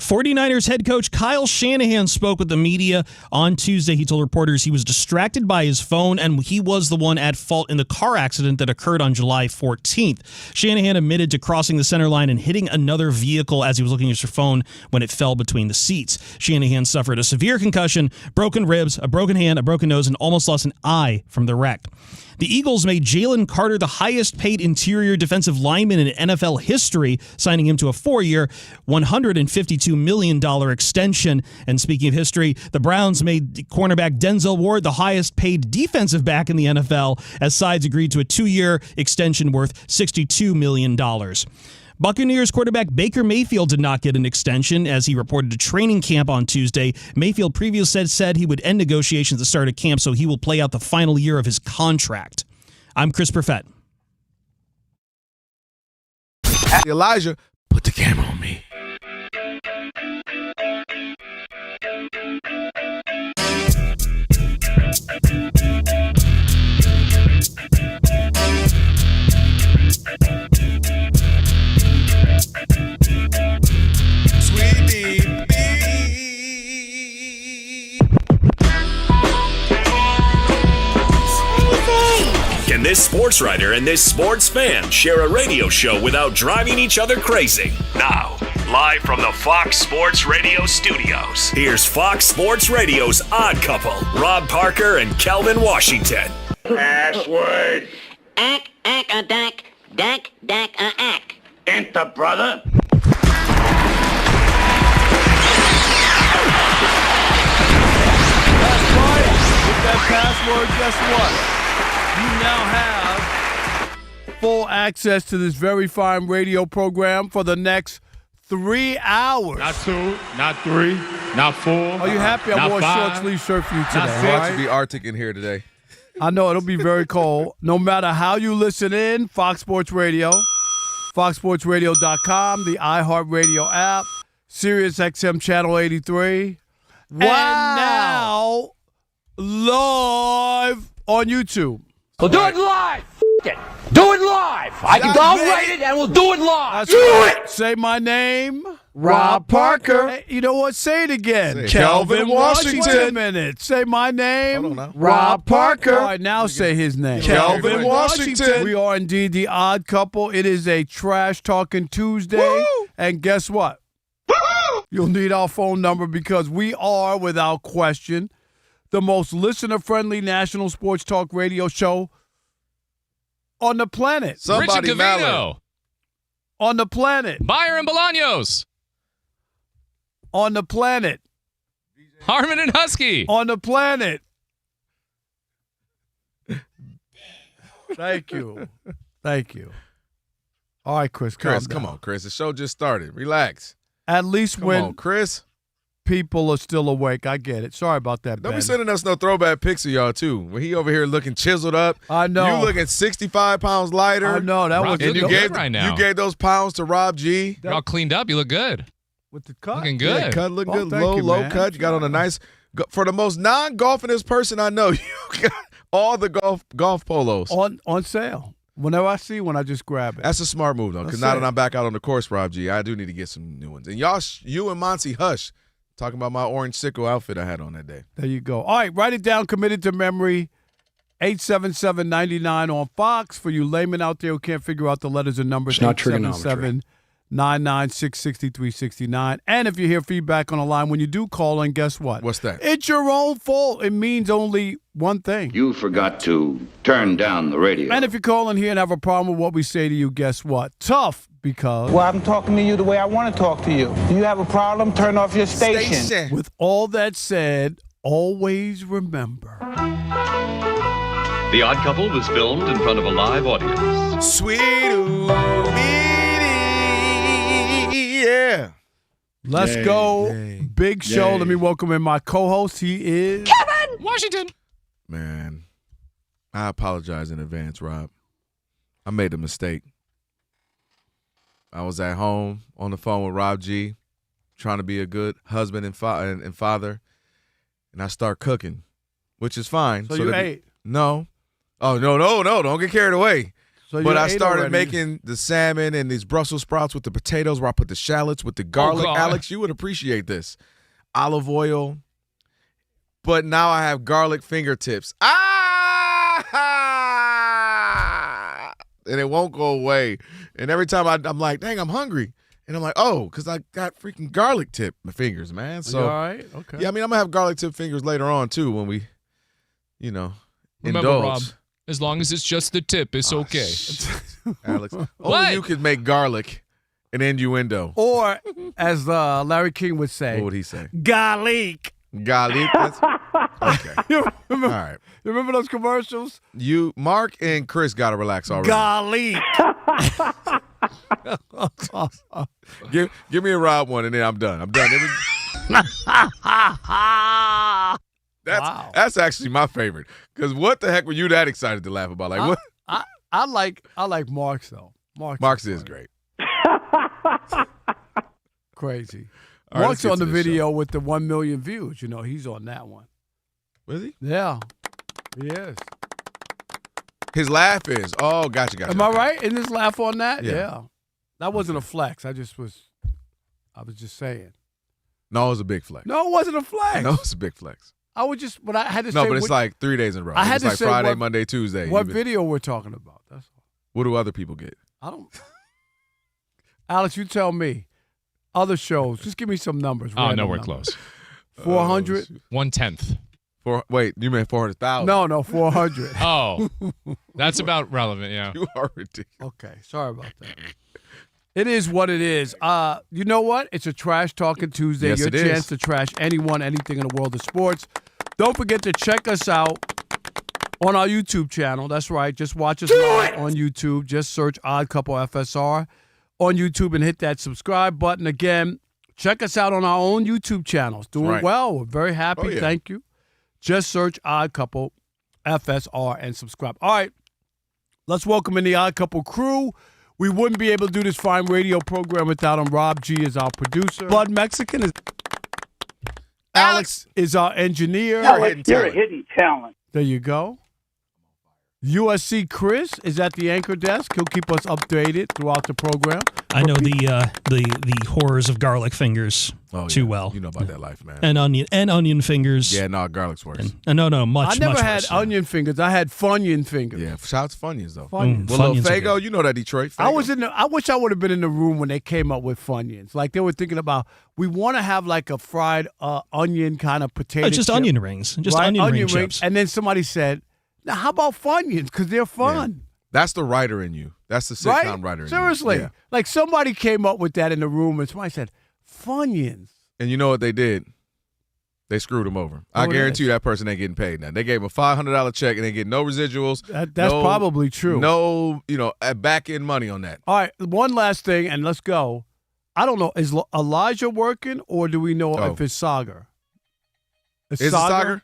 49ers head coach Kyle Shanahan spoke with the media on Tuesday. He told reporters he was distracted by his phone and he was the one at fault in the car accident that occurred on July 14th. Shanahan admitted to crossing the center line and hitting another vehicle as he was looking at his phone when it fell between the seats. Shanahan suffered a severe concussion, broken ribs, a broken hand, a broken nose, and almost lost an eye from the wreck. The Eagles made Jalen Carter the highest-paid interior defensive lineman in NFL history, signing him to a 4-year, $152 million extension. And speaking of history, the Browns made cornerback Denzel Ward the highest-paid defensive back in the NFL as sides agreed to a 2-year extension worth $62 million. Buccaneers quarterback Baker Mayfield did not get an extension as he reported to training camp on Tuesday. Mayfield previously said he would end negotiations at the start of camp, so he will play out the final year of his contract. I'm Chris Perfett. Elijah, put the camera on me. Can this sports writer and this sports fan share a radio show without driving each other crazy? Now, live from the Fox Sports Radio studios, here's Fox Sports Radio's Odd Couple, Rob Parker and Kelvin Washington. Password. Ack, a dack, a ack. Enter, brother. That's right. With that password, guess what? You now have full access to this very fine radio program for the next 3 hours. Not 2, not 3, not 4. Are you happy I wore a short sleeve shirt for you today? Not 6. Right? To be Arctic in here today. I know it'll be very cold. No matter how you listen in, Fox Sports Radio, foxsportsradio.com, the iHeartRadio app, Sirius XM Channel 83. Wow. And now, live on YouTube. We'll do it live. It. Do it live. I'll write it and we'll do it live. Do it. Say my name. Rob Parker. Hey, you know what? Say it again. Say Kelvin Washington. Wait a minute. Say my name. Hold on now. Rob Parker. All right, now say his name. Kelvin Washington. We are indeed the Odd Couple. It is a Trash Talking Tuesday. Woo! And guess what? Woo! You'll need our phone number because we are, without question, the most listener-friendly national sports talk radio show on the planet. Somebody Richard Mallard. Cavino. On the planet. Byron Bolaños. On the planet. Harmon and Husky. On the planet. Thank you. Thank you. All right, Chris. Chris, calm come down. on, Chris. The show just started. Relax. At least Come when on, Chris. people are still awake. I get it. Sorry about that, Don't Ben. be sending us no throwback pics of y'all, too. When he over here looking chiseled up. I know. You looking 65 pounds lighter. I know. That Rob, was and You Look gave, good right now. you gave those pounds to Rob G. You're all cleaned up. You look good. with the cut. Looking Yeah, good. cut looking Oh, good. thank Low, you, low man. cut. You got on a nice. For the most non-golfingest person I know, you got all the golf polos. on sale. Whenever I see one, I just grab it. That's a smart move, though, because now that I'm back out on the course, Rob G, I do need to get some new ones. And y'all, you and Monty Hush, talking about my orange sickle outfit I had on that day. There you go. All right, write it down. Committed to memory. 877-99 on Fox. For you laymen out there who can't figure out the letters and numbers, It's not trigonometry. 877-99-663-69. And if you hear feedback on the line, when you do call in, guess what? What's that? It's your own fault. It means only one thing. You forgot to turn down the radio. And if you call in here and have a problem with what we say to you, guess what? Tough, because Well, I'm talking to you the way I want to talk to you. Do you have a problem? Turn off your station. with all that said, always remember. The Odd Couple was filmed in front of a live audience. Sweet yeah. Let's go. Big show. Let me welcome in my co-host. He is Kelvin Washington. Man, I apologize in advance, Rob. I made a mistake. I was at home on the phone with Rob G, trying to be a good husband and father, and I start cooking, which is fine. So you ate? No. Oh, no. Don't get carried away. So but you I ate started already. making the salmon and these Brussels sprouts with the potatoes where I put the shallots with the garlic. God. Alex, you would appreciate this. Olive oil. But now I have garlic fingertips. And it won't go away. And every time I'm like, dang, I'm hungry. And I'm like, oh, because I got freaking garlic tip fingers, man. So, You all right? Okay. yeah, I mean, I'm going to have garlic tip fingers later on, too, when we, Remember, indulge. Rob, as long as it's just the tip, it's okay. Alex, What? only you could make garlic an innuendo. Or, as Larry King would say, What would he say? garlic. Garlic? Okay. You All remember, right. you remember those commercials? Mark and Chris got to relax already. Garlic. Give me a Rob one, and then I'm done. That's actually my favorite. Because what the heck were you that excited to laugh about? Like what? I like Mark's though. Mark's is great. Crazy. All right, Mark's let's get on the to this video with the 1 million views. You know, he's on that one. Was he? Yeah. He is. His laugh is. Oh, gotcha. Am I right? Isn't his laugh on that? Yeah. That wasn't a flex. I was just saying. No, it was a big flex. No, it wasn't a flex. No, it's a big flex. But I had to say. No, but it's like 3 days in a row. I had It's to like say Friday, what- Monday, Tuesday. What video we're talking about? That's all. What do other people get? I don't. Alex, you tell me. Other shows. Just give me some numbers. Oh, random nowhere numbers. close. 400? 1/10. Wait, you meant 400,000? No, 400. Oh, that's about relevant, yeah. You are ridiculous. Okay, sorry about that. It is what it is. You know what? It's a Trash Talking Tuesday. Yes, Your it is. chance to trash anyone, anything in the world of sports. Don't forget to check us out on our YouTube channel. That's right. Just watch us live on YouTube. Just search Odd Couple FSR on YouTube and hit that subscribe button. Again, check us out on our own YouTube channels. Doing Right. well. We're very happy. Oh, yeah. Thank you. Just search Odd Couple FSR and subscribe. All right. Let's welcome in the Odd Couple crew. We wouldn't be able to do this fine radio program without him. Rob G is our producer. Bud Mexican is Alex is our engineer. You're a hidden talent. There you go. USC Chris is at the anchor desk. He'll keep us updated throughout the program. I know the horrors of garlic fingers too well. You know about that life, man. And onion fingers. Yeah, no, garlic's worse. No, much. I never much had worse. onion fingers. I had Funyun fingers. Yeah, shout out to Funyuns, though. Funyuns. Well, little Funyuns are Fago, good. you know that Detroit. I Faygo. I wish I would have been in the room when they came up with Funyuns. Like they were thinking about, we want to have like a fried onion kind of potato. Just chip, onion rings. Just right? onion ring rings. chips. And then somebody said, now how about Funyuns? Because they're fun. That's the writer in you. That's the sitcom Right? writer in Seriously. you. Yeah. Like somebody came up with that in the room and somebody said, Funyuns. And you know what they did? They screwed him over. I it guarantee is. you that person ain't getting paid now. They gave him a $500 check and they get no residuals. That's no- probably true. No, back end money on that. All right, one last thing, and let's go. I don't know. Is Elijah working, or do we know if it's Sagar? Is it Sagar?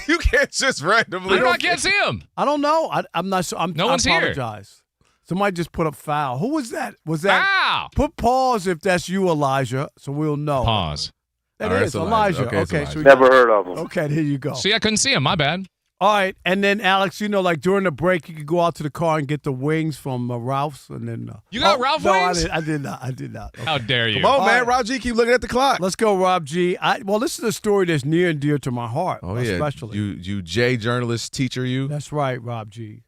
You can't just randomly. I can't see him. I don't know. I'm not sure. No one's I here. apologize. Somebody just put up foul. Who was that? Was that? Foul. Put pause if that's you, Elijah, so we'll know. Pause. That All right, is it's Elijah. Elijah. Okay, it's so Elijah. Never heard of him. Okay, there you go. See, I couldn't see him. My bad. All right, and then Alex, like during the break, you could go out to the car and get the wings from Ralph's, and then You got Ralph no, wings? I did not. Okay. How dare you? Come on, man. right. Rob G, keep looking at the clock. Let's go, Rob G. Well, this is a story that's near and dear to my heart. Oh, yeah. Especially. You J journalist teacher, you. That's right, Rob G.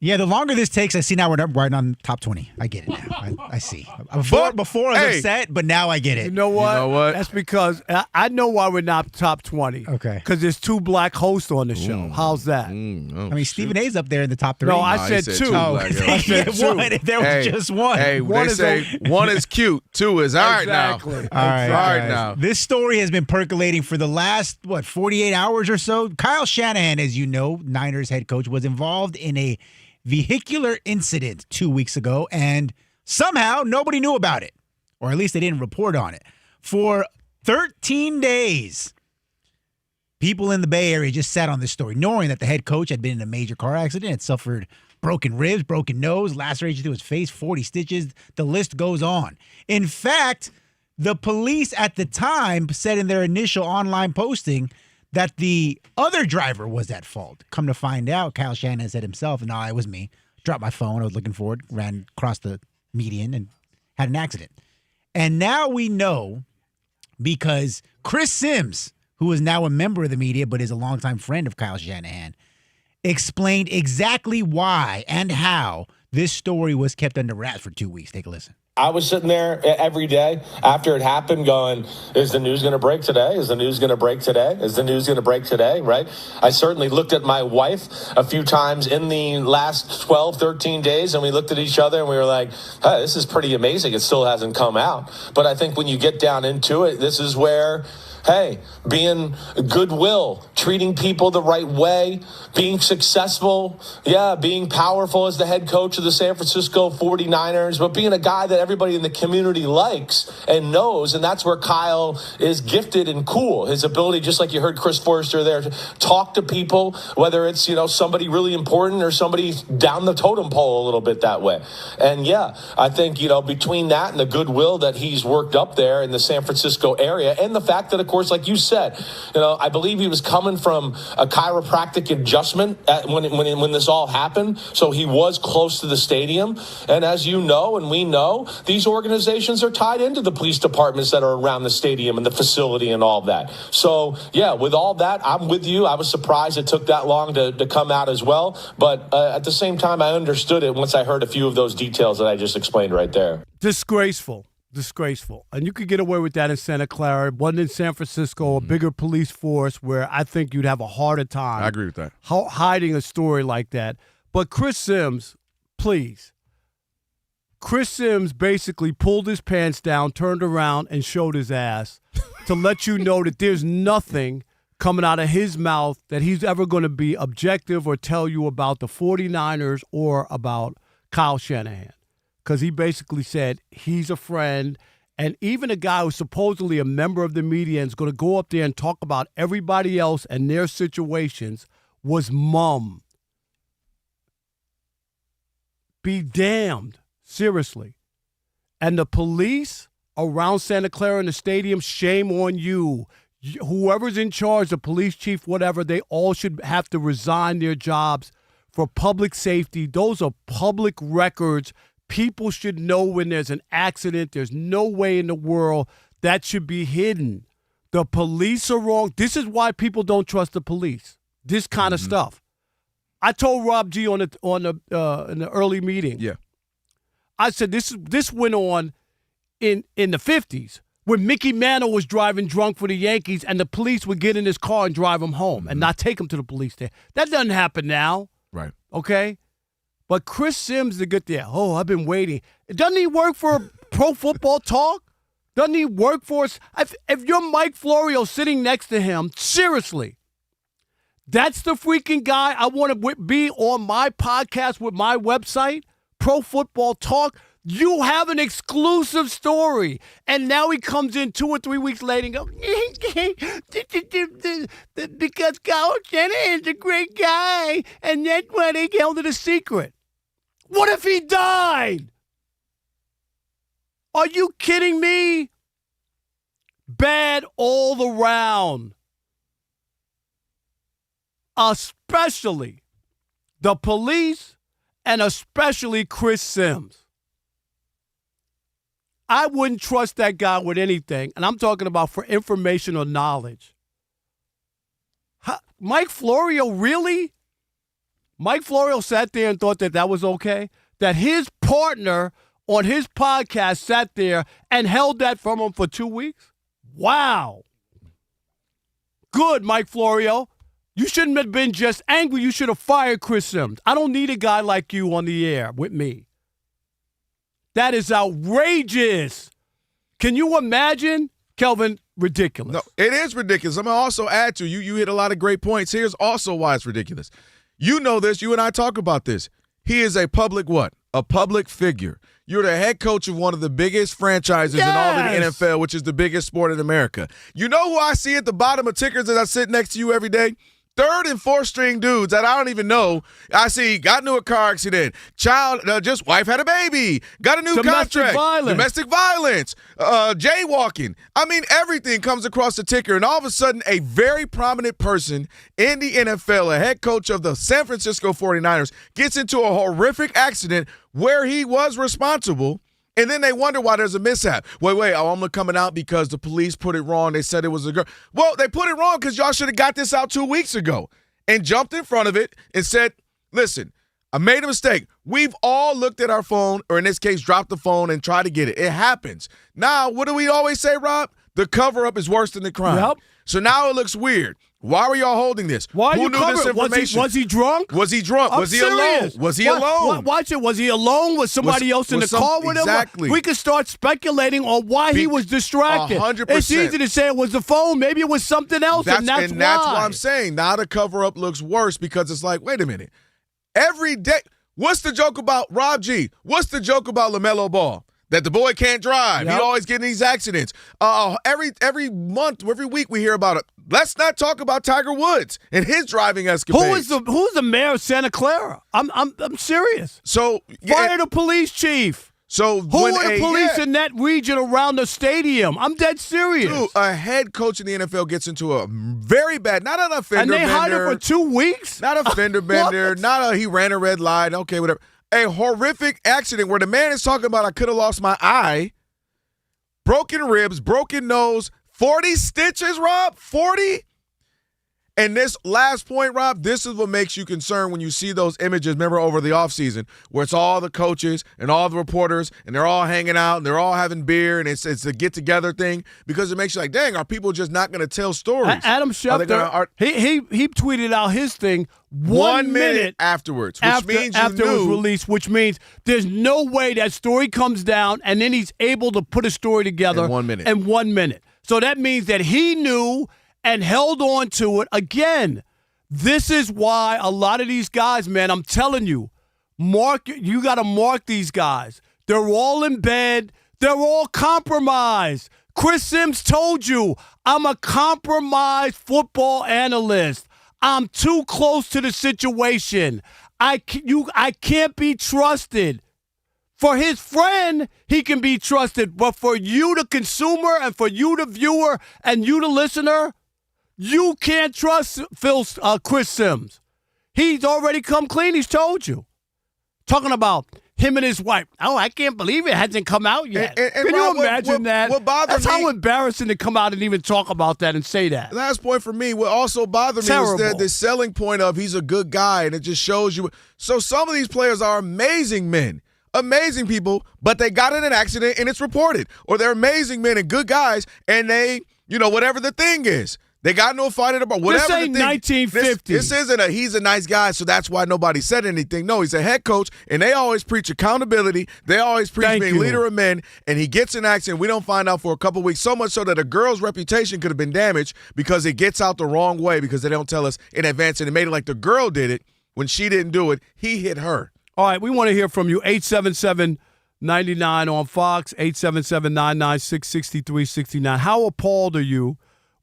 Yeah, the longer this takes, I see now we're right on top 20. I get it now. I see. Before I was upset, but now I get it. You know what? You know what? That's because I know why we're not top 20. Okay. Because there's two black hosts on the show. How's that? I mean, Stephen A's up there in the top 3. No, Nah, I he said said two. two Oh, black I guys. said two. One. If there was just one. Hey, One they is say one is cute, two is all right Exactly. now. All right, All right guys. now. This story has been percolating for the last, 48 hours or so. Kyle Shanahan, as you know, Niners head coach, was involved in a vehicular incident 2 weeks ago, and somehow nobody knew about it, or at least they didn't report on it. For 13 days, people in the Bay Area just sat on this story, knowing that the head coach had been in a major car accident, had suffered broken ribs, broken nose, laceration to his face, 40 stitches. The list goes on. In fact, the police at the time said in their initial online posting that the other driver was at fault. Come to find out, Kyle Shanahan said himself, no, it was me. dropped my phone. I was looking for it, ran across the median and had an accident. And now we know because Chris Sims, who is now a member of the media but is a longtime friend of Kyle Shanahan, explained exactly why and how this story was kept under wraps for 2 weeks. Take a listen. I was sitting there every day after it happened going, is the news going to break today? Is the news going to break today? Is the news going to break today, right? I certainly looked at my wife a few times in the last 12, 13 days, and we looked at each other and we were like, hey, this is pretty amazing. It still hasn't come out. But I think when you get down into it, this is where, hey, being goodwill, treating people the right way, being successful, being powerful as the head coach of the San Francisco 49ers, but being a guy that everybody in the community likes and knows, and that's where Kyle is gifted and cool. His ability, just like you heard Chris Forrester there, to talk to people, whether it's, somebody really important or somebody down the totem pole a little bit that way. And I think, between that and the goodwill that he's worked up there in the San Francisco area, and the fact that, of course, like you said, I believe he was coming from a chiropractic adjustment when this all happened, so he was close to the stadium. And as you know, and we know, these organizations are tied into the police departments that are around the stadium and the facility and all that. So, with all that, I'm with you. I was surprised it took that long to come out as well. But at the same time, I understood it once I heard a few of those details that I just explained right there. Disgraceful. And you could get away with that in Santa Clara. It wasn't in San Francisco, a bigger police force where I think you'd have a harder time. I agree with that. Hiding a story like that. But Chris Sims, please. Chris Sims basically pulled his pants down, turned around, and showed his ass to let you know that there's nothing coming out of his mouth that he's ever going to be objective or tell you about the 49ers or about Kyle Shanahan. Because he basically said he's a friend, and even a guy who's supposedly a member of the media and is going to go up there and talk about everybody else and their situations was mum. Be damned. Seriously. And the police around Santa Clara in the stadium, shame on you. Whoever's in charge, the police chief, whatever, they all should have to resign their jobs for public safety. Those are public records. People should know when there's an accident. There's no way in the world that should be hidden. The police are wrong. This is why people don't trust the police. This kind of stuff. I told Rob G in the early meeting. Yeah. I said this went on in the 50s when Mickey Mantle was driving drunk for the Yankees and the police would get in his car and drive him home and not take him to the police station. That doesn't happen now. Right. Okay? But Chris Sims to get there. Oh, I've been waiting. Doesn't he work for Pro Football Talk? Doesn't he work for us? If you're Mike Florio sitting next to him, seriously, that's the freaking guy I want to be on my podcast with my website, Pro Football Talk. You have an exclusive story. And now he comes in 2 or 3 weeks later and goes, because Kyle Shanahan's a great guy, and that's why they held it a secret. What if he died? Are you kidding me? Bad all around. Especially the police and especially Chris Sims. I wouldn't trust that guy with anything, and I'm talking about for information or knowledge. Mike Florio, really? Mike Florio sat there and thought that was okay? That his partner on his podcast sat there and held that from him for 2 weeks? Wow. Good, Mike Florio. You shouldn't have been just angry. You should have fired Chris Sims. I don't need a guy like you on the air with me. That is outrageous. Can you imagine, Kelvin? Ridiculous. No, it is ridiculous. I'm going to also add to you hit a lot of great points. Here's also why it's ridiculous. You know this. You and I talk about this. He is a public what? A public figure. You're the head coach of one of the biggest franchises in all of the NFL, which is the biggest sport in America. You know who I see at the bottom of tickers as I sit next to you every day? third and fourth string dudes that I don't even know. I see got into a car accident. Just wife had a baby. Got a new contract. Domestic violence. Jaywalking. I mean, everything comes across the ticker, and all of a sudden, a very prominent person in the NFL, a head coach of the San Francisco 49ers, gets into a horrific accident where he was responsible. And then they wonder why there's a mishap. Wait, I'm coming out because the police put it wrong. They said it was a girl. Well, they put it wrong because y'all should have got this out 2 weeks ago and jumped in front of it and said, listen, I made a mistake. We've all looked at our phone, or in this case, dropped the phone and tried to get it. It happens. Now, what do we always say, Rob? The cover-up is worse than the crime. Yep. So now it looks weird. Why were y'all holding this? Why Who you knew cover this it? information? Was he drunk? Was he drunk? Was he alone? Was he alone? Watch it. Was he alone? Was somebody else in the car with him? Exactly. We could start speculating on why he was distracted. 100%. It's easy to say it was the phone. Maybe it was something else, and that's why I'm saying now the cover-up looks worse because it's like, wait a minute. Every day, what's the joke about Rob G? What's the joke about LaMelo Ball? That the boy can't drive. Yep. He always getting these accidents. Every month, every week we hear about it. Let's not talk about Tiger Woods and his driving escapades. Who's the mayor of Santa Clara? I'm serious. So fire the police chief. So who are the police in that region around the stadium? I'm dead serious. Dude, a head coach in the NFL gets into a very bad, not an offender and they bender. hide him for 2 weeks? Not a fender bender, not he ran a red light, okay, whatever. A horrific accident where the man is talking about I could have lost my eye, broken ribs, broken nose, 40 stitches, Rob, 40? And this last point, Rob, this is what makes you concerned when you see those images, remember, over the offseason, where it's all the coaches and all the reporters, and they're all hanging out, and they're all having beer, and it's a get-together thing, because it makes you like, dang, are people just not going to tell stories? Adam Schefter, he tweeted out his thing 1 minute afterwards, which means after it was released, which means there's no way that story comes down, and then he's able to put a story together in 1 minute. In 1 minute. So that means that he knew and held on to it. Again, this is why a lot of these guys, man, I'm telling you, you got to mark these guys. They're all in bed. They're all compromised. Chris Sims told you, I'm a compromised football analyst. I'm too close to the situation. I can't be trusted. For his friend, he can be trusted. But for you, the consumer, and for you, the viewer, and you, the listener, you can't trust Chris Sims. He's already come clean. He's told you. Talking about him and his wife. Oh, I can't believe it hasn't come out yet. And can Rob, you imagine that? What bothered That's me, how embarrassing to come out and even talk about that and say that. Last point for me, what also bothered me was the selling point of he's a good guy, and it just shows you. So some of these players are amazing men. Amazing people, but they got in an accident and it's reported. Or they're amazing men and good guys, and they, whatever the thing is. They got into a fight at a bar. Whatever this ain't the thing, 1950. This isn't he's a nice guy, so that's why nobody said anything. No, he's a head coach, and they always preach accountability. They always preach being leader of men, and he gets in an accident. We don't find out for a couple weeks, so much so that a girl's reputation could have been damaged because it gets out the wrong way because they don't tell us in advance, and it made it like the girl did it when she didn't do it. He hit her. All right, we want to hear from you. 877-99 on Fox, 877-996-6369. How appalled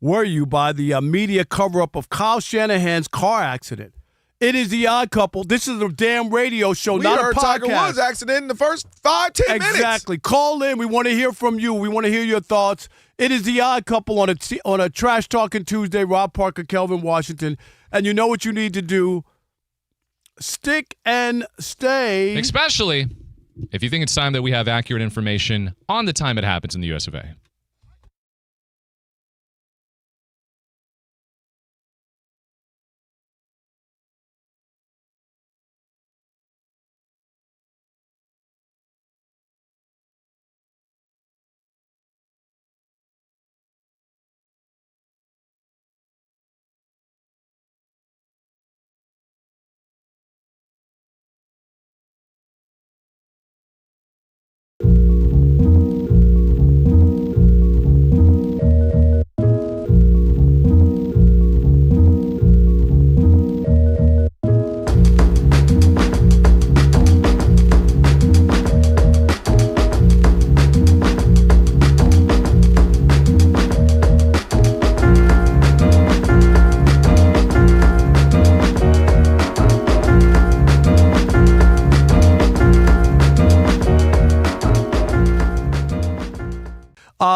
were you by the media cover-up of Kyle Shanahan's car accident? It is The Odd Couple. This is a damn radio show, not a podcast. We heard Tiger Woods accident in the first 5-10 minutes. Exactly. Call in. We want to hear from you. We want to hear your thoughts. It is The Odd Couple on a Trash Talking Tuesday. Rob Parker, Kelvin Washington. And you know what you need to do. Stick and stay. Especially if you think it's time that we have accurate information on the time it happens in the US of A.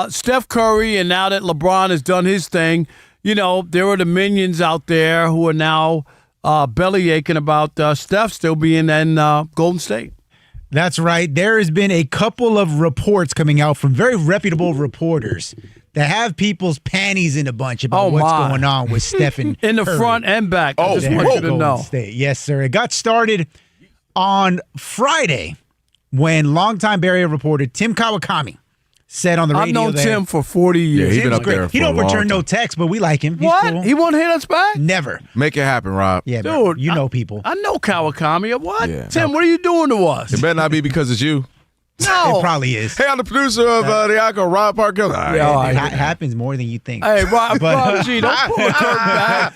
Steph Curry, and now that LeBron has done his thing, you know, there are the minions out there who are now belly aching about Steph still being in Golden State. That's right. There has been a couple of reports coming out from very reputable reporters that have people's panties in a bunch about what's going on with Stephen in the Curry. Front and back. I just want you to know. State. Yes, sir. It got started on Friday when longtime Bay Area reporter Tim Kawakami said on the radio I've known Tim for 40 years. Yeah, he's been up there He for don't a long return no time. text, but we like him. He's What? cool. He won't hit us back? Never. Make it happen, Rob. Yeah, Dude, you know people. I know Kawakami. What? Yeah. Tim, what are you doing to us? It better not be because it's you. No. It probably is. Hey, I'm the producer of the Icon, Rob Parker. It happens more than you think. Hey, Rob G, don't pull the curtain back.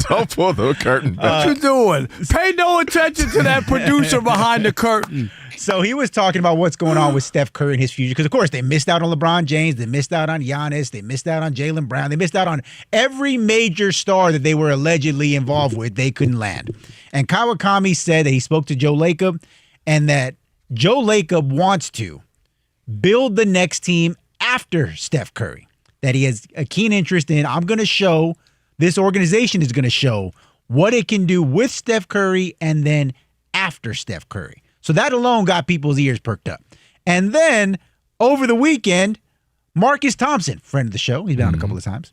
Don't pull the curtain back. What you doing? Pay no attention to that producer behind the curtain. So he was talking about what's going on with Steph Curry and his future. Because, of course, they missed out on LeBron James. They missed out on Giannis. They missed out on Jaylen Brown. They missed out on every major star that they were allegedly involved with. They couldn't land. And Kawakami said that he spoke to Joe Lacob and that Joe Lacob wants to build the next team after Steph Curry, that he has a keen interest in. I'm going to show, this organization is going to show what it can do with Steph Curry and then after Steph Curry. So that alone got people's ears perked up. And then over the weekend, Marcus Thompson, friend of the show, he's been on a couple of times,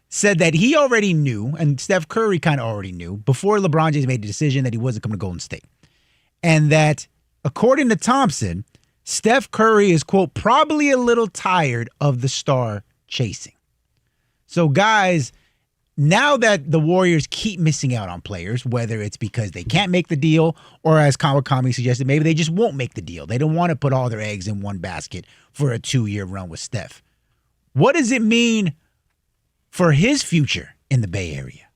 said that he already knew, and Steph Curry kind of already knew, before LeBron James made the decision that he wasn't coming to Golden State. And that, according to Thompson, Steph Curry is, quote, probably a little tired of the star chasing. So, guys, now that the Warriors keep missing out on players, whether it's because they can't make the deal or, as Kawakami suggested, maybe they just won't make the deal. They don't want to put all their eggs in one basket for a 2-year run with Steph. What does it mean for his future in the Bay Area?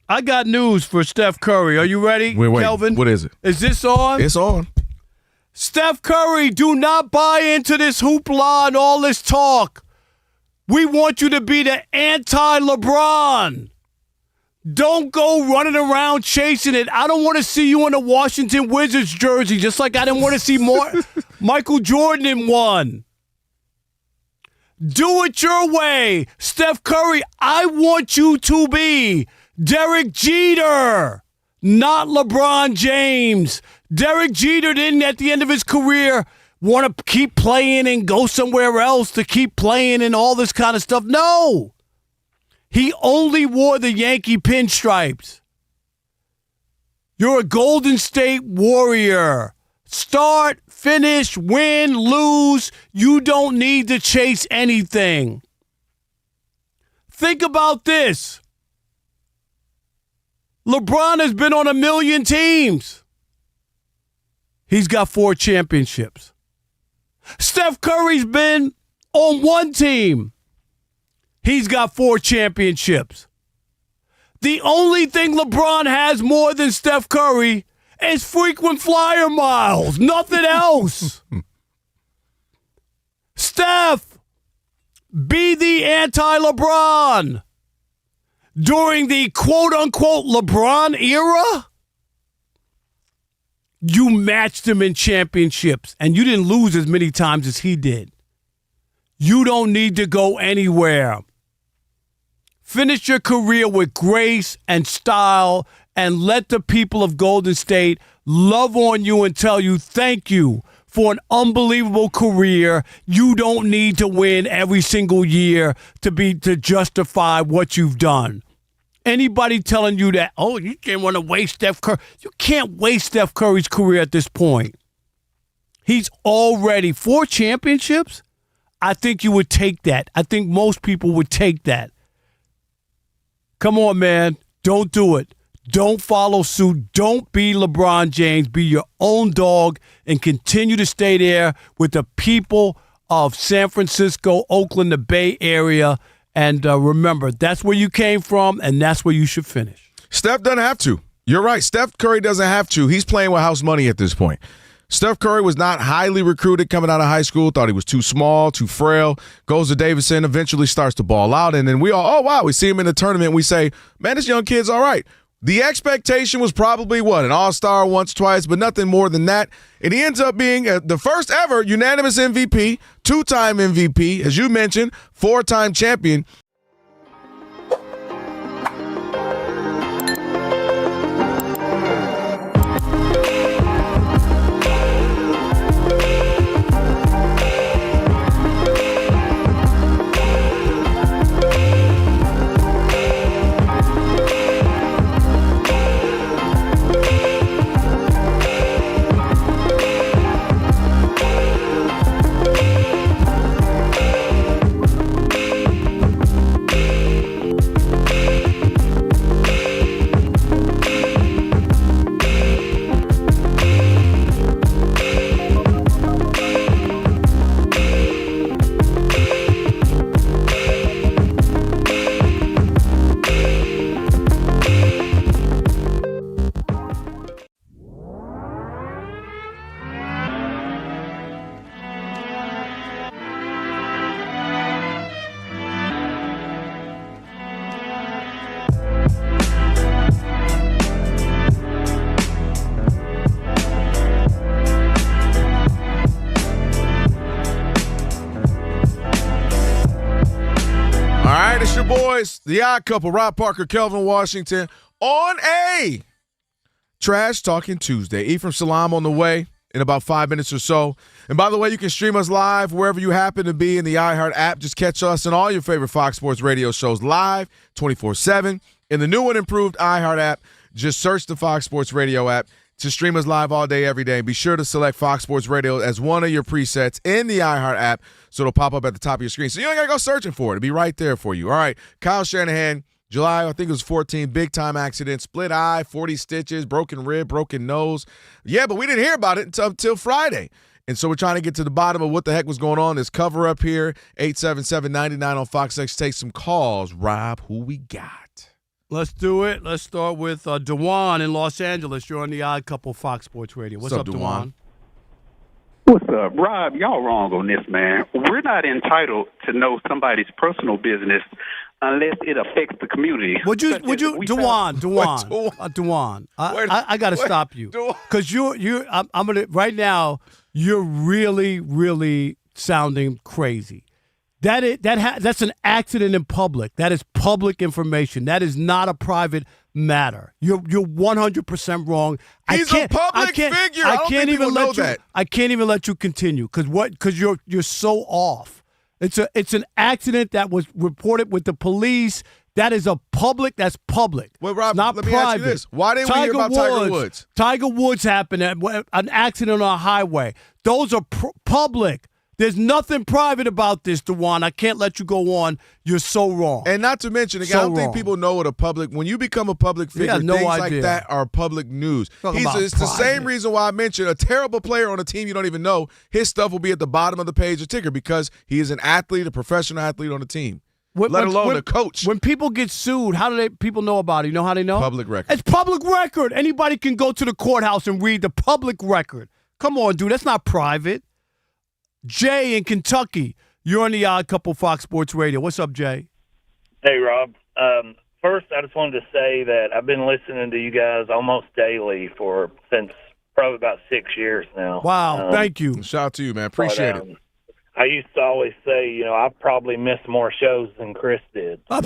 I got news for Steph Curry. Are you ready, Wait, Kelvin? what is it? Is this on? It's on. Steph Curry, do not buy into this hoopla and all this talk. We want you to be the anti-LeBron. Don't go running around chasing it. I don't want to see you in a Washington Wizards jersey, just like I didn't want to see more Michael Jordan in one. Do it your way. Steph Curry, I want you to be Derek Jeter, not LeBron James. Derek Jeter didn't, at the end of his career, want to keep playing and go somewhere else to keep playing and all this kind of stuff. No. He only wore the Yankee pinstripes. You're a Golden State Warrior. Start, finish, win, lose. You don't need to chase anything. Think about this. LeBron has been on 1 million teams. He's got 4 championships. Steph Curry's been on 1 team. He's got 4 championships. The only thing LeBron has more than Steph Curry is frequent flyer miles. Nothing else. Steph, be the anti-LeBron. During the quote-unquote LeBron era, you matched him in championships, and you didn't lose as many times as he did. You don't need to go anywhere. Finish your career with grace and style, and let the people of Golden State love on you and tell you thank you for an unbelievable career. You don't need to win every single year to justify what you've done. Anybody telling you that, oh, you can't want to waste Steph Curry. You can't waste Steph Curry's career at this point. He's already 4 championships. I think you would take that. I think most people would take that. Come on, man. Don't do it. Don't follow suit. Don't be LeBron James. Be your own dog and continue to stay there with the people of San Francisco, Oakland, the Bay Area. And remember, that's where you came from, and that's where you should finish. Steph doesn't have to. You're right. Steph Curry doesn't have to. He's playing with house money at this point. Steph Curry was not highly recruited coming out of high school, thought he was too small, too frail, goes to Davidson, eventually starts to ball out, and then we all, oh, wow, we see him in the tournament. We say, man, this young kid's all right. The expectation was probably, an all-star once, twice, but nothing more than that. And he ends up being the first ever unanimous MVP, 2-time MVP, as you mentioned, 4-time champion. It's your boys, the Odd Couple, Rob Parker, Kelvin Washington, on a Trash Talking Tuesday. Ephraim Salam on the way in about 5 minutes or so. And by the way, you can stream us live wherever you happen to be in the iHeart app. Just catch us and all your favorite Fox Sports radio shows live 24/7 in the new and improved iHeart app. Just search the Fox Sports Radio app to stream us live all day, every day. Be sure to select Fox Sports Radio as one of your presets in the iHeart app, so it'll pop up at the top of your screen. So you ain't got to go searching for it. It'll be right there for you. All right, Kyle Shanahan, July, I think it was 14, big-time accident, split eye, 40 stitches, broken rib, broken nose. Yeah, but we didn't hear about it until Friday. And so we're trying to get to the bottom of what the heck was going on. This cover up here, 877-99 on Fox X. Take some calls. Rob, who we got? Let's do it. Let's start with DeJuan in Los Angeles. You're on the Odd Couple Fox Sports Radio. What's up, DeJuan? What's up, Rob? Y'all wrong on this, man. We're not entitled to know somebody's personal business unless it affects the community. DeJuan, I got to stop you because I'm gonna right now. You're really, really sounding crazy. That's an accident in public. That is public information. That is not a private matter. You're 100% wrong. He's a public figure. I can't even let you. I can't even let you continue because you're so off. It's an accident that was reported with the police. That is That's public. Well, Rob, not let me private. ask you this: why didn't we hear about Tiger Woods? Tiger Woods happened at an accident on a highway. Those are public. There's nothing private about this, DeJuan. I can't let you go on. You're so wrong. And not to mention, I don't think people know what when you become a public figure, things like that are public news. It's the same reason why I mentioned a terrible player on a team you don't even know. His stuff will be at the bottom of the page of ticker because he is an athlete, a professional athlete on the team. Let alone a coach. When people get sued, how do people know about it? You know how they know? Public record. It's public record. Anybody can go to the courthouse and read the public record. Come on, dude. That's not private. Jay in Kentucky, you're on the Odd Couple Fox Sports Radio. What's up, Jay? Hey, Rob. First, I just wanted to say that I've been listening to you guys almost daily since probably about 6 years now. Wow, thank you. Shout out to you, man. Appreciate it. I used to always say, I've probably missed more shows than Chris did. But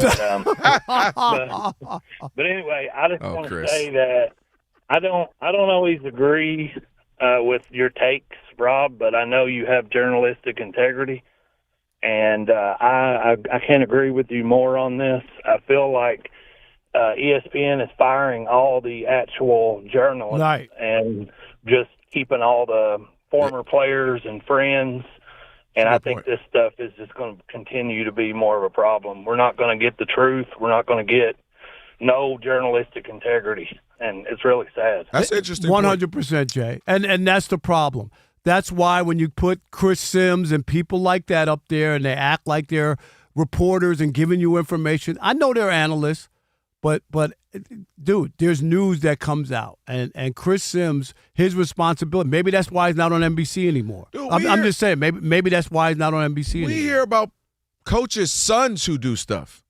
anyway, I just want to say that I don't always agree with your takes, Rob, but I know you have journalistic integrity, and I can't agree with you more on this. I feel like ESPN is firing all the actual journalists and just keeping all the former players and friends, and I think this stuff is just going to continue to be more of a problem. We're not going to get the truth. We're not going to get no journalistic integrity, and it's really sad. That's interesting. 100%, Jay, and that's the problem. That's why when you put Chris Sims and people like that up there and they act like they're reporters and giving you information, I know they're analysts, but dude, there's news that comes out, and Chris Sims, his responsibility. Maybe that's why he's not on NBC anymore. Dude, I'm just saying, maybe that's why he's not on NBC anymore. We hear about coaches' sons who do stuff.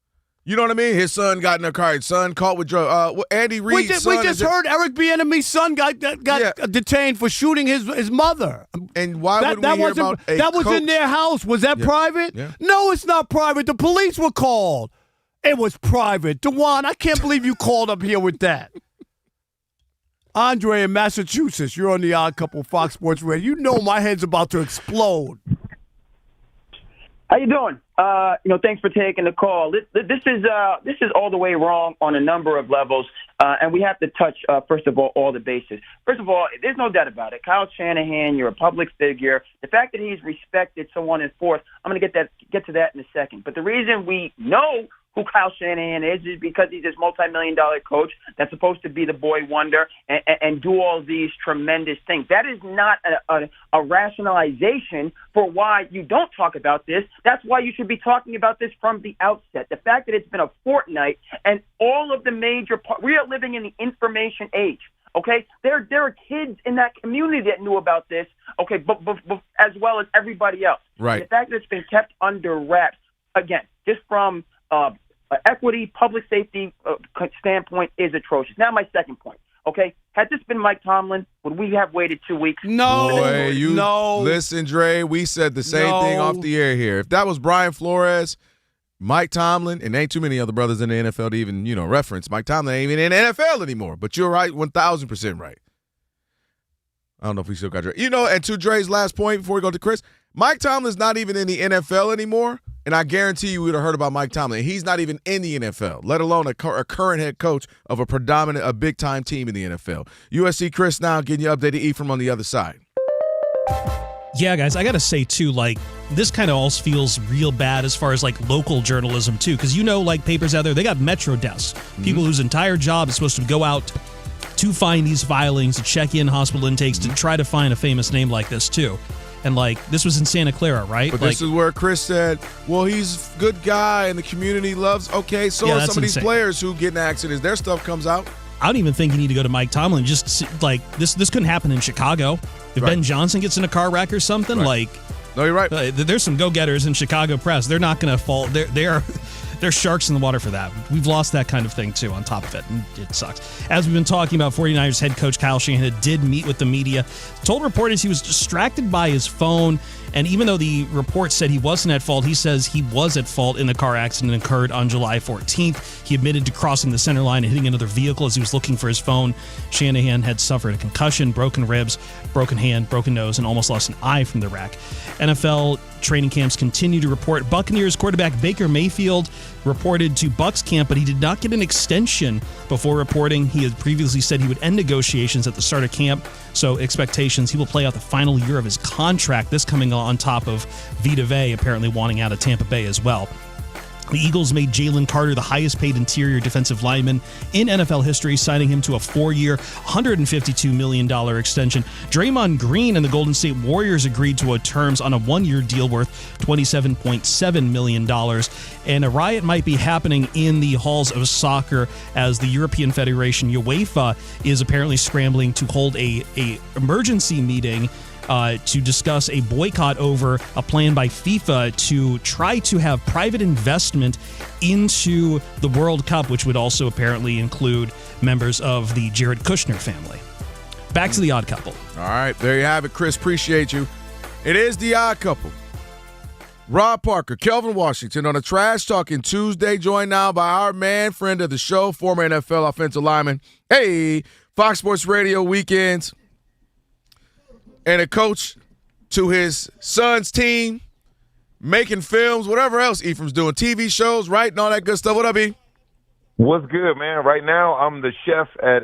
You know what I mean? His son got in a car. His son caught with drugs. Andy Reid's son. We just heard Eric Bieniemy's son got detained for shooting his mother. And why would we hear about a That was coach? in their house. Was that private? Yeah. No, it's not private. The police were called. It was private. DeJuan, I can't believe you called up here with that. Andre in Massachusetts, you're on the Odd Couple Fox Sports Radio. You know my head's about to explode. How you doing? Thanks for taking the call. This is all the way wrong on a number of levels, and we have to touch first of all the bases. First of all, there's no doubt about it. Kyle Shanahan, you're a public figure. The fact that he's respected so on and forth, I'm going to get to that in a second. But the reason we know who Kyle Shanahan is because he's this multi-million-dollar coach that's supposed to be the boy wonder and do all these tremendous things. That is not a rationalization for why you don't talk about this. That's why you should be talking about this from the outset. The fact that it's been a fortnight and all of the major we are living in the information age. Okay, there are kids in that community that knew about this. Okay, but as well as everybody else. Right. The fact that it's been kept under wraps, again, just from equity, public safety standpoint, is atrocious. Now, my second point. Okay, had this been Mike Tomlin, would we have waited 2 weeks? No, listen, Dre. We said the same thing off the air here. If that was Brian Flores, Mike Tomlin, and ain't too many other brothers in the NFL to even reference. Mike Tomlin ain't even in the NFL anymore. But you're right, 1,000% right. I don't know if we still got Dre. And to Dre's last point before we go to Chris, Mike Tomlin's not even in the NFL anymore, and I guarantee you would have heard about Mike Tomlin. He's not even in the NFL, let alone a current head coach of a big-time team in the NFL. USC Chris now getting you updated. Ephraim on the other side. Yeah, guys, I got to say, too, this kind of also feels real bad as far as, local journalism, too, because papers out there, they got Metro desks, people whose entire job is supposed to go out to find these filings, to check in hospital intakes, to try to find a famous name like this, too. And, this was in Santa Clara, right? But this is where Chris said, well, he's a good guy and the community loves. Okay, so are some of these players who get in accidents. Their stuff comes out. I don't even think you need to go to Mike Tomlin. Just, this couldn't happen in Chicago. If Ben Johnson gets in a car wreck or something, no, you're right. There's some go-getters in Chicago press. They're not going to fall. They're sharks in the water for that. We've lost that kind of thing, too, on top of it, and it sucks. As we've been talking about, 49ers head coach Kyle Shanahan did meet with the media, told reporters he was distracted by his phone, and even though the report said he wasn't at fault, he says he was at fault in the car accident that occurred on July 14th. He admitted to crossing the center line and hitting another vehicle as he was looking for his phone. Shanahan had suffered a concussion, broken ribs, broken hand, broken nose, and almost lost an eye from the wreck. NFL training camps continue to report. Buccaneers quarterback Baker Mayfield reported to Bucs camp, but he did not get an extension before reporting. He had previously said he would end negotiations at the start of camp, so expectations he will play out the final year of his contract. This coming on top of Vita Vea apparently wanting out of Tampa Bay as well. The Eagles made Jalen Carter the highest-paid interior defensive lineman in NFL history, signing him to a 4-year, $152 million extension. Draymond Green and the Golden State Warriors agreed to terms on a 1-year deal worth $27.7 million. And a riot might be happening in the halls of soccer as the European Federation, UEFA, is apparently scrambling to hold a emergency meeting to discuss a boycott over a plan by FIFA to try to have private investment into the World Cup, which would also apparently include members of the Jared Kushner family. Back to the Odd Couple. All right, there you have it, Chris. Appreciate you. It is the Odd Couple. Rob Parker, Kelvin Washington on a Trash Talking Tuesday, joined now by our man, friend of the show, former NFL offensive lineman. Hey, Fox Sports Radio weekends. And a coach to his son's team, making films, whatever else Ephraim's doing, TV shows, writing, all that good stuff. What up, E? What's good, man? Right now, I'm the chef at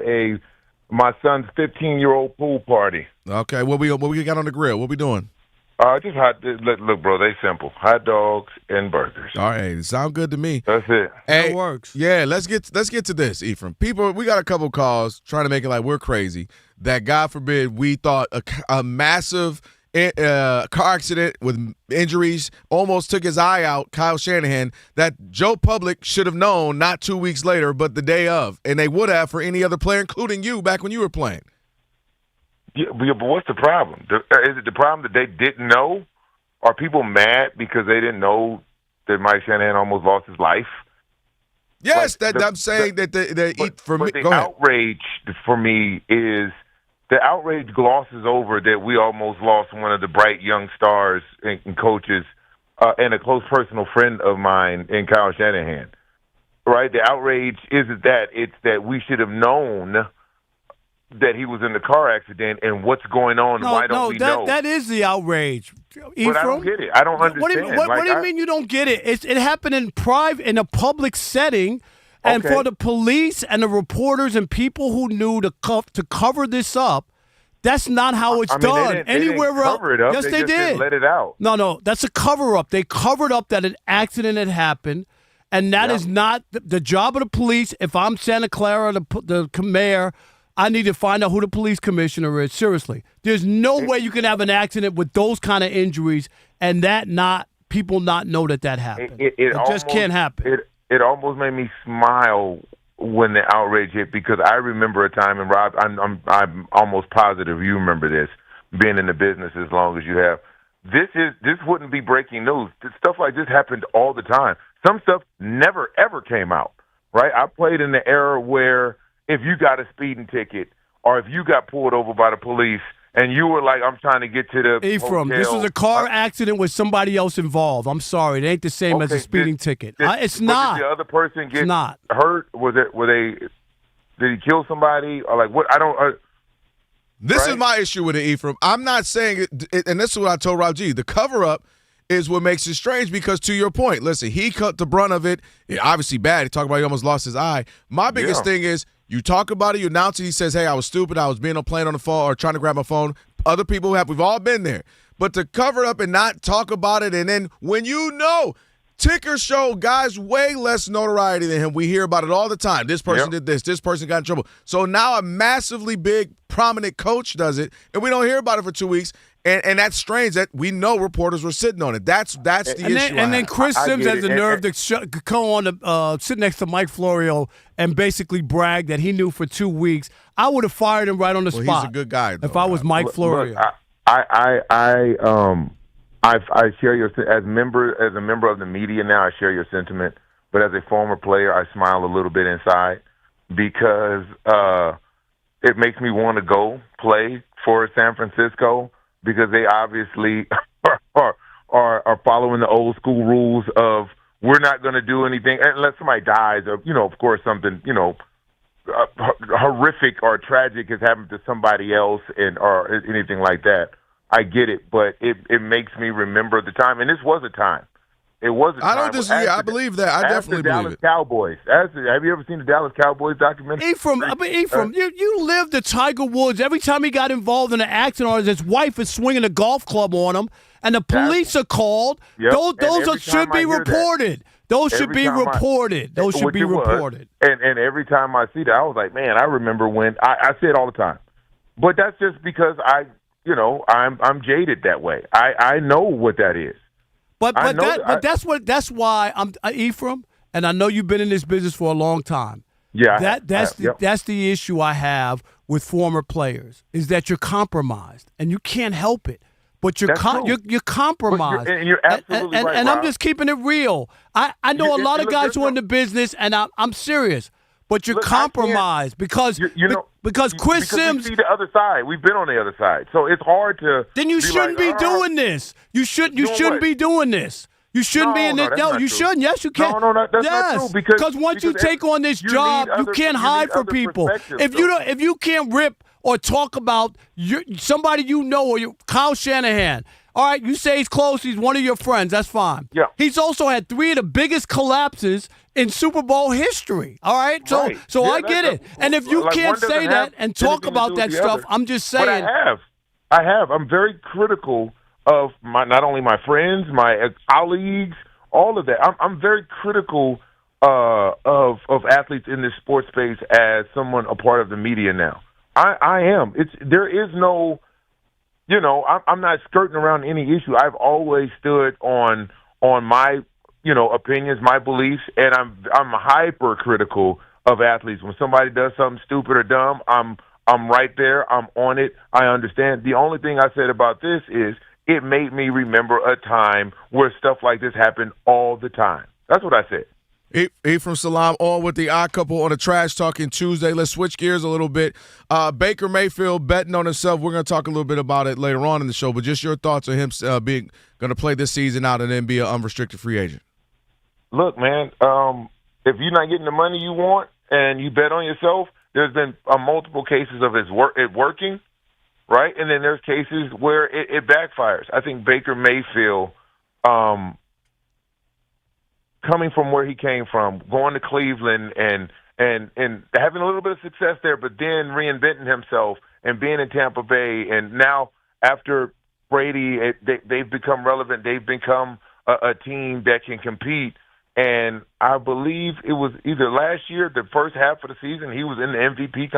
my son's 15-year-old pool party. Okay, what we got on the grill? What we doing? Just look, bro, they simple. Hot dogs and burgers. All right, sound good to me. That's it. Hey, that works. Yeah, let's get to this, Ephraim. People, we got a couple calls trying to make it like we're crazy. That, God forbid, we thought a massive car accident with injuries almost took his eye out, Kyle Shanahan, that Joe Public should have known not 2 weeks later, but the day of. And they would have for any other player, including you, back when you were playing. Yeah, but what's the problem? Is it the problem that they didn't know? Are people mad because they didn't know that Mike Shanahan almost lost his life? Yes, I'm saying that the outrage for me is the outrage glosses over that we almost lost one of the bright young stars and coaches and a close personal friend of mine in Kyle Shanahan. Right? The outrage isn't that. It's that we should have known that he was in the car accident and what's going on. Why don't we know? That is the outrage. But I don't get it. I don't understand. What do you mean you don't get it? It happened in private, in a public setting, and for the police and the reporters and people who knew to cover this up. That's not how it's done. Anywhere else, cover it up. Yes, they just did. Didn't let it out. No, that's a cover up. They covered up that an accident had happened, and that is not the job of the police. If I'm Santa Clara, the mayor, I need to find out who the police commissioner is. Seriously, there's no way you can have an accident with those kind of injuries and people not know that happened. It just can't happen. It almost made me smile when the outrage hit, because I remember a time, and Rob, I'm almost positive you remember this, being in the business as long as you have. This wouldn't be breaking news. Stuff like this happened all the time. Some stuff never ever came out. Right? I played in the era where if you got a speeding ticket or if you got pulled over by the police and you were like, I'm trying to get to the Ephraim, hotel. this was a car accident with somebody else involved. I'm sorry. It ain't the same as a speeding ticket. It's not. Did the other person get hurt? Did he kill somebody? Or like what? I don't. This is my issue with it, Ephraim. I'm not saying it, and this is what I told Rob G. The cover-up is what makes it strange because, to your point, listen, he cut the brunt of it. Obviously bad. He talked about he almost lost his eye. My biggest thing is you talk about it, you announce it, he says, hey, I was stupid, I was playing on the phone or trying to grab my phone. Other people we've all been there. But to cover it up and not talk about it, and then when you know, tickers show guys way less notoriety than him. We hear about it all the time. This person did this person got in trouble. So now a massively big, prominent coach does it, and we don't hear about it for 2 weeks. And that's strange that we know reporters were sitting on it. That's the issue. And then Chris Sims has the nerve to go on sit next to Mike Florio and basically brag that he knew for 2 weeks. I would have fired him right on the spot. He's a good guy, though, if I was Mike Florio. Look, I share your as a member of the media now. I share your sentiment, but as a former player, I smile a little bit inside because it makes me want to go play for San Francisco. Because they obviously are following the old school rules of we're not going to do anything unless somebody dies or, of course, something, horrific or tragic has happened to somebody else or anything like that. I get it, but it makes me remember the time. And this was a time. It was a time. I don't disagree. I believe that. I definitely believe Dallas Cowboys. Have you ever seen the Dallas Cowboys documentary? Ephraim, you lived the Tiger Woods. Every time he got involved in an accident or his wife is swinging a golf club on him and the police are called, those should be reported. Those should be reported. Those should be reported. And every time I see that, I was like, man, I remember when I say it all the time. But that's just because I'm jaded that way. I know what that is. But that's why I'm Ephraim, and I know you've been in this business for a long time. Yeah, that's the issue I have with former players is that you're compromised and you can't help it. But you're compromised, and you're absolutely right. And I'm just keeping it real. I know a lot of guys who are in the business, and I'm serious. But you're compromised because Chris Sims. We see the other side. We've been on the other side, so it's hard to. Then you shouldn't be doing this. You shouldn't be doing this. You shouldn't be in this. No, you shouldn't. Yes, you can. No, that's not true. Because once you take on this job, you can't hide from people. If you can't rip or talk about somebody or Kyle Shanahan. All right, you say he's close. He's one of your friends. That's fine. Yeah. He's also had 3 of the biggest collapses in Super Bowl history. All right, so I get it. And if you can't say that and talk about that stuff, I'm just saying. But I have. I'm very critical of not only my friends, my colleagues, all of that. I'm very critical of athletes in this sports space as someone a part of the media now. I am. There is no. I'm not skirting around any issue. I've always stood on my, opinions, my beliefs, and I'm hypercritical of athletes. When somebody does something stupid or dumb, I'm right there. I'm on it. I understand. The only thing I said about this is it made me remember a time where stuff like this happened all the time. That's what I said. Ephraim Salam on with the odd couple on a Trash Talking Tuesday. Let's switch gears a little bit. Baker Mayfield betting on himself. We're going to talk a little bit about it later on in the show, but just your thoughts on him being going to play this season out and then be an unrestricted free agent. Look, man, if you're not getting the money you want and you bet on yourself, there's been multiple cases of it working, right? And then there's cases where it backfires. I think Baker Mayfield, coming from where he came from, going to Cleveland and having a little bit of success there, but then reinventing himself and being in Tampa Bay, and now after Brady, they've become relevant. They've become a team that can compete. And I believe it was either last year, the first half of the season, he was in the MVP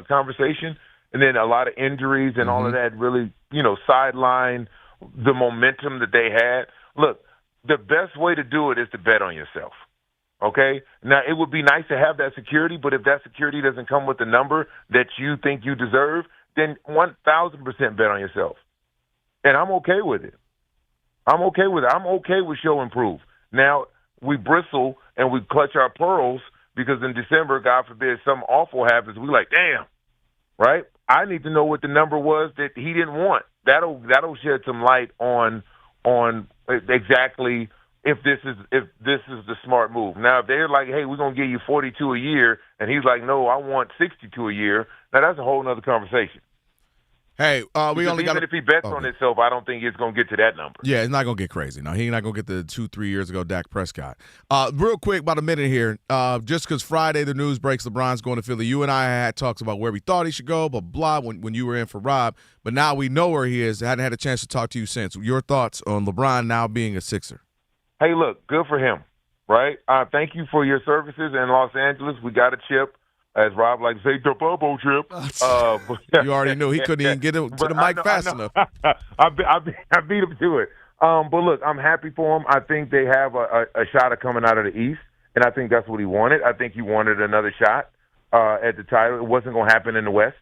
conversation, and then a lot of injuries and all of that really, sidelined the momentum that they had. Look, the best way to do it is to bet on yourself, okay? Now, it would be nice to have that security, but if that security doesn't come with the number that you think you deserve, then 1,000% bet on yourself. And I'm okay with it. I'm okay with show and prove. Now, we bristle and we clutch our pearls because in December, God forbid, something awful happens. We like, damn, right? I need to know what the number was that he didn't want. That'll shed some light on exactly if this is the smart move. Now, if they're like, hey, we're gonna give you 42 a year, and he's like, no, I want 62 a year. Now that's a whole other conversation. Hey, even if he bets on himself, I don't think it's going to get to that number. Yeah, it's not going to get crazy. No, he's not going to get the 2-3 years ago Dak Prescott. Real quick, about a minute here. Just because Friday the news breaks LeBron's going to Philly. You and I had talks about where we thought he should go, blah, blah, when you were in for Rob. But now we know where he is. I hadn't had a chance to talk to you since. Your thoughts on LeBron now being a Sixer? Hey, look, good for him, right? Thank you for your services in Los Angeles. We got a chip. As Rob likes to say, the bubble trip. You already knew he couldn't even get it to the mic fast enough. I beat him to it. But look, I'm happy for him. I think they have a shot at coming out of the East, and I think that's what he wanted. I think he wanted another shot at the title. It wasn't going to happen in the West.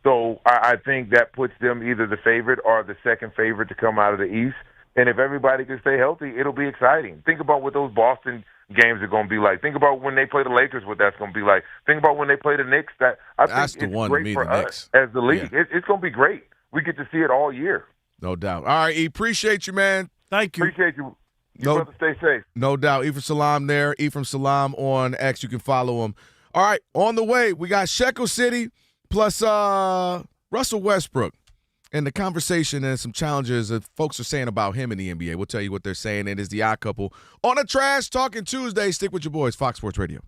So I think that puts them either the favorite or the second favorite to come out of the East. And if everybody can stay healthy, it'll be exciting. Think about what those Boston games are going to be like. Think about when they play the Lakers, what that's going to be like. Think about when they play the Knicks. I think it's great for us as the league. Yeah. It's going to be great. We get to see it all year. No doubt. All right, E, appreciate you, man. Thank you. Appreciate you. Brother, stay safe. No doubt. Ephraim Salam there. Ephraim Salam on X. You can follow him. All right, on the way, we got Shekel City plus Russell Westbrook. And the conversation and some challenges that folks are saying about him in the NBA. We'll tell you what they're saying. It is the odd couple on a Trash Talking Tuesday. Stick with your boys, Fox Sports Radio.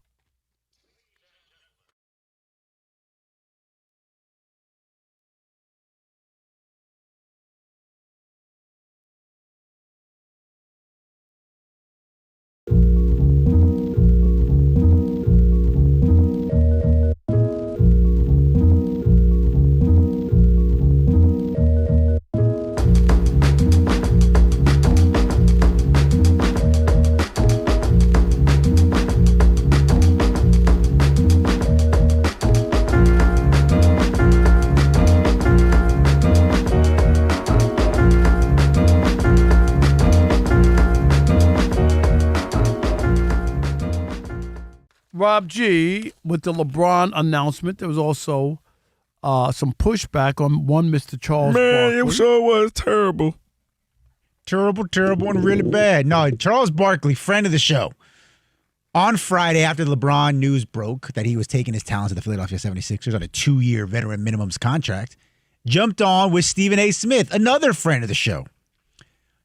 Rob G, with the LeBron announcement, there was also some pushback on one Mr. Charles Barkley. Man, it sure was terrible. Terrible, and really bad. No, Charles Barkley, friend of the show, on Friday after the LeBron news broke that he was taking his talents to the Philadelphia 76ers on a 2-year veteran minimums contract, jumped on with Stephen A. Smith, another friend of the show,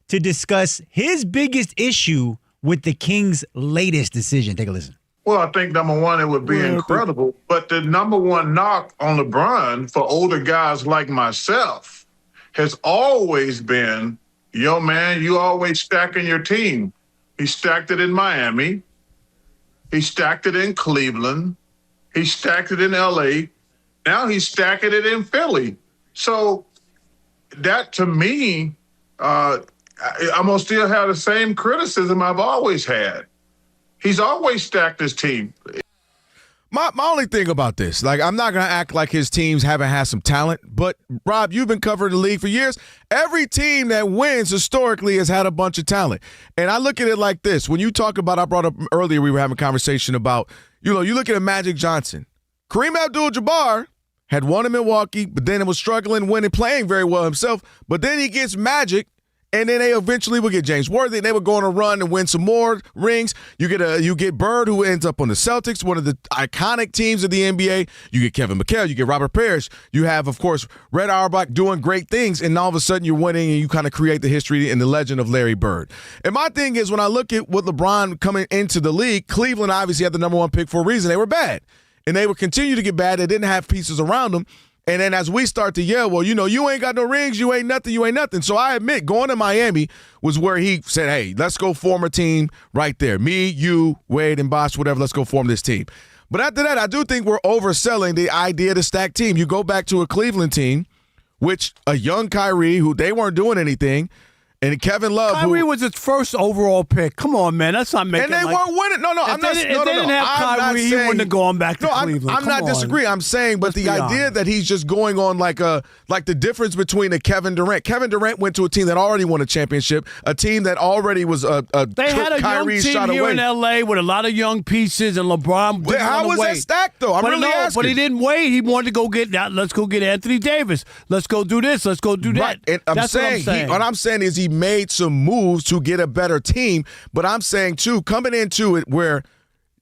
to discuss his biggest issue with the Kings' latest decision. Take a listen. Well, I think, number one, it would be incredible. But the number one knock on LeBron for older guys like myself has always been, yo, man, you always stacking your team. He stacked it in Miami. He stacked it in Cleveland. He stacked it in L.A. Now he's stacking it in Philly. So that, to me, I'm going to still have the same criticism I've always had. He's always stacked his team. My only thing about this, like, I'm not going to act like his teams haven't had some talent, but, Rob, you've been covering the league for years. Every team that wins historically has had a bunch of talent. And I look at it like this. When you talk about, I brought up earlier, we were having a conversation about, you look at Magic Johnson. Kareem Abdul-Jabbar had won in Milwaukee, but then it was struggling, winning, playing very well himself. But then he gets Magic, and then they eventually will get James Worthy, and they would go on a run and win some more rings. You get Bird, who ends up on the Celtics, one of the iconic teams of the NBA. You get Kevin McHale, you get Robert Parrish. You have, of course, Red Auerbach doing great things, and all of a sudden you're winning, and you kind of create the history and the legend of Larry Bird. And my thing is, when I look at what LeBron coming into the league, Cleveland obviously had the number one pick for a reason. They were bad, and they would continue to get bad. They didn't have pieces around them. And then as we start to yell, well, you ain't got no rings, you ain't nothing. So I admit, going to Miami was where he said, hey, let's go form a team right there. Me, you, Wade, and Bosh, whatever, let's go form this team. But after that, I do think we're overselling the idea of the stacked team. You go back to a Cleveland team, which a young Kyrie, who they weren't doing anything, and Kevin Love, Kyrie was his first overall pick. Come on, man, that's not making. And they weren't winning. No, I'm not. If they didn't have Kyrie, he wouldn't have gone back to Cleveland. I'm not disagreeing. I'm saying, but the idea that he's just going on like the difference between a Kevin Durant. Kevin Durant went to a team that already won a championship, a team that already was They had a Kyrie's young team here away. in L.A. with a lot of young pieces, and LeBron didn't How was that stacked though? I'm really asking. But he didn't wait. He wanted to go get that. Let's go get Anthony Davis. Let's go do this. Let's go do that. Right. And That's what I'm saying. What I'm saying is he made some moves to get a better team, but I'm saying too, coming into it where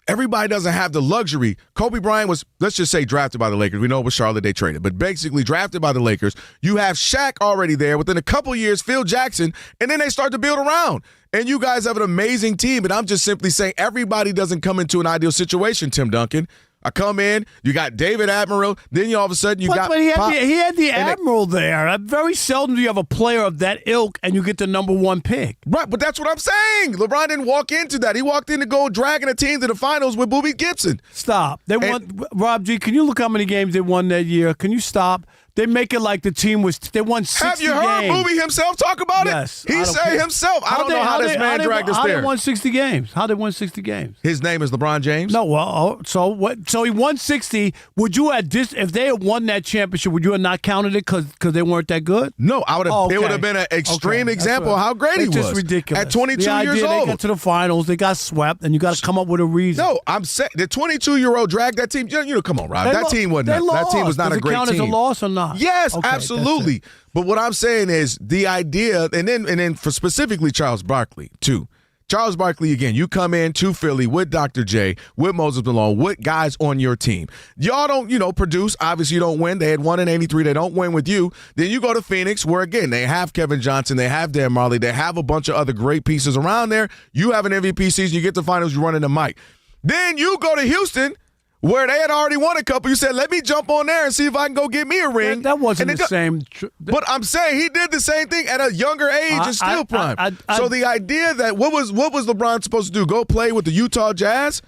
everybody doesn't have the luxury. Kobe Bryant was, let's just say, drafted by the Lakers. We know it was Charlotte they traded, but basically drafted by the Lakers. You have Shaq already there. Within a couple years, Phil Jackson, and then they start to build around. And you guys have an amazing team, and I'm just simply saying everybody doesn't come into an ideal situation, Tim Duncan. I come in, you got David Admiral, then all of a sudden you got But he had the Admiral there. Very seldom do you have a player of that ilk and you get the number one pick. Right, but that's what I'm saying. LeBron didn't walk into that. He walked in to go dragging a team to the finals with Boobie Gibson. Stop. They won. Rob G, can you look how many games they won that year? Can you stop? They make it like the team was. They won 60 games. Have you heard Boobie himself talk about it? Yes. He said himself. I don't know how this man dragged us there. How they won 60 games? How they won 60 games? His name is LeBron James? No, well, so what? So he won 60. Would you have if they had won that championship, would you have not counted it because they weren't that good? No, I would have. Oh, okay. It would have been an extreme example of how great he was. It's just ridiculous. At 22 the years idea old. They got to the finals. They got swept, and you got to come up with a reason. No, I'm saying the 22-year-old dragged that team. Come on, Rob. That team wasn't. That team was not a great team. Does it count as a loss or not? Yes, Okay, absolutely. But what I'm saying is the idea, and then for specifically Charles Barkley too. Charles Barkley, again, you come in to Philly with Dr. J, with Moses Malone, with guys on your team. Y'all don't, produce. Obviously, you don't win. They had won in 83. They don't win with you. Then you go to Phoenix, where, again, they have Kevin Johnson. They have Dan Marley. They have a bunch of other great pieces around there. You have an MVP season. You get to finals. You run into Mike. Then you go to Houston, where they had already won a couple. You said, let me jump on there and see if I can go get me a ring. That wasn't the same. But I'm saying he did the same thing at a younger age and still prime. So the idea that what was LeBron supposed to do? Go play with the Utah Jazz?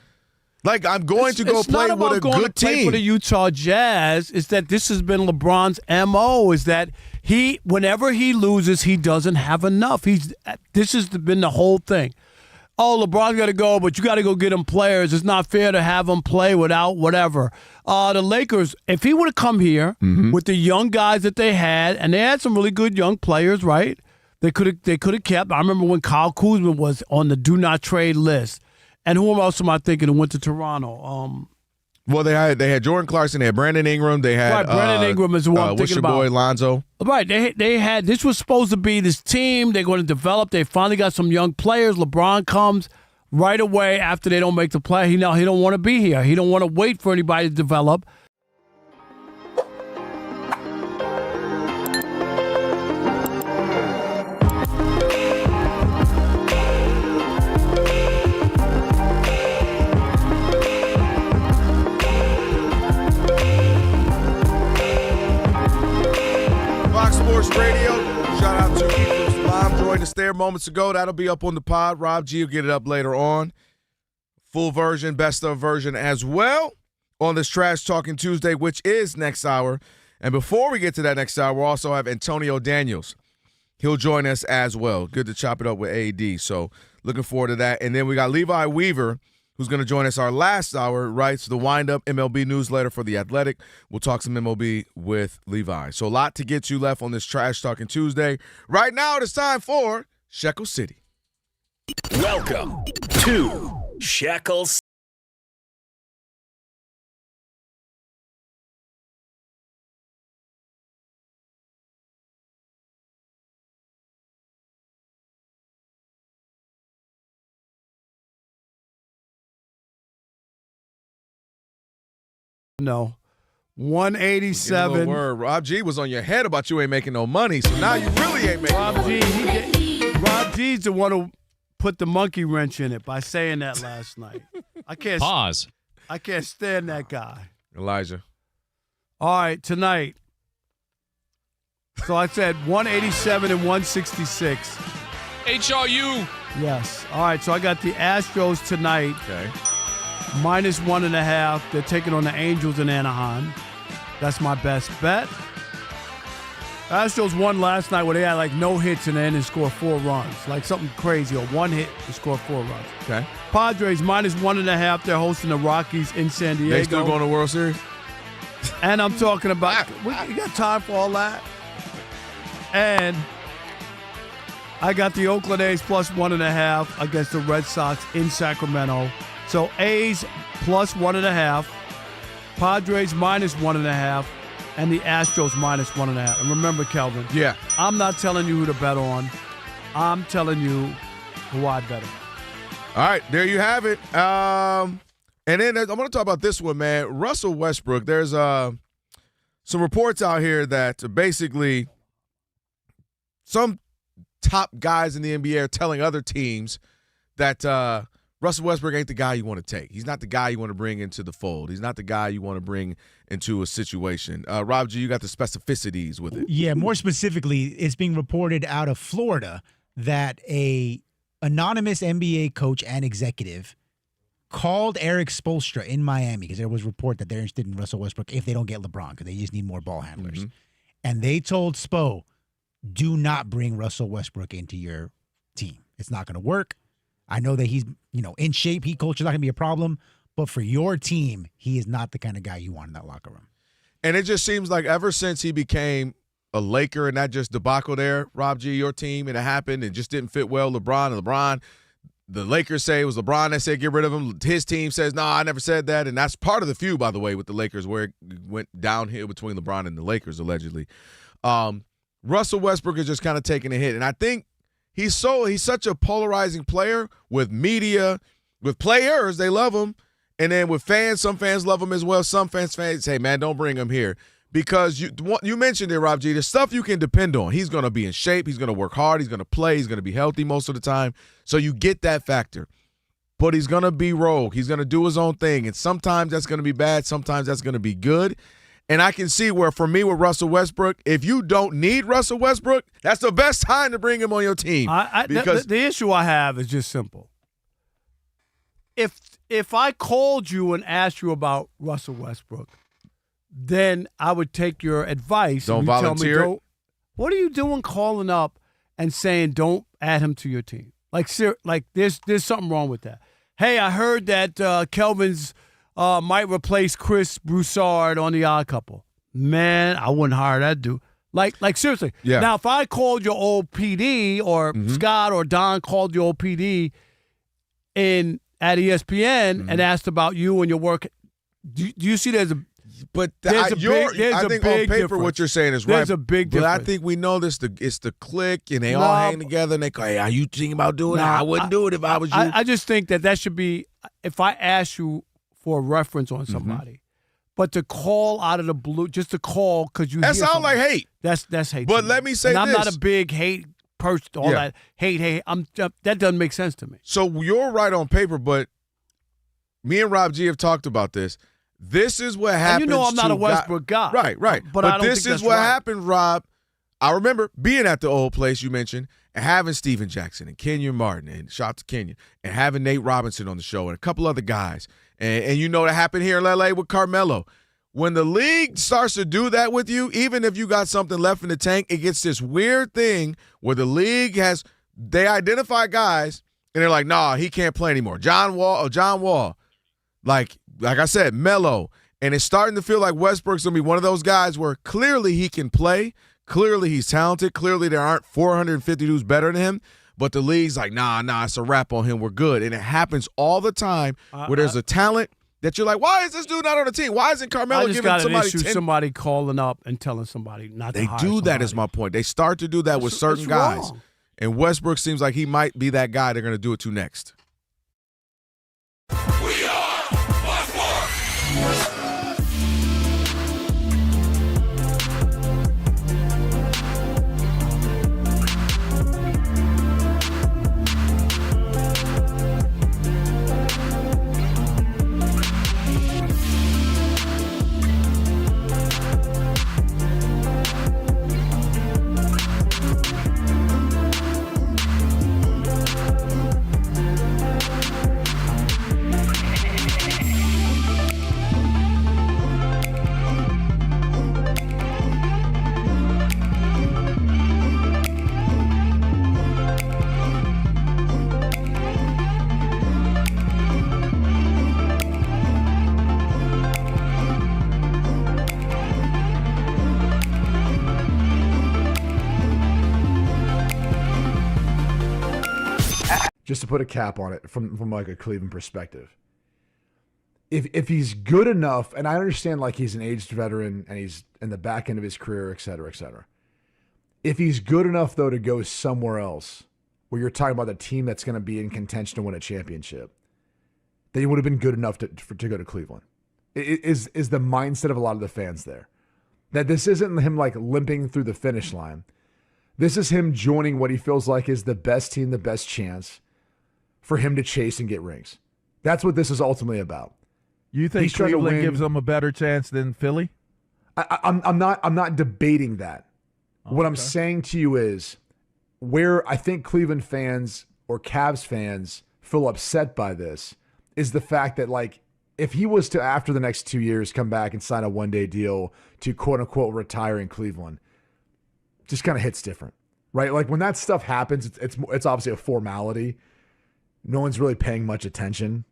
Like, I'm going to go play with a good team. Play for the Utah Jazz is that this has been LeBron's MO, is that whenever he loses, he doesn't have enough. This has been the whole thing. Oh, LeBron's got to go, but you got to go get him players. It's not fair to have him play without whatever. The Lakers, if he would have come here with the young guys that they had, and they had some really good young players, right? They could have kept. I remember when Kyle Kuzma was on the do not trade list. And who else am I thinking who went to Toronto? Well, they had Jordan Clarkson, they had Brandon Ingram, they had Brandon Ingram is the one I'm thinking about. What's your boy Lonzo? Right, they had this was supposed to be this team they're going to develop. They finally got some young players. LeBron comes right away after they don't make the play. He don't want to be here. He don't want to wait for anybody to develop. Radio. Shout out to Ethan's mom joined us there moments ago. That'll be up on the pod. Rob G will get it up later on. Full version, best of version as well on this Trash Talking Tuesday, which is next hour. And before we get to that next hour, we'll also have Antonio Daniels. He'll join us as well. Good to chop it up with AD. So looking forward to that. And then we got Levi Weaver, who's going to join us our last hour, writes the wind-up MLB newsletter for The Athletic. We'll talk some MLB with Levi. So a lot to get you left on this Trash Talking Tuesday. Right now, it is time for Shekel City. Welcome to Shekel City. No. 187. Word. Rob G was on your head about you ain't making no money, so now you really ain't making no money. Rob G's the one who put the monkey wrench in it by saying that last night. I can't Pause. I can't stand that guy. Elijah. All right, tonight. So I said 187 and 166. HRU. Yes. All right, so I got the Astros tonight. Okay. -1.5. They're taking on the Angels in Anaheim. That's my best bet. Astros won last night where they had like no hits in the end and scored 4 runs. Like something crazy. Or 1 hit and scored 4 runs. Okay. Padres -1.5. They're hosting the Rockies in San Diego. They still going to World Series? And I'm talking about, you got time for all that? And I got the Oakland A's +1.5 against the Red Sox in Sacramento. So A's +1.5, Padres -1.5, and the Astros -1.5. And remember, Kelvin, yeah, I'm not telling you who to bet on. I'm telling you who I bet on. All right, there you have it. And then I'm going to talk about this one, man. Russell Westbrook, there's some reports out here that basically some top guys in the NBA are telling other teams that Russell Westbrook ain't the guy you want to take. He's not the guy you want to bring into the fold. He's not the guy you want to bring into a situation. Rob G, you got the specificities with it. Yeah, more specifically, it's being reported out of Florida that a anonymous NBA coach and executive called Eric Spoelstra in Miami because there was a report that they're interested in Russell Westbrook if they don't get LeBron because they just need more ball handlers. Mm-hmm. And they told Spo, do not bring Russell Westbrook into your team. It's not going to work. I know that he's, in shape. Culture's not going to be a problem. But for your team, he is not the kind of guy you want in that locker room. And it just seems like ever since he became a Laker and that just debacle there, Rob G, your team, and it happened and just didn't fit well, LeBron, the Lakers say it was LeBron that said get rid of him. His team says, no, I never said that. And that's part of the feud, by the way, with the Lakers where it went downhill between LeBron and the Lakers, allegedly. Russell Westbrook is just kind of taking a hit. And I think he's such a polarizing player with media, with players, they love him. And then with fans, some fans love him as well. Some fans say, man, don't bring him here. Because you mentioned it, Rob G, the stuff you can depend on. He's going to be in shape. He's going to work hard. He's going to play. He's going to be healthy most of the time. So you get that factor. But he's going to be rogue. He's going to do his own thing. And sometimes that's going to be bad. Sometimes that's going to be good. And I can see where, for me, with Russell Westbrook, if you don't need Russell Westbrook, that's the best time to bring him on your team. Because the issue I have is just simple. If I called you and asked you about Russell Westbrook, then I would take your advice. Don't and volunteer. Tell me, what are you doing calling up and saying don't add him to your team? Like there's something wrong with that. Hey, I heard that Kelvin's might replace Chris Broussard on The Odd Couple. Man, I wouldn't hire that dude. Like seriously. Yeah. Now, if I called your old PD or Scott or Don called your old PD at ESPN and asked about you and your work, do you see there's a I think on paper difference. what you're saying is right. There's a big difference. But I think we know this. It's the clique, and they all hang together, and they go, hey, are you thinking about doing it? I wouldn't do it if I was you. I just think that should be, if I ask you for a reference on somebody, but to call out of the blue, just to call because you that sounds like hate. That's hate. But let me say and this. I'm not a big hate person, all that hate. That doesn't make sense to me. So you're right on paper, but me and Rob G have talked about this. This is what happens. And I'm not a Westbrook guy. Right. But I don't this think is that's what right. happened, Rob. I remember being at the old place you mentioned and having Steven Jackson and Kenyon Martin and shout out to Kenyon and having Nate Robinson on the show and a couple other guys. And you know that happened here in LA with Carmelo. When the league starts to do that with you, even if you got something left in the tank, it gets this weird thing where the league they identify guys And they're like, nah, he can't play anymore. John Wall. Like I said, Melo. And it's starting to feel like Westbrook's going to be one of those guys where clearly he can play. Clearly he's talented. Clearly there aren't 450 dudes better than him. But the league's like, nah, it's a wrap on him. We're good. And it happens all the time where there's a talent that you're like, why is this dude not on the team? Why isn't Carmelo giving somebody 10? Somebody calling up and telling somebody not to hire somebody. They do that is my point. They start to do that with certain guys. Wrong. And Westbrook seems like he might be that guy they're going to do it to next. We are Blackboard. Just to put a cap on it from like a Cleveland perspective. If he's good enough, and I understand like he's an aged veteran and he's in the back end of his career, et cetera, et cetera. If he's good enough, though, to go somewhere else, where you're talking about the team that's going to be in contention to win a championship, then he would have been good enough to go to Cleveland. Is the mindset of a lot of the fans there. That this isn't him like limping through the finish line. This is him joining what he feels like is the best team, the best chance for him to chase and get rings. That's what this is ultimately about. You think Cleveland gives them a better chance than Philly? I'm not debating that. Oh, what I'm saying to you is where I think Cleveland fans or Cavs fans feel upset by this is the fact that, like, if he was to, after the next 2 years, come back and sign a one-day deal to quote-unquote retire in Cleveland, just kind of hits different, right? Like when that stuff happens, it's obviously a formality. No one's really paying much attention.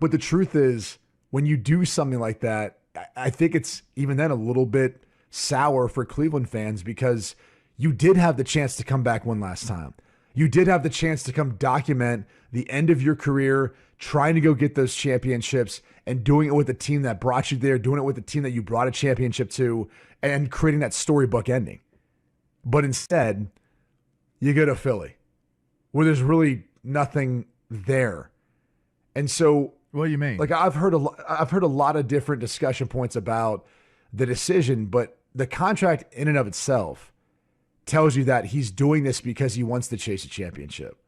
But the truth is, when you do something like that, I think it's even then a little bit sour for Cleveland fans because you did have the chance to come back one last time. You did have the chance to come document the end of your career, trying to go get those championships and doing it with the team that brought you there, doing it with the team that you brought a championship to, and creating that storybook ending. But instead, you go to Philly, where there's really nothing there. And so, what do you mean? Like I've heard a lot of different discussion points about the decision, but the contract in and of itself tells you that he's doing this because he wants to chase a championship,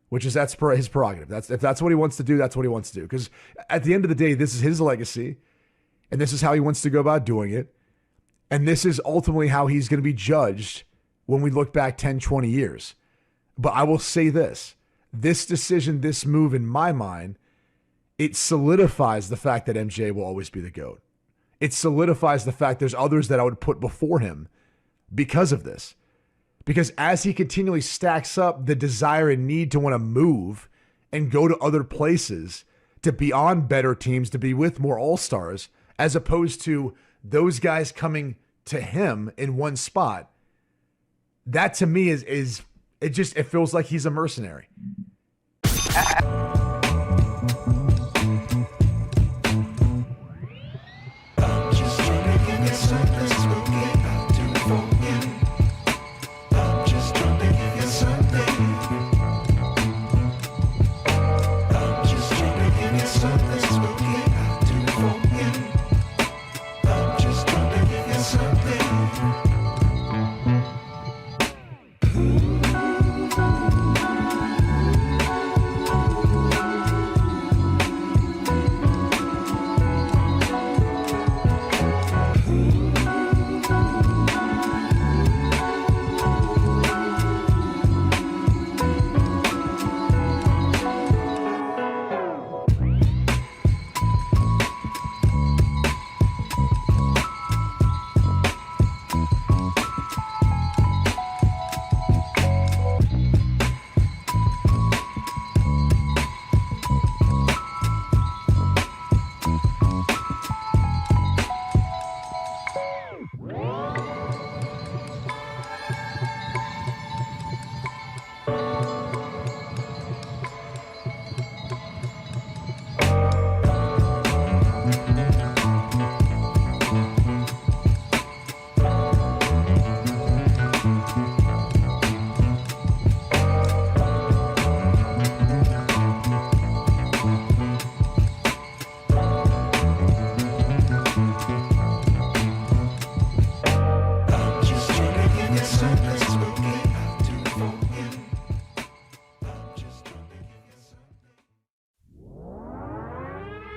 which is his prerogative. If that's what he wants to do, that's what he wants to do. Because at the end of the day, this is his legacy, and this is how he wants to go about doing it. And this is ultimately how he's going to be judged when we look back 10, 20 years. But I will say this decision, this move, in my mind, it solidifies the fact that MJ will always be the GOAT. It solidifies the fact there's others that I would put before him because of this. Because as he continually stacks up the desire and need to want to move and go to other places, to be on better teams, to be with more all-stars, as opposed to those guys coming to him in one spot, that to me is it feels like he's a mercenary.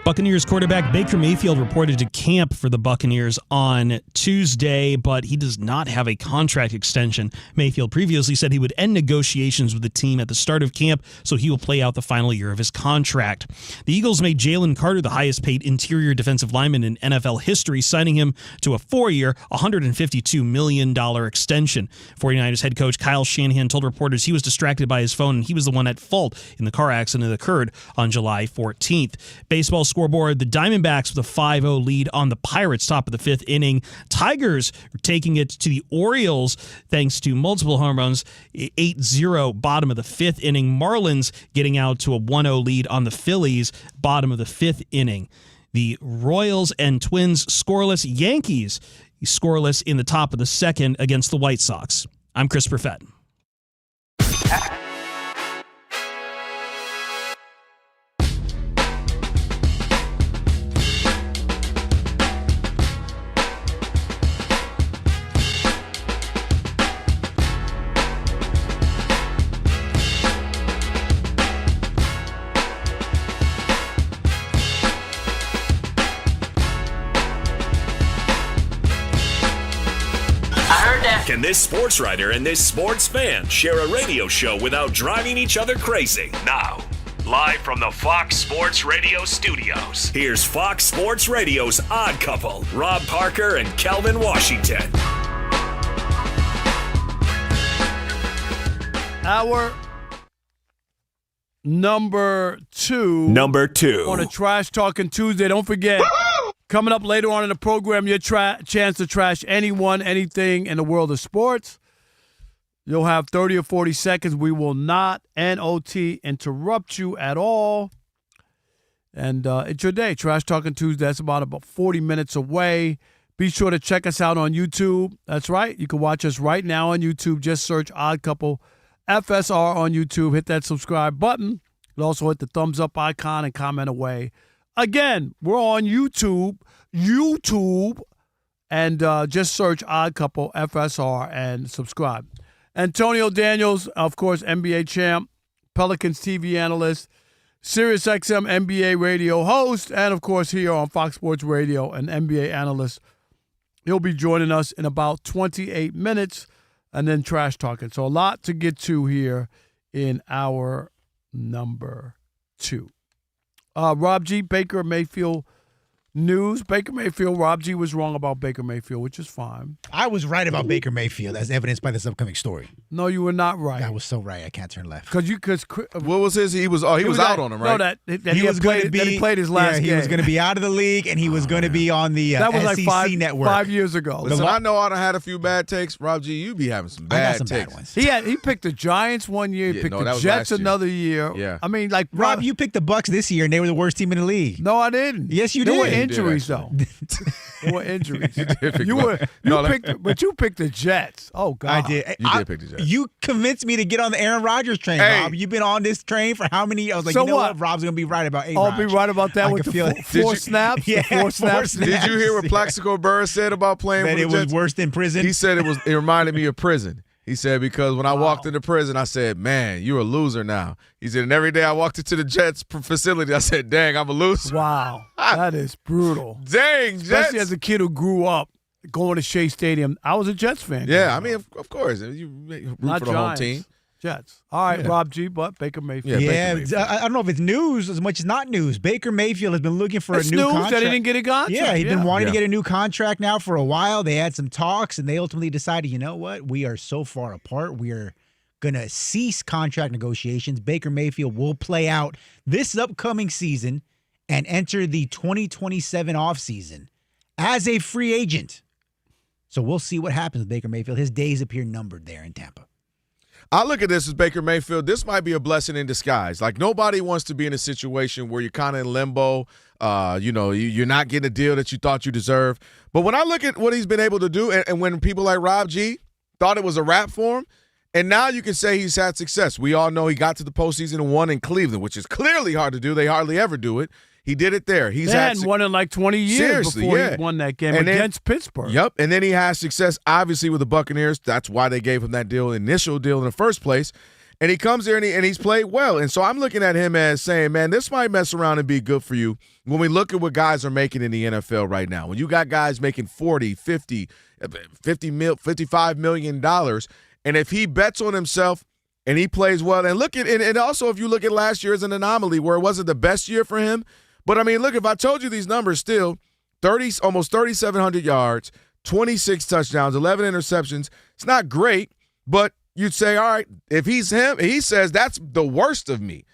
Buccaneers quarterback Baker Mayfield reported to camp for the Buccaneers on Tuesday, but he does not have a contract extension. Mayfield previously said he would end negotiations with the team at the start of camp, so he will play out the final year of his contract. The Eagles made Jalen Carter the highest-paid interior defensive lineman in NFL history, signing him to a 4-year, $152 million extension. 49ers head coach Kyle Shanahan told reporters he was distracted by his phone and he was the one at fault in the car accident that occurred on July 14th. Baseball scoreboard, the Diamondbacks with a 5-0 lead on the Pirates top of the fifth inning. Tigers taking it to the Orioles thanks to multiple home runs, 8-0 bottom of the fifth inning. Marlins getting out to a 1-0 lead on the Phillies bottom of the fifth inning. The Royals and Twins scoreless. Yankees scoreless in the top of the second against the White Sox. I'm Chris Perfett. Can this sports writer and this sports fan share a radio show without driving each other crazy? Now, live from the Fox Sports Radio studios, here's Fox Sports Radio's Odd Couple, Rob Parker and Kelvin Washington. Our number two on a Trash Talking Tuesday. Don't forget, coming up later on in the program, your chance to trash anyone, anything in the world of sports. You'll have 30 or 40 seconds. We will not, N-O-T, interrupt you at all. And it's your day. Trash Talking Tuesday. That's about 40 minutes away. Be sure to check us out on YouTube. That's right. You can watch us right now on YouTube. Just search Odd Couple FSR on YouTube. Hit that subscribe button. You'll also hit the thumbs up icon and comment away. Again, we're on YouTube, and just search Odd Couple FSR and subscribe. Antonio Daniels, of course, NBA champ, Pelicans TV analyst, SiriusXM NBA radio host, and, of course, here on Fox Sports Radio, an NBA analyst. He'll be joining us in about 28 minutes and then trash talking. So a lot to get to here in our number two. Rob G, Baker Mayfield news. Baker Mayfield, Rob G was wrong about Baker Mayfield, which is fine. I was right about Baker Mayfield, as evidenced by this upcoming story. No, you were not right. I was so right. I can't turn left. Because what was his? He was out on him, right? No, that he was going to be. That he played his last game. He was going to be out of the league, and he was going to be on the that was SEC like network 5 years ago. Listen, I know I done had a few bad takes. Rob G, you be having some bad takes. Bad ones. He picked the Giants one year. He picked the Jets another year. Yeah. I mean, like Rob, you picked the Bucks this year, and they were the worst team in the league. No, I didn't. Yes, you did. There were injuries though. There were injuries. You picked the Jets. Oh God, I did. You did pick the Jets. You convinced me to get on the Aaron Rodgers train, Rob. You've been on this train for how many? I was like, so you know what? Rob's gonna be right about A-Rod. I'll be right about that with the four snaps. Yeah, four snaps. Did you hear what Plaxico Burress said about playing that with the it Jets? was worse than prison? He said it reminded me of prison. He said, because when I walked into prison, I said, man, you're a loser now. He said, and every day I walked into the Jets facility, I said, dang, I'm a loser. Wow. That is brutal. Dang, Especially Jets. as a kid who grew up going to Shea Stadium. I was a Jets fan. Yeah, I mean, of course. You root Not for the Giants. home team. Jets. All right, Yeah. Rob G, but Baker Mayfield. Yeah, Baker Mayfield. I don't know if it's news as much as not news. Baker Mayfield has been looking for It's a new news contract. that he didn't get a contract. Yeah, he's been wanting to Yeah. get a new contract now for a while. They had some talks, and they ultimately decided, you know what? We are so far apart. We are going to cease contract negotiations. Baker Mayfield will play out this upcoming season and enter the 2027 offseason as a free agent. So we'll see what happens with Baker Mayfield. His days appear numbered there in Tampa. I look at this as Baker Mayfield. This might be a blessing in disguise. Like, nobody wants to be in a situation where you're kind of in limbo. You're not getting a deal that you thought you deserved. But when I look at what he's been able to do, and when people like Rob G thought it was a wrap for him, and now you can say he's had success. We all know he got to the postseason and won in Cleveland, which is clearly hard to do. They hardly ever do it. He did it there. They hadn't won in like 20 years before he won that game against Pittsburgh. Yep, and then he has success, obviously, with the Buccaneers. That's why they gave him that initial deal in the first place. And he comes there and he's played well. And so I'm looking at him as saying, man, this might mess around and be good for you when we look at what guys are making in the NFL right now. When you got guys making $40, $50, $55 million, and if he bets on himself and he plays well, and look at and also if you look at last year as an anomaly where it wasn't the best year for him, but I mean, look, if I told you these numbers still, almost 3,700 yards, 26 touchdowns, 11 interceptions, it's not great, but you'd say, all right, if he's him, he says that's the worst of me.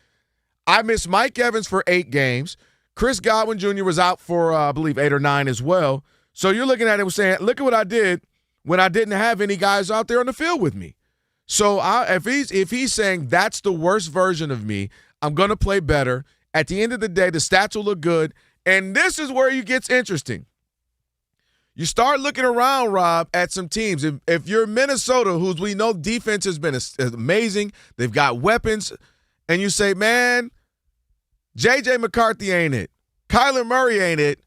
I missed Mike Evans for 8 games. Chris Godwin Jr. was out for, I believe, 8 or 9 as well. So you're looking at it and saying, look at what I did when I didn't have any guys out there on the field with me. So if he's saying that's the worst version of me, I'm going to play better. At the end of the day, the stats will look good. And this is where it gets interesting. You start looking around, Rob, at some teams. If you're Minnesota, whose we know defense has been amazing, they've got weapons, and you say, man, J.J. McCarthy ain't it. Kyler Murray ain't it.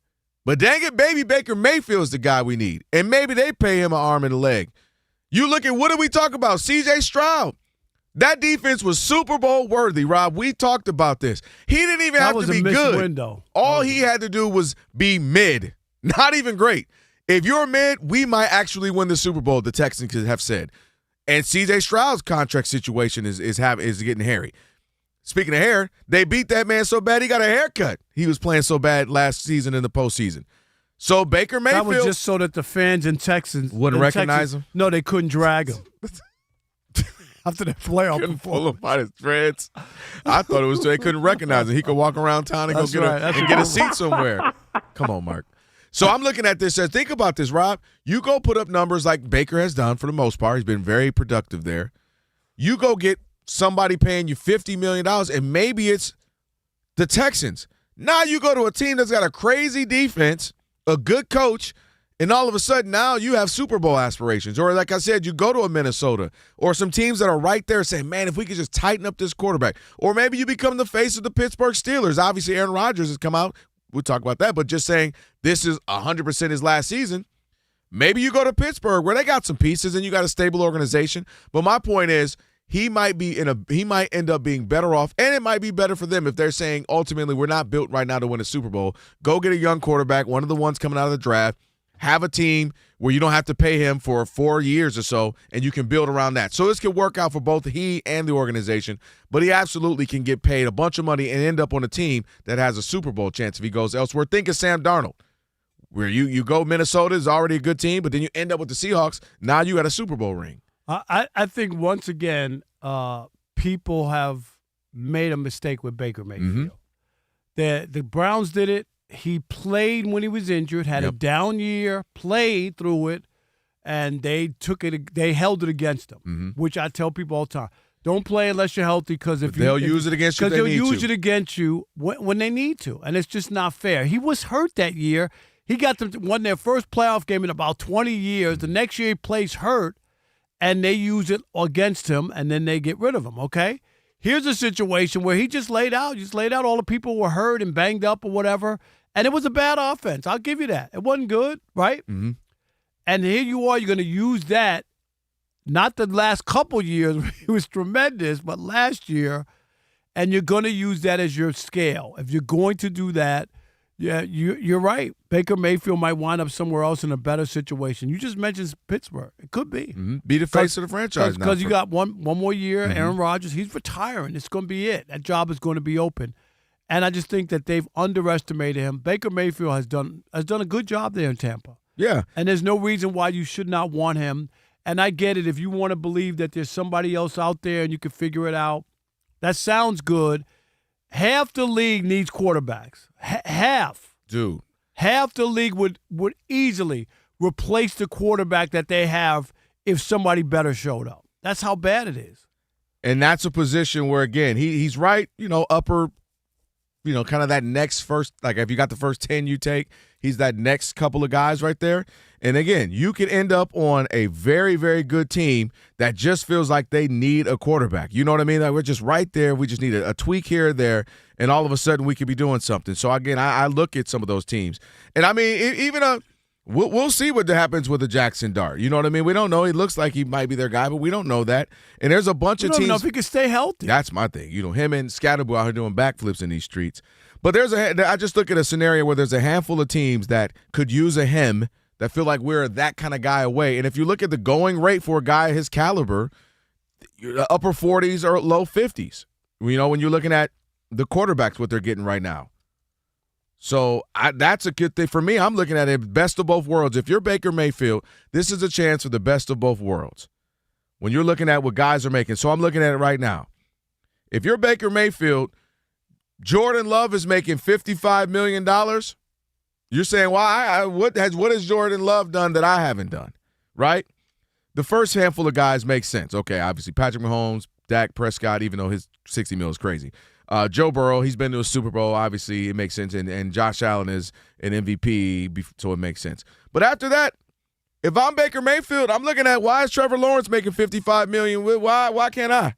But dang it, baby Baker Mayfield's the guy we need. And maybe they pay him an arm and a leg. You look at, what did we talk about? C.J. Stroud. That defense was Super Bowl worthy, Rob. We talked about this. He didn't even have to be good. Window. All he had to do was be mid. Not even great. If you're mid, we might actually win the Super Bowl, the Texans have said. And C.J. Stroud's contract situation is getting hairy. Speaking of hair, they beat that man so bad he got a haircut. He was playing so bad last season in the postseason. So Baker Mayfield. That was just so that the fans in Texas wouldn't recognize him? No, they couldn't drag him. After the playoff couldn't pull him by his threads. I thought it was so they couldn't recognize him. He could walk around town and get a seat somewhere. Come on, Mark. So I'm looking at this as, think about this, Rob. You go put up numbers like Baker has done for the most part. He's been very productive there. You go get somebody paying you $50 million, and maybe it's the Texans. Now you go to a team that's got a crazy defense, a good coach, and all of a sudden now you have Super Bowl aspirations. Or like I said, you go to a Minnesota or some teams that are right there saying, man, if we could just tighten up this quarterback. Or maybe you become the face of the Pittsburgh Steelers. Obviously, Aaron Rodgers has come out. We'll talk about that, but just saying this is 100% his last season. Maybe you go to Pittsburgh where they got some pieces and you got a stable organization. But my point is he might end up being better off, and it might be better for them if they're saying ultimately we're not built right now to win a Super Bowl. Go get a young quarterback, one of the ones coming out of the draft. Have a team where you don't have to pay him for 4 years or so, and you can build around that. So this can work out for both he and the organization, but he absolutely can get paid a bunch of money and end up on a team that has a Super Bowl chance if he goes elsewhere. Think of Sam Darnold, where you go Minnesota is already a good team, but then you end up with the Seahawks. Now you got a Super Bowl ring. I think once again people have made a mistake with Baker Mayfield. Mm-hmm. The Browns did it. He played when he was injured, had a down year, played through it, and they held it against him, which I tell people all the time. Don't play unless you're healthy, because they'll use it against you. Because they'll use it against you when they need to, and it's just not fair. He was hurt that year. He won their first playoff game in about 20 years. The next year he plays hurt, and they use it against him, and then they get rid of him, okay? Here's a situation where he just laid out all the people who were hurt and banged up or whatever, and it was a bad offense. I'll give you that. It wasn't good, right? Mm-hmm. And here you are, you're going to use that, not the last couple years where he was tremendous, but last year, and you're going to use that as your scale. If you're going to do that, yeah, you're right. Baker Mayfield might wind up somewhere else in a better situation. You just mentioned Pittsburgh. It could be. Mm-hmm. Be the face of the franchise now. Because you got one more year. Mm-hmm. Aaron Rodgers, he's retiring. It's going to be it. That job is going to be open. And I just think that they've underestimated him. Baker Mayfield has done a good job there in Tampa. Yeah. And there's no reason why you should not want him. And I get it. If you want to believe that there's somebody else out there and you can figure it out, that sounds good. Half the league needs quarterbacks. Half. Dude. Half the league would easily replace the quarterback that they have if somebody better showed up. That's how bad it is. And that's a position where, again, he's right, upper, kind of that next first, like if you got the first 10 you take, he's that next couple of guys right there. And again, you could end up on a very, very good team that just feels like they need a quarterback. You know what I mean? Like we're just right there. We just need a tweak here or there, and all of a sudden we could be doing something. So, again, I look at some of those teams. And, I mean, even we'll see what happens with the Jackson Dart. You know what I mean? We don't know. He looks like he might be their guy, but we don't know that. And there's a bunch of teams. I don't know if he can stay healthy. That's my thing. You know, him and Scatterbo out here doing backflips in these streets. But I just look at a scenario where there's a handful of teams that could use a him that feel like we're that kind of guy away. And if you look at the going rate for a guy his caliber, upper 40s or low 50s, you know, when you're looking at the quarterbacks, what they're getting right now. So that's a good thing. For me, I'm looking at it best of both worlds. If you're Baker Mayfield, this is a chance for the best of both worlds when you're looking at what guys are making. So I'm looking at it right now. If you're Baker Mayfield, Jordan Love is making $55 million. You're saying, well, what has Jordan Love done that I haven't done, right? The first handful of guys make sense. Okay, obviously Patrick Mahomes, Dak Prescott, even though his $60 million is crazy. Joe Burrow, he's been to a Super Bowl. Obviously, it makes sense. And Josh Allen is an MVP, so it makes sense. But after that, if I'm Baker Mayfield, I'm looking at why is Trevor Lawrence making $55 million? Why can't I?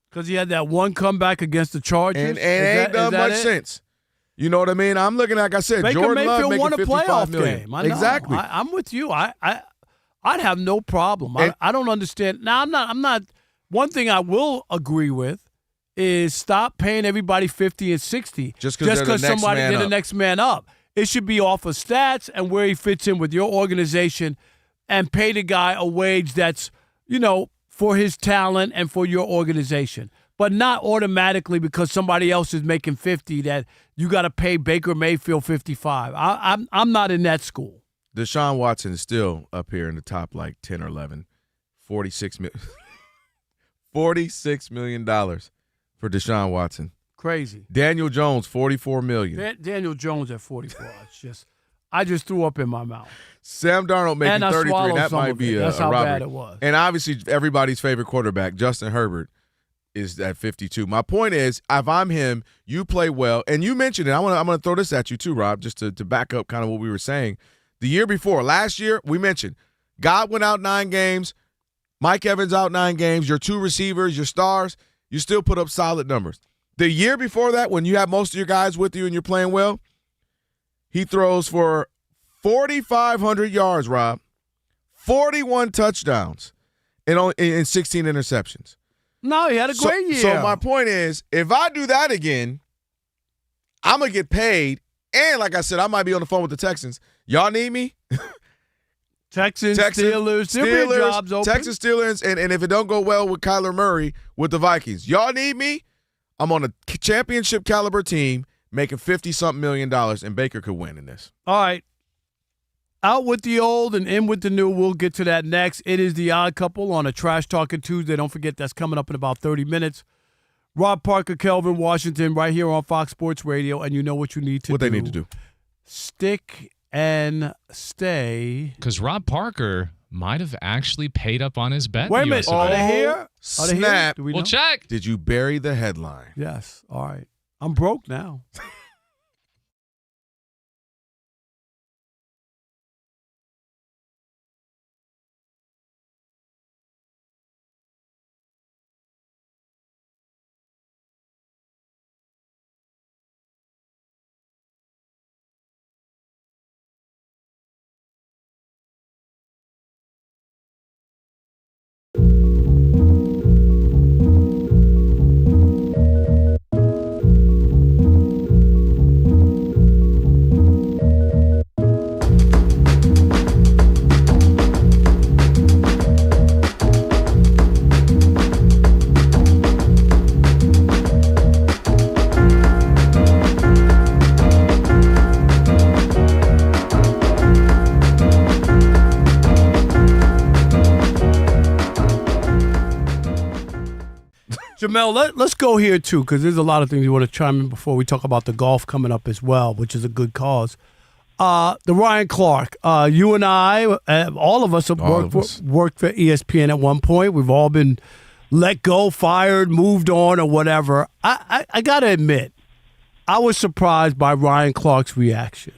Because he had that one comeback against the Chargers. And ain't done much sense. You know what I mean? I'm looking, like I said, Baker Jordan Mayfield Love won a making $55 playoff million. game. I know. Exactly. I'm with you. I'd have no problem. I don't understand. Now, I'm not. One thing I will agree with is stop paying everybody 50 and 60 just because somebody did the next man up. It should be off of stats and where he fits in with your organization, and pay the guy a wage that's, you know, for his talent and for your organization. But not automatically because somebody else is making 50 that you got to pay Baker Mayfield 55. I'm not in that school. Deshaun Watson is still up here in the top like 10 or 11. $46 million for Deshaun Watson. Crazy. Daniel Jones, $44 million. Daniel Jones at 44. I just threw up in my mouth. Sam Darnold making 33. That might be a That's how robbery. bad it was. And obviously everybody's favorite quarterback, Justin Herbert, is at 52. My point is, if I'm him, you play well. And you mentioned it. I'm gonna throw this at you too, Rob, just to back up kind of what we were saying. The year before, last year, we mentioned Godwin out 9 games, Mike Evans out 9 games, your 2 receivers, your stars, you still put up solid numbers. The year before that, when you have most of your guys with you and you're playing well, he throws for 4,500 yards, Rob, 41 touchdowns, and 16 interceptions. No, he had a great year. So my point is, if I do that again, I'm going to get paid. And like I said, I might be on the phone with the Texans. Y'all need me? Steelers. There'll be jobs open. Texans, Steelers, and if it don't go well with Kyler Murray with the Vikings, y'all need me? I'm on a championship caliber team making $50-something million, and Baker could win in this. All right. Out with the old and in with the new. We'll get to that next. It is The Odd Couple on a Trash Talking Tuesday. Don't forget that's coming up in about 30 minutes. Rob Parker, Kelvin Washington, right here on Fox Sports Radio, and you know what you need to do. What they need to do. Stick and stay. Because Rob Parker might have actually paid up on his bet. Wait a minute. Are they here? Snap. Do we We'll know? check. Did you bury the headline? Yes. All right. I'm broke now. Jamel, let's go here, too, because there's a lot of things you want to chime in before we talk about the golf coming up as well, which is a good cause. The Ryan Clark, you and I, all of us have worked for ESPN at one point. We've all been let go, fired, moved on, or whatever. I got to admit, I was surprised by Ryan Clark's reaction.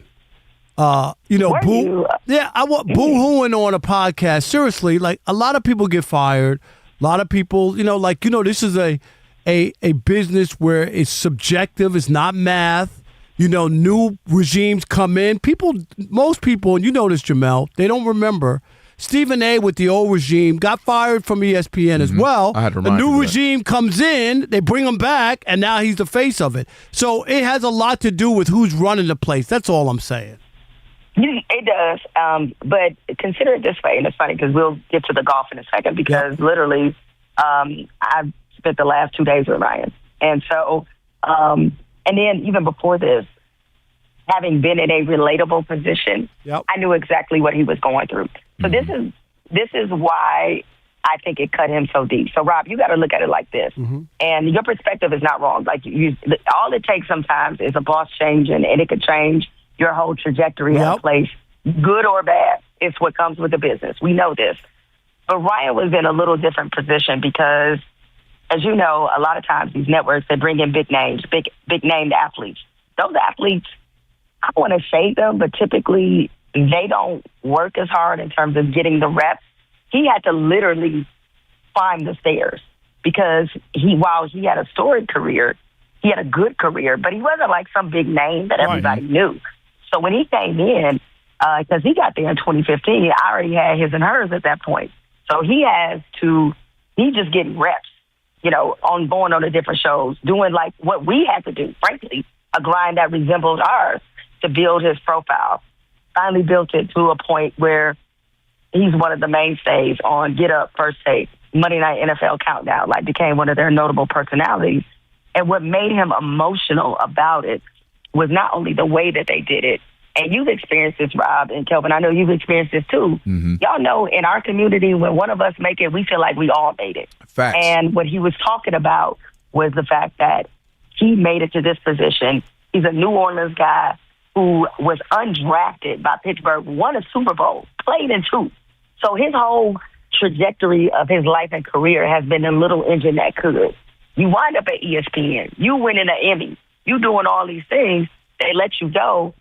Were you? I want boo-hooing on a podcast. Seriously, like a lot of people get fired. A lot of people, this is a business where it's subjective. It's not math. New regimes come in. Most people, and you know this, Jamel, they don't remember. Stephen A. with the old regime got fired from ESPN as well. I had to the remind you new of that. regime comes in, they bring him back, and now he's the face of it. So it has a lot to do with who's running the place. That's all I'm saying. It does, but consider it this way, and it's funny because we'll get to the golf in a second because literally I've spent the last 2 days with Ryan. And so, and then even before this, having been in a relatable position, I knew exactly what he was going through. So this is why I think it cut him so deep. So, Rob, you got to look at it like this. And your perspective is not wrong. Like all it takes sometimes is a boss changing, and it could change your whole trajectory of a place, good or bad. It's what comes with the business. We know this. But Ryan was in a little different position because, as you know, a lot of times these networks, they bring in big names, big named athletes. Those athletes, I want to shade them, but typically they don't work as hard in terms of getting the reps. He had to literally climb the stairs because while he had a storied career, he had a good career, but he wasn't like some big name that everybody knew. So when he came in, because he got there in 2015, I already had his and hers at that point. So he's just getting reps, on going on the different shows, doing like what we had to do, frankly, a grind that resembled ours to build his profile. Finally built it to a point where he's one of the mainstays on Get Up, First Take, Monday Night NFL Countdown, like became one of their notable personalities. And what made him emotional about it was not only the way that they did it, and you've experienced this, Rob and Kelvin. I know you've experienced this too. Y'all know in our community, when one of us make it, we feel like we all made it. Facts. And what he was talking about was the fact that he made it to this position. He's a New Orleans guy who was undrafted by Pittsburgh, won a Super Bowl, played in 2. So his whole trajectory of his life and career has been a little engine that could. You wind up at ESPN. You winning an Emmy. You doing all these things. They let you go.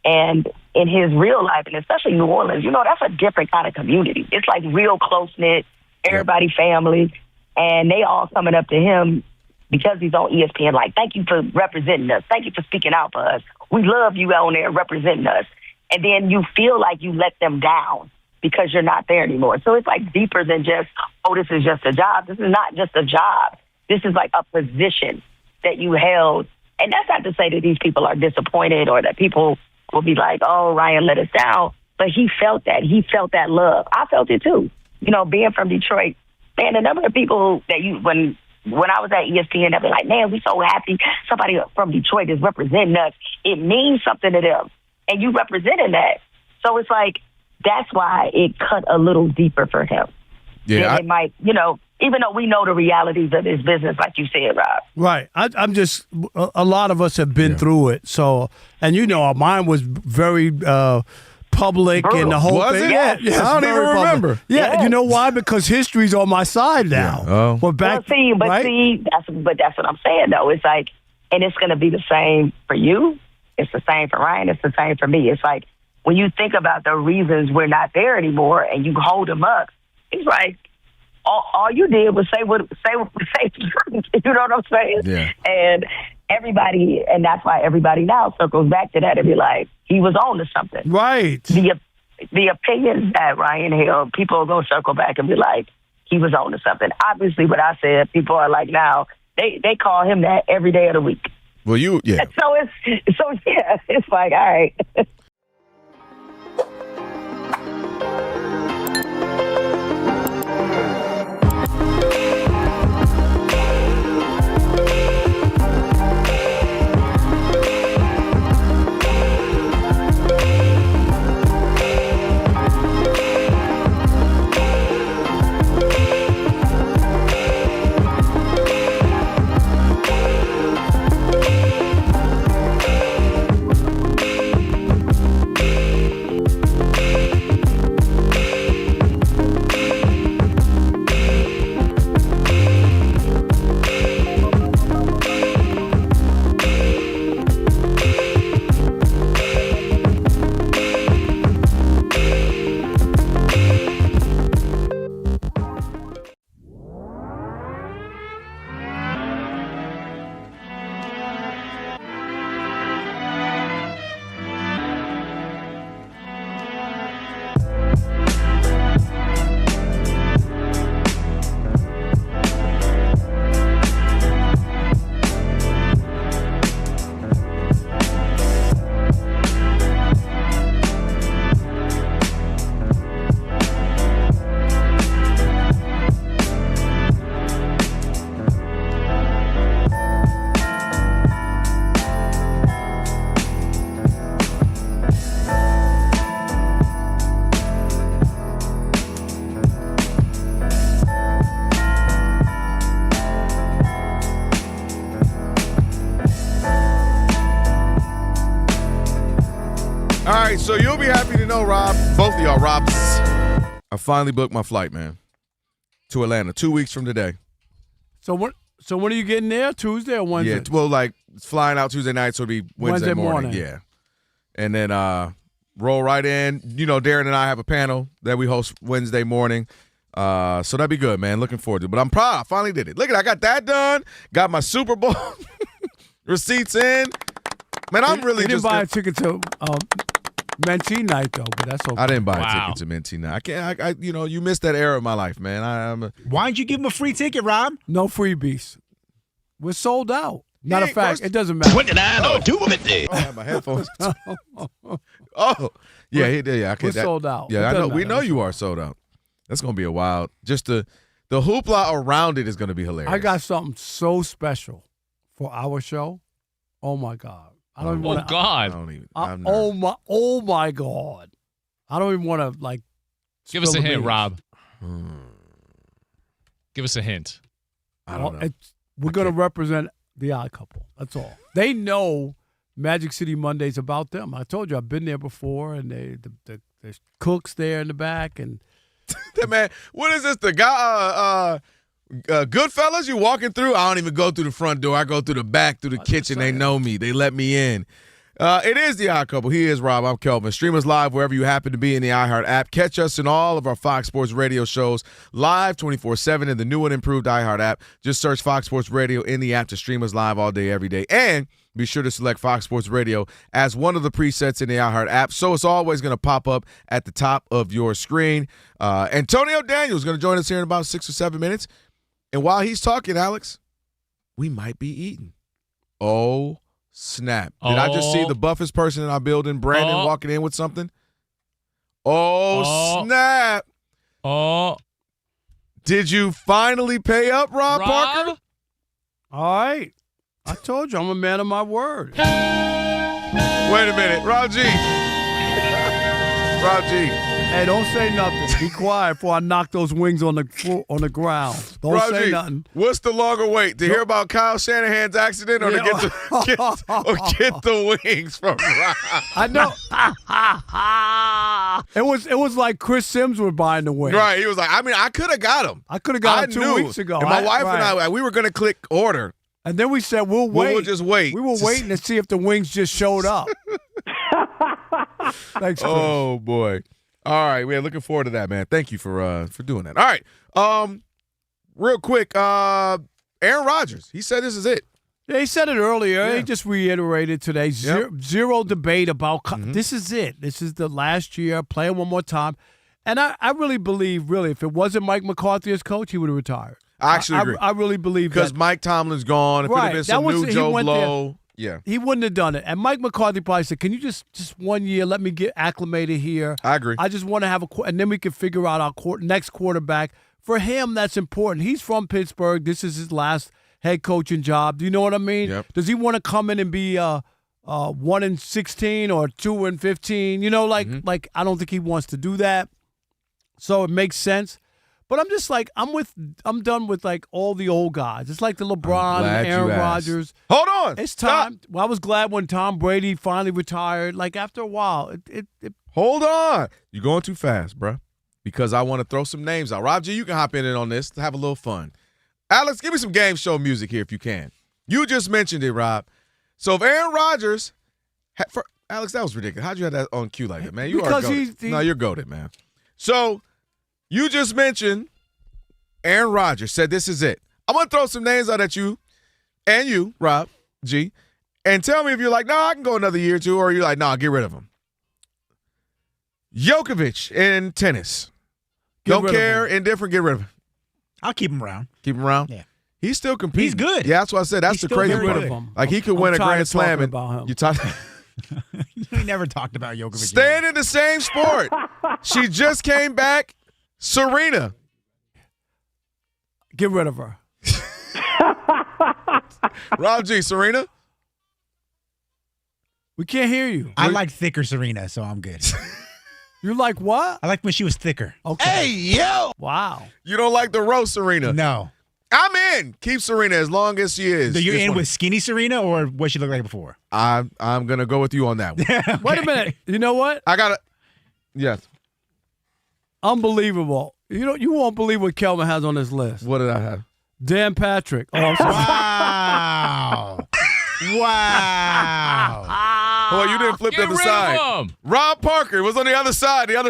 And in his real life, and especially New Orleans, that's a different kind of community. It's like real close-knit, everybody family. And they all coming up to him because he's on ESPN like, thank you for representing us. Thank you for speaking out for us. We love you on there representing us. And then you feel like you let them down because you're not there anymore. So it's like deeper than just, this is just a job. This is not just a job. This is like a position that you held. And that's not to say that these people are disappointed or that people will be like, oh, Ryan let us down. But he felt that. He felt that love. I felt it too. Being from Detroit, man, the number of people that when I was at ESPN, they'd be like, man, we so happy somebody from Detroit is representing us. It means something to them. And you representing that. So it's like, that's why it cut a little deeper for him. Yeah. It might, even though we know the realities of this business, like you said, Rob. Right. I'm just, a lot of us have been through it. So, and mine was very public and the whole thing. Yeah, I don't even remember. Yeah. You know why? Because history's on my side now. Yeah. Oh. But that's what I'm saying, though. It's like, and it's going to be the same for you. It's the same for Ryan. It's the same for me. It's like, when you think about the reasons we're not there anymore and you hold them up, it's like, all you did was say the truth. You know what I'm saying? Yeah. And everybody, and that's why everybody now circles back to that and be like, he was on to something. Right. The opinions that Ryan held, people are going to circle back and be like, he was on to something. Obviously, what I said, people are like now, they call him that every day of the week. Well, yeah. So it's like, all right. so you'll be happy to know, Rob, both of y'all, Robs, I finally booked my flight, man, to Atlanta 2 weeks from today. So when are you getting there? Tuesday or Wednesday? Yeah, well, like flying out Tuesday night, so it'll be Wednesday morning. Yeah. And then roll right in. You know, Darren and I have a panel that we host Wednesday morning. So that'd be good, man. Looking forward to it. But I'm proud. I finally did it. Look at it. I got that done. Got my Super Bowl receipts in. Man, I'm really just buy a ticket to Mentee night though, but that's okay. I didn't buy a ticket to Mentee night. I can't. You missed that era of my life, man. Why didn't you give him a free ticket, Rob? No freebies. We're sold out. Matter of fact, it doesn't matter. What did I do with it? I have my headphones. Oh, yeah, yeah. We're sold out. Yeah, I know. We know you are sold out. That's gonna be a wild. Just the hoopla around it is gonna be hilarious. I got something so special for our show. Oh my God. I don't even want to. God. Oh my God. I don't even want to Give us a hint, Rob. Give us a hint. I don't know. We're going to represent the Odd Couple. That's all. They know Magic City Monday's about them. I told you I've been there before, and there's cooks there in the back, and man, what is this? The guy, Goodfellas? You walking through? I don't even go through the front door. I go through the back, through the kitchen. They know me. They let me in. It is the Odd Couple. He is Rob. I'm Kelvin. Stream us live wherever you happen to be in the iHeart app. Catch us in all of our Fox Sports Radio shows live 24/7 in the new and improved iHeart app. Just search Fox Sports Radio in the app to stream us live all day, every day. And be sure to select Fox Sports Radio as one of the presets in the iHeart app, so it's always going to pop up at the top of your screen. Antonio Daniels is going to join us here in about 6 or 7 minutes. And while he's talking, Alex, we might be eating. Oh, snap. Did I just see the buffest person in our building, Brandon, walking in with something? Oh, snap. Did you finally pay up, Rob Parker? All right. I told you, I'm a man of my word. Wait a minute. Rob G. Hey, don't say nothing. Be quiet before I knock those wings on the ground. Don't say nothing. What's the longer wait? To hear about Kyle Shanahan's accident or to get the wings from Rob? I know. It was like Chris Sims were buying the wings. Right. He was like, I could have got them. I could have got them 2 weeks ago. And my wife and I, we were going to click order. And then we said, we'll wait. We'll just wait. We were waiting to see if the wings just showed up. Thanks, Chris. Oh, boy. All right, we're looking forward to that, man. Thank you for doing that. All right, real quick, Aaron Rodgers. He said this is it. Yeah, he said it earlier. Yeah. He just reiterated today. Zero debate about this is it. This is the last year. Play it one more time. And I really believe, if it wasn't Mike McCarthy as coach, he would have retired. I actually agree. I really believe that. Because Mike Tomlin's gone. If it had been some new Joe Blow. Yeah. He wouldn't have done it. And Mike McCarthy probably said, can you just 1 year, let me get acclimated here. I agree. I just want to have and then we can figure out our next quarterback. For him, that's important. He's from Pittsburgh. This is his last head coaching job. Do you know what I mean? Yep. Does he want to come in and be 1-16 or 2-15? You know, like I don't think he wants to do that. So it makes sense. But I'm just I'm done with all the old guys. It's like the LeBron and Aaron Rodgers. Hold on. It's time. Stop. Well, I was glad when Tom Brady finally retired. After a while, it Hold on. You're going too fast, bro. Because I want to throw some names out. Rob G, you can hop in on this to have a little fun. Alex, give me some game show music here if you can. You just mentioned it, Rob. So if Aaron Rodgers Alex, that was ridiculous. How'd you have that on cue like that, man? You are goated. No, you're goated, man. So you just mentioned Aaron Rodgers said this is it. I'm going to throw some names out at you and you, Rob G, and tell me if you're like, no, I can go another year or two, or you're like, no, get rid of him. Djokovic in tennis. Don't care, indifferent, get rid of him. I'll keep him around. Keep him around? Yeah. He's still competing. He's good. Yeah, that's what I said. That's the crazy part. He could win a Grand Slam. About him. You talk. We never talked about Djokovic. Staying in the same sport. She just came back. Serena. Get rid of her. Rob G, Serena? We can't hear you. I like thicker Serena, so I'm good. You like what? I like when she was thicker. Okay. Hey, yo! Wow. You don't like the roast Serena? No. I'm in. Keep Serena as long as she is. So you're Just in wanna- with skinny Serena or what she looked like before? I'm gonna go with you on that one. Okay. Wait a minute. You know what? I gotta. Yes. Unbelievable. You won't believe what Kelvin has on his list. What did I have? Dan Patrick. Oh, I'm sorry. Wow. Wow. Oh, you didn't flip the Get other rid side. of him. Rob Parker was on the other side. The other.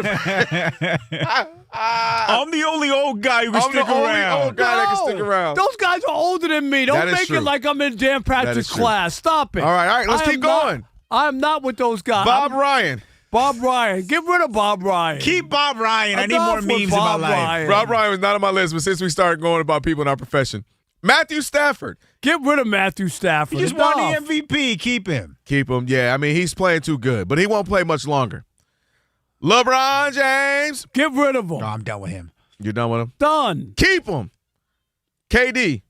I'm the only old guy who can I'm stick the only around. old guy that can stick around. Those guys are older than me. That Don't is make true. it like I'm in Dan Patrick's true. class. Stop it. All right. Let's keep going. I am not with those guys. Bob Ryan. Bob Ryan. Get rid of Bob Ryan. Keep Bob Ryan. I need more Enough with memes in my Bob life. Ryan. Bob Ryan was not on my list, but since we started going about people in our profession, Matthew Stafford. Get rid of Matthew Stafford. He just Enough. won the MVP. Keep him. Keep him. Yeah, I mean, he's playing too good, but he won't play much longer. LeBron James. Get rid of him. No, I'm done with him. You're done with him? Done. Keep him. KD.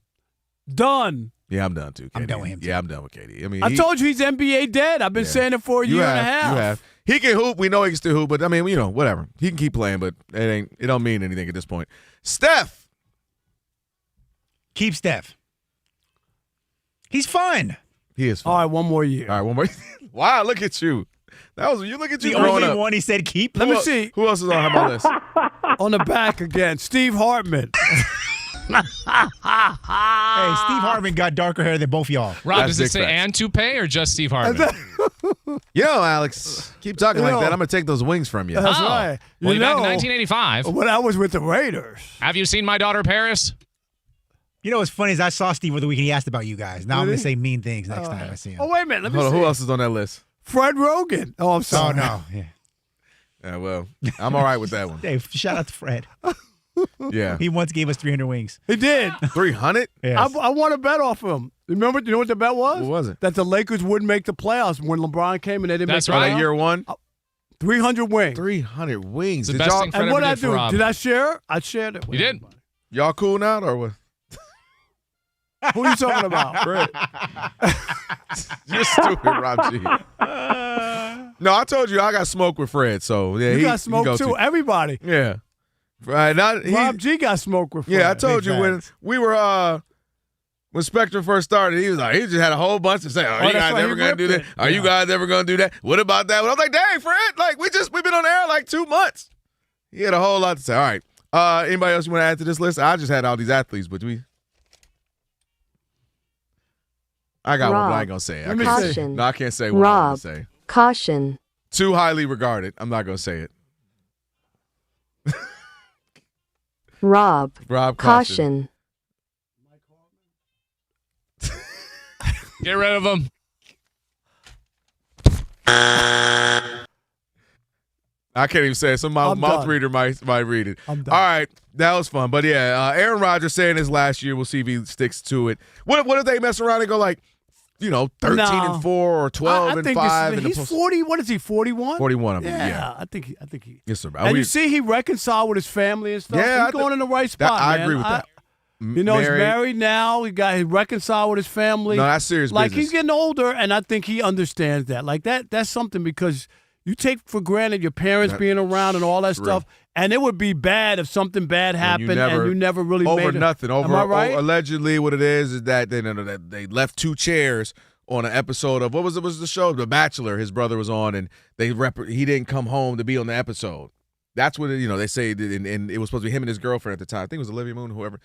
Done. Yeah, I'm done too. KD. I'm done with him, too. Yeah, I'm done with KD. I mean, I told you he's NBA dead. I've been saying it for a year and a half. You have. He can hoop. We know he can still hoop, but I mean, whatever. He can keep playing, but it don't mean anything at this point. Steph. Keep Steph. He's fun. He is fun. All right, one more year. All right, one more. Wow, look at you. Look at you The growing only up. one he said keep. Let me see. Who else is on my list? On the back again, Steve Hartman. Hey, Steve Hartman got darker hair than both y'all. Rob, That's does it big say facts. and toupee or just Steve Hartman? Alex, keep talking like that. I'm gonna take those wings from you. That's Oh. right. Well, You back in know, 1985. when I was with the Raiders. Have you seen My Daughter Paris? You know what's funny is I saw Steve over the weekend. He asked about you guys. Now I'm going to say mean things next time I see him. Oh, wait a minute. Let me Hold on, see. who else is on that list? Fred Rogan. Oh, I'm Oh, sorry. no. Yeah. Yeah, well, I'm all right with that one. Hey, shout out to Fred. Yeah. He once gave us 300 wings. He did. 300? Yes. I won a bet off him. Remember? You know what the bet was? What was it? That the Lakers wouldn't make the playoffs when LeBron came and they didn't That's make the right. playoffs. Year one? 300 wings. 300 wings. It's the Did best y'all, thing Fred And ever what I did for do? Rob. Did I share it? I shared it. You did? y'all cool now or what? Who are you talking about? Fred. You're stupid, Rob G. No, I told you I got smoke with Fred, so yeah, You got smoke too. Everybody. Yeah. Right. Rob G got smoke with Fred. Yeah, I told Big you when facts. we were when Spectrum first started, he just had a whole bunch to say, are you that's guys right, ever he gonna do that? ripped it. Are you guys ever gonna do that? What about that? Well, I was like, dang, Fred, like we've been on air like 2 months. He had a whole lot to say. All right. Anybody else you want to add to this list? I just had all these athletes, but I got one, but I ain't gonna say it. Caution. No, I can't say what I'm gonna say. Caution. Too highly regarded. I'm not gonna say it. Rob. Caution. Get rid of him. I can't even say it. Some mouth done. reader might read it. I'm done. All right, that was fun. But yeah, Aaron Rodgers saying his last year. We'll see if he sticks to it. What if they mess around and go like, 13-4 or 12-5 in the he's post? 40. What is he? 41. 41. I believe. Yeah, Yeah. I think he. Yes, sir. And you see, he reconciled with his family and stuff. Yeah, he's going in the right spot. I man. agree with that. He's married now. He reconciled with his family. No, that's serious Like business. he's getting older, and I think he understands that. Like that's something because you take for granted your parents being around and all that true. stuff. And it would be bad if something bad happened and you never really over made it. nothing. Am I right? Allegedly, what it is that they left 2 chairs on an episode of what was the show? The Bachelor. His brother was on, and he didn't come home to be on the episode. That's what they say, and it was supposed to be him and his girlfriend at the time. I think it was Olivia Moon, whoever.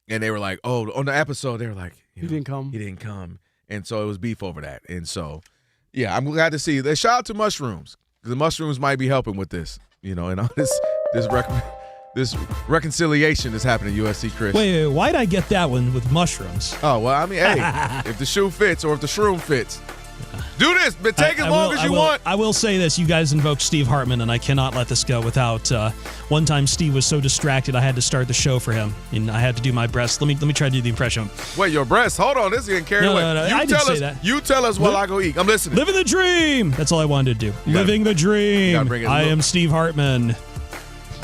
And they were like, oh, on the episode, they were like, he didn't come. He didn't come, and so it was beef over that. And so, yeah, I'm glad to see. Shout out to mushrooms. The mushrooms might be helping with this, and all this reconciliation that's happening at USC, Chris. Wait, why'd I get that one with mushrooms? Oh, well, I mean, hey, if the shoe fits or if the shroom fits, do this, but take as long as you want. I will say this. You guys invoked Steve Hartman, and I cannot let this go without one time Steve was so distracted I had to start the show for him, and I had to do my breast. Let me try to do the impression. Wait, your breast? Hold on, this is getting carried away. No, I did say that. You tell us while I go eat. I'm listening. Living the dream. That's all I wanted to do. Living the dream. I am Steve Hartman.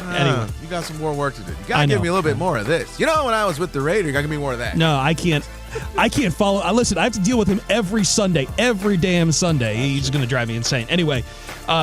Anyway. You got some more work to do. You got to give me a little bit more of this. When I was with the Raiders, you got to give me more of that. No, I can't follow. Listen, I have to deal with him every Sunday, every damn Sunday. He's going to drive me insane. Anyway,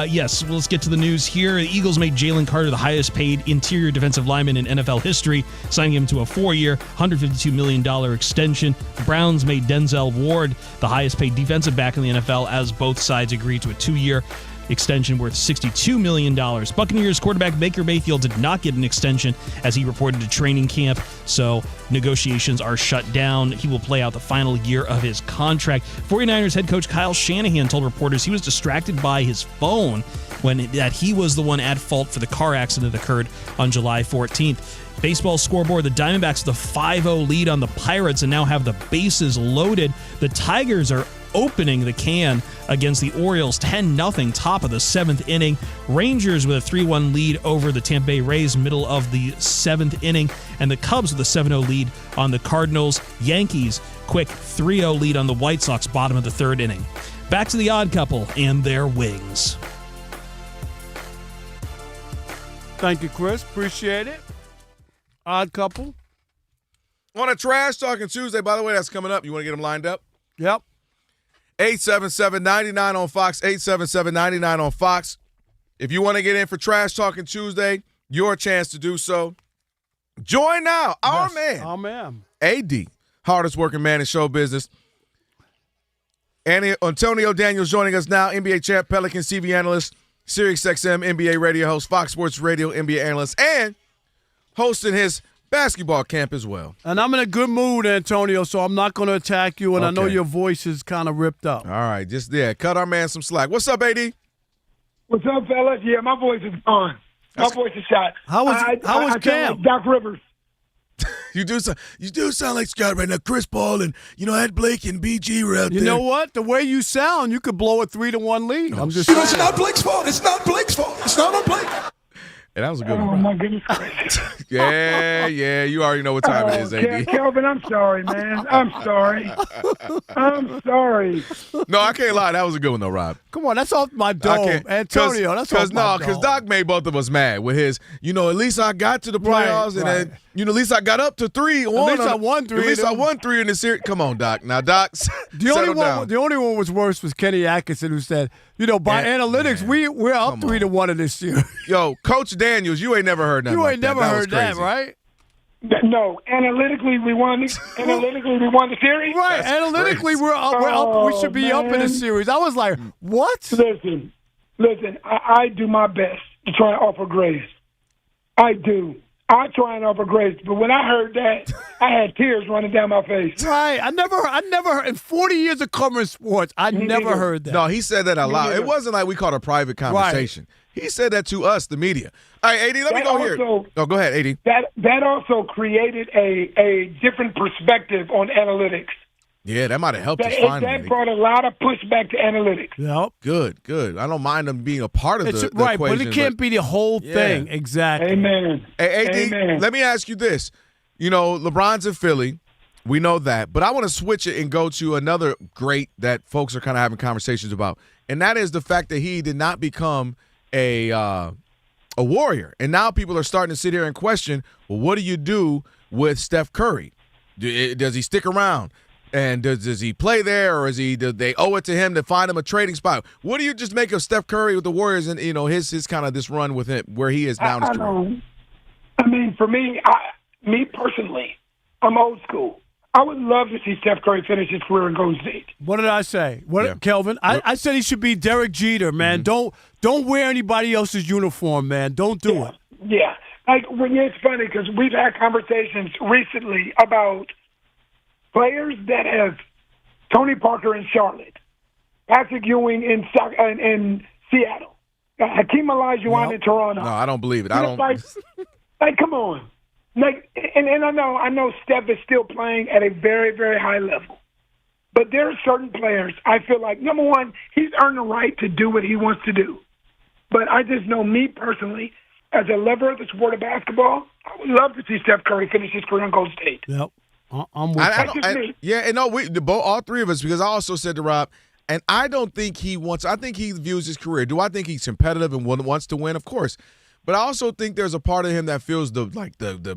Yes, well, let's get to the news here. The Eagles made Jalen Carter the highest paid interior defensive lineman in NFL history, signing him to a 4-year, $152 million extension. The Browns made Denzel Ward the highest paid defensive back in the NFL as both sides agreed to a 2-year extension worth $62 million. Buccaneers quarterback Baker Mayfield did not get an extension as he reported to training camp, so negotiations are shut down. He will play out the final year of his contract. 49ers head coach Kyle Shanahan told reporters he was distracted by his phone that he was the one at fault for the car accident that occurred on July 14th. Baseball scoreboard, the Diamondbacks with a 5-0 lead on the Pirates and now have the bases loaded. The Tigers are opening the can against the Orioles 10-0, top of the 7th inning. Rangers with a 3-1 lead over the Tampa Bay Rays, middle of the 7th inning. And the Cubs with a 7-0 lead on the Cardinals. Yankees, quick 3-0 lead on the White Sox, bottom of the 3rd inning. Back to the Odd Couple and their wings. Thank you, Chris. Appreciate it. Odd Couple. On a Trash Talking Tuesday, by the way, that's coming up. You want to get them lined up? Yep. 877-99 on Fox, 877-99 on Fox. If you want to get in for Trash Talking Tuesday, your chance to do so. Join now, our man, AD, hardest working man in show business. Antonio Daniels joining us now, NBA champ, Pelican TV analyst, SiriusXM NBA radio host, Fox Sports Radio NBA analyst, and hosting his basketball camp as well. And I'm in a good mood, Antonio, so I'm not going to attack you, and I know your voice is kind of ripped up. All right, cut our man some slack. What's up, AD? What's up, fellas? Yeah, my voice is gone. My voice is shot. How was camp? Like Doc Rivers. You do sound like Scott right now. Chris Paul and Ed Blake and BG were out there. You know what? The way you sound, you could blow a 3-1 lead. I'm just it's not Blake's fault. It's not Blake's fault. It's not on Blake. And that was a good one. Oh, my goodness gracious. Yeah, you already know what time it is, AD. Kelvin, I'm sorry, man. I'm sorry. No, I can't lie. That was a good one, though, Rob. Come on, that's off my dome. Antonio, that's off my dome. Because Doc made both of us mad with his, at least I got to the playoffs, and then, at least I got up to 3. At least I won 3. At least I won 3 in the series. Come on, Doc. Now, Doc, the only one was worse was Kenny Atkinson, who said, by analytics, we're up 3-1 in this year. Yo, Coach Daniels, you ain't never heard nothing like that. You ain't never heard that, right? No, analytically we won the series. Right, That's analytically crazy. we're up. We should be up in the series. I was like, what? Listen. I do my best to try and offer grace. I do. I try and offer grace, but when I heard that, I had tears running down my face. Right, I never heard in 40 years of covering sports. I never heard that. No, he said that out loud. It wasn't like we caught a private conversation. Right. He said that to us, the media. All right, AD, let me go here. Oh, go ahead, AD. That also created a different perspective on analytics. Yeah, that might have helped us find that brought a lot of pushback to analytics. Yep. Good. I don't mind them being a part of the right, equation. But it can't be the whole thing. Exactly. Amen. Hey, AD, Amen. Let me ask you this. LeBron's in Philly. We know that. But I want to switch it and go to another great that folks are kind of having conversations about, and that is the fact that he did not become a Warrior. And now people are starting to sit here and question, well, what do you do with Steph Curry? Does he stick around? And does he play there, or do they owe it to him to find him a trading spot? What do you just make of Steph Curry with the Warriors and his kind of this run with him where he is now in his career? I mean, for me, me personally, I'm old school. I would love to see Steph Curry finish his career in Golden State. What did I say? Kelvin? I said he should be Derek Jeter, man. Mm-hmm. Don't wear anybody else's uniform, man. Don't do it. Yeah. It's funny because we've had conversations recently about players that have Tony Parker in Charlotte, Patrick Ewing in Seattle, Hakeem Olajuwon in Toronto. No, I don't believe it. I don't. Come on. And I know Steph is still playing at a very, very high level. But there are certain players I feel like, number one, he's earned the right to do what he wants to do. But I just know me personally, as a lover of the sport of basketball, I would love to see Steph Curry finish his career in Golden State. Yep. I'm with all three of us, because I also said to Rob, and I don't think he wants – I think he views his career. Do I think he's competitive and wants to win? Of course. But I also think there's a part of him that feels the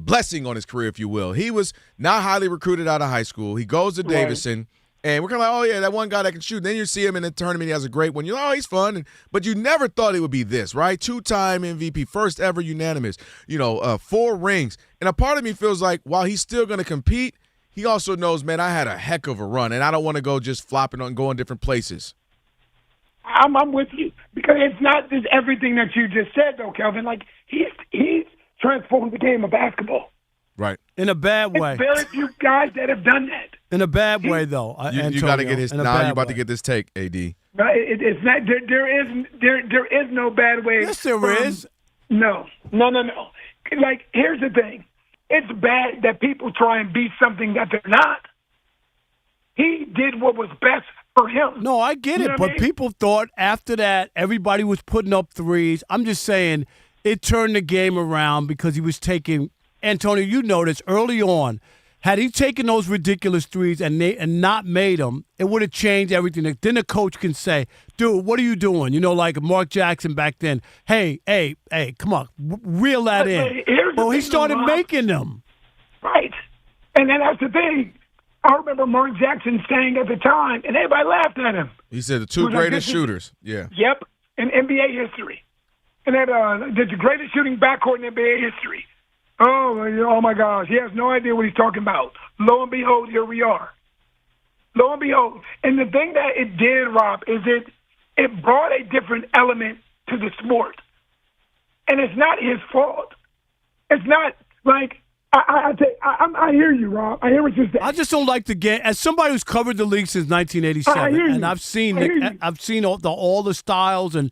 blessing on his career, if you will. He was not highly recruited out of high school. He goes to Davidson. And we're kind of like, oh, yeah, that one guy that can shoot. Then you see him in the tournament. He has a great one. You're like, oh, he's fun. But you never thought it would be this, right? 2-time MVP, first ever unanimous, 4 rings. And a part of me feels like while he's still going to compete, he also knows, man, I had a heck of a run, and I don't want to go just flopping on going different places. I'm with you because it's not just everything that you just said, though, Kelvin. Like he's transformed the game of basketball. Right. In a bad way. It's very few guys that have done that. In a bad way, though. You got to get his. Now you're about to get this take, AD. No, it's not. There is no bad way. Yes, there is. No. Like, here's the thing. It's bad that people try and be something that they're not. He did what was best for him. No, I get it. But people thought after that everybody was putting up threes. I'm just saying it turned the game around because he was taking – Antonio, you noticed early on, had he taken those ridiculous threes and not made them, it would have changed everything. Then the coach can say, dude, what are you doing? Like Mark Jackson back then. Hey, come on, reel that in. Well, he started making them. Right. And then that's the thing. I remember Mark Jackson saying at the time, and everybody laughed at him. He said the 2 greatest shooters. Yeah. Yep, in NBA history. And that the greatest shooting backcourt in NBA history. Oh my gosh, he has no idea what he's talking about. Lo and behold, here we are. Lo and behold. And the thing that it did, Rob, is it brought a different element to the sport. And it's not his fault. It's not like I hear you, Rob. I hear what you're saying. I just don't like the game. As somebody who's covered the league since 1987, and I've seen all the styles and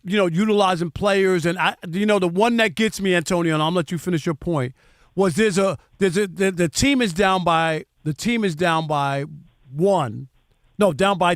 utilizing players, and the one that gets me, Antonio, and I'll let you finish your point, was the team is down by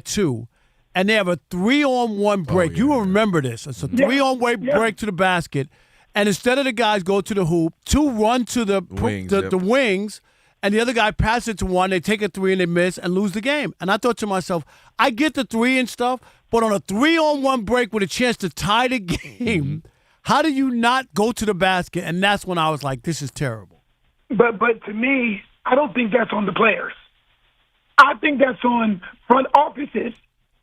2, and they have a 3-on-1 break. You will remember this. It's a 3-on-1 break to the basket, and instead of the guys go to the hoop, 2 run to the wings, and the other guy passes it to 1. They take a 3 and they miss and lose the game. And I thought to myself, I get the 3 and stuff, but on a 3-on-1 break with a chance to tie the game, how do you not go to the basket? And that's when I was like, this is terrible. But to me, I don't think that's on the players. I think that's on front offices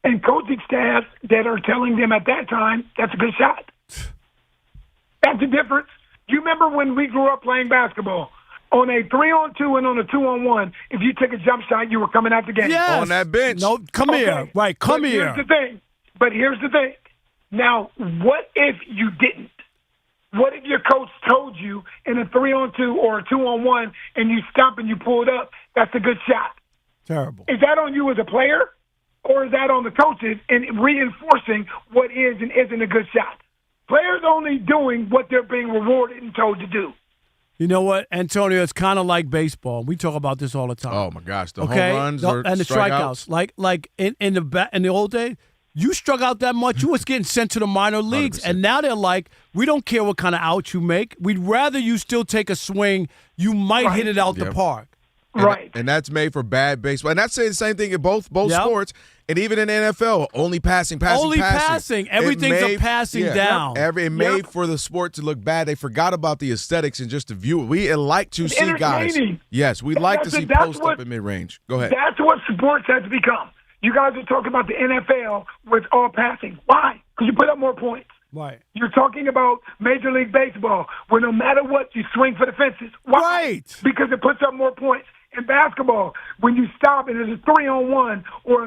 and coaching staff that are telling them at that time, that's a good shot. That's the difference. You remember when we grew up playing basketball? On a 3-on-2 and on a 2-on-1, if you take a jump shot, you were coming out the game. Yes. On that bench. No, come here. Right, come here. Here's the thing. Now, what if you didn't? What if your coach told you in a 3-on-2 or a 2-on-1 and you stop and you pull it up, that's a good shot? Terrible. Is that on you as a player, or is that on the coaches in reinforcing what is and isn't a good shot? Players only doing what they're being rewarded and told to do. You know what, Antonio? It's kind of like baseball. We talk about this all the time. Oh my gosh, the home runs and the strikeouts. Like in the old days, you struck out that much, you was getting sent to the minor leagues, 100%. And now they're like, we don't care what kind of out you make. We'd rather you still take a swing. You might hit it out the park. And that's made for bad baseball. And that's the same thing in both sports. And even in NFL, only passing. Everything's a passing down. It made for the sport to look bad. They forgot about the aesthetics and just the view. We like to see guys. Yes, we like to see post up in mid-range. Go ahead. That's what sports has become. You guys are talking about the NFL where it's all passing. Why? Because you put up more points. Right. You're talking about Major League Baseball where no matter what, you swing for the fences. Why? Right. Because it puts up more points. In basketball, when you stop and it's a 3-on-1 or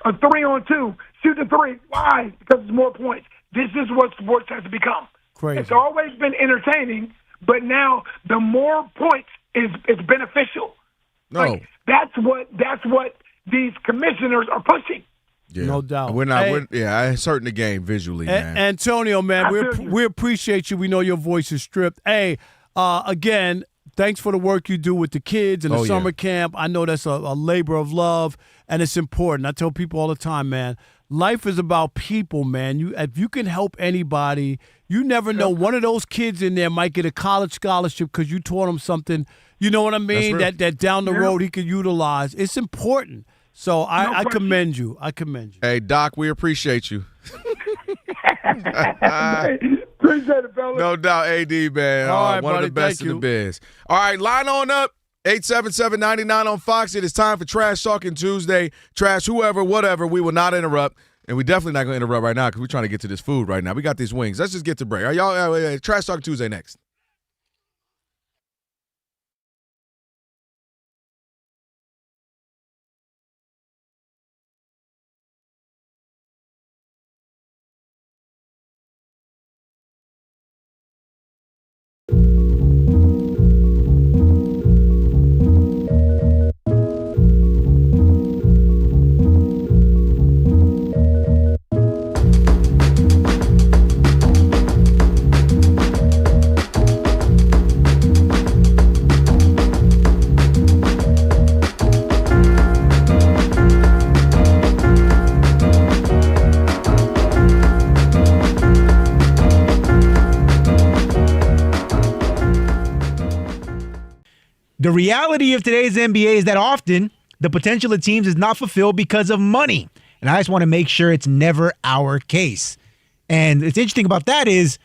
a 3-on-2, shoot the 3. Why? Because it's more points. This is what sports has become. Crazy. It's always been entertaining, but now the more points is beneficial. No, that's what these commissioners are pushing. Yeah. No doubt. We're not. I certain the game visually, man. Antonio, man, we appreciate you. We know your voice is stripped. Hey, again. Thanks for the work you do with the kids and the summer camp. I know that's a labor of love, and it's important. I tell people all the time, man, life is about people, man. If you can help anybody, you never know. One of those kids in there might get a college scholarship because you taught him something, you know what I mean, that down the road he could utilize. It's important. So I commend you. Hey, Doc, we appreciate you. Appreciate it, fellas. No doubt, AD, man. All right, one buddy, of the best thank in the biz. All right, line on up. 877-99 on Fox. It is time for Trash Talking Tuesday. Trash whoever, whatever. We will not interrupt. And we definitely not going to interrupt right now because we're trying to get to this food right now. We got these wings. Let's just get to break. Are y'all Trash Talking Tuesday next. The reality of today's NBA is that often the potential of teams is not fulfilled because of money. And I just want to make sure it's never our case. And what's interesting about that is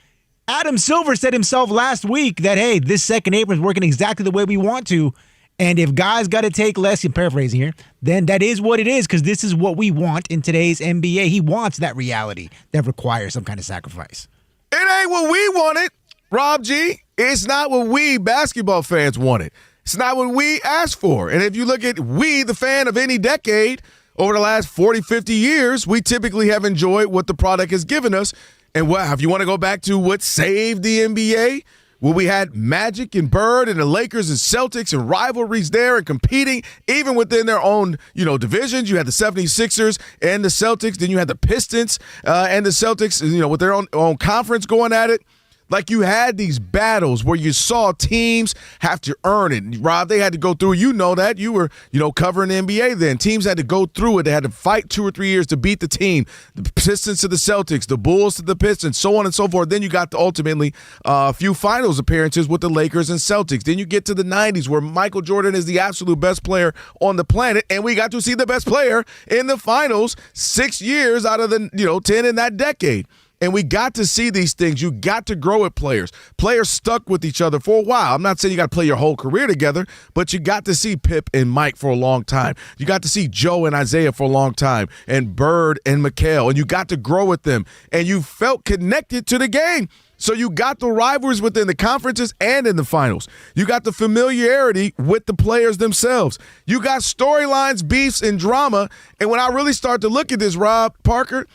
Adam Silver said himself last week that, hey, this second apron is working exactly the way we want to. And if guys got to take less, I'm paraphrasing here, then that is what it is because this is what we want in today's NBA. He wants that reality that requires some kind of sacrifice. It ain't what we wanted, Rob G. It's not what we basketball fans wanted. It's not what we asked for. And if you look at we, the fan of any decade, over the last 40, 50 years, we typically have enjoyed what the product has given us. And what, if you want to go back to what saved the NBA, well, we had Magic and Bird and the Lakers and Celtics and rivalries there and competing even within their own, divisions. You had the 76ers and the Celtics. Then you had the Pistons and the Celtics, with their own conference going at it. Like you had these battles where you saw teams have to earn it. Rob, they had to go through, that. You were, covering the NBA then. Teams had to go through it. They had to fight 2 or 3 years to beat the team. The Pistons to the Celtics, the Bulls to the Pistons, so on and so forth. Then you got to ultimately a few finals appearances with the Lakers and Celtics. Then you get to the 90s where Michael Jordan is the absolute best player on the planet, and we got to see the best player in the finals 6 years out of the, 10 in that decade. And we got to see these things. You got to grow with players. Players stuck with each other for a while. I'm not saying you got to play your whole career together, but you got to see Pip and Mike for a long time. You got to see Joe and Isaiah for a long time, and Bird and McHale, and you got to grow with them. And you felt connected to the game. So you got the rivalries within the conferences and in the finals. You got the familiarity with the players themselves. You got storylines, beefs, and drama. And when I really start to look at this, Rob Parker,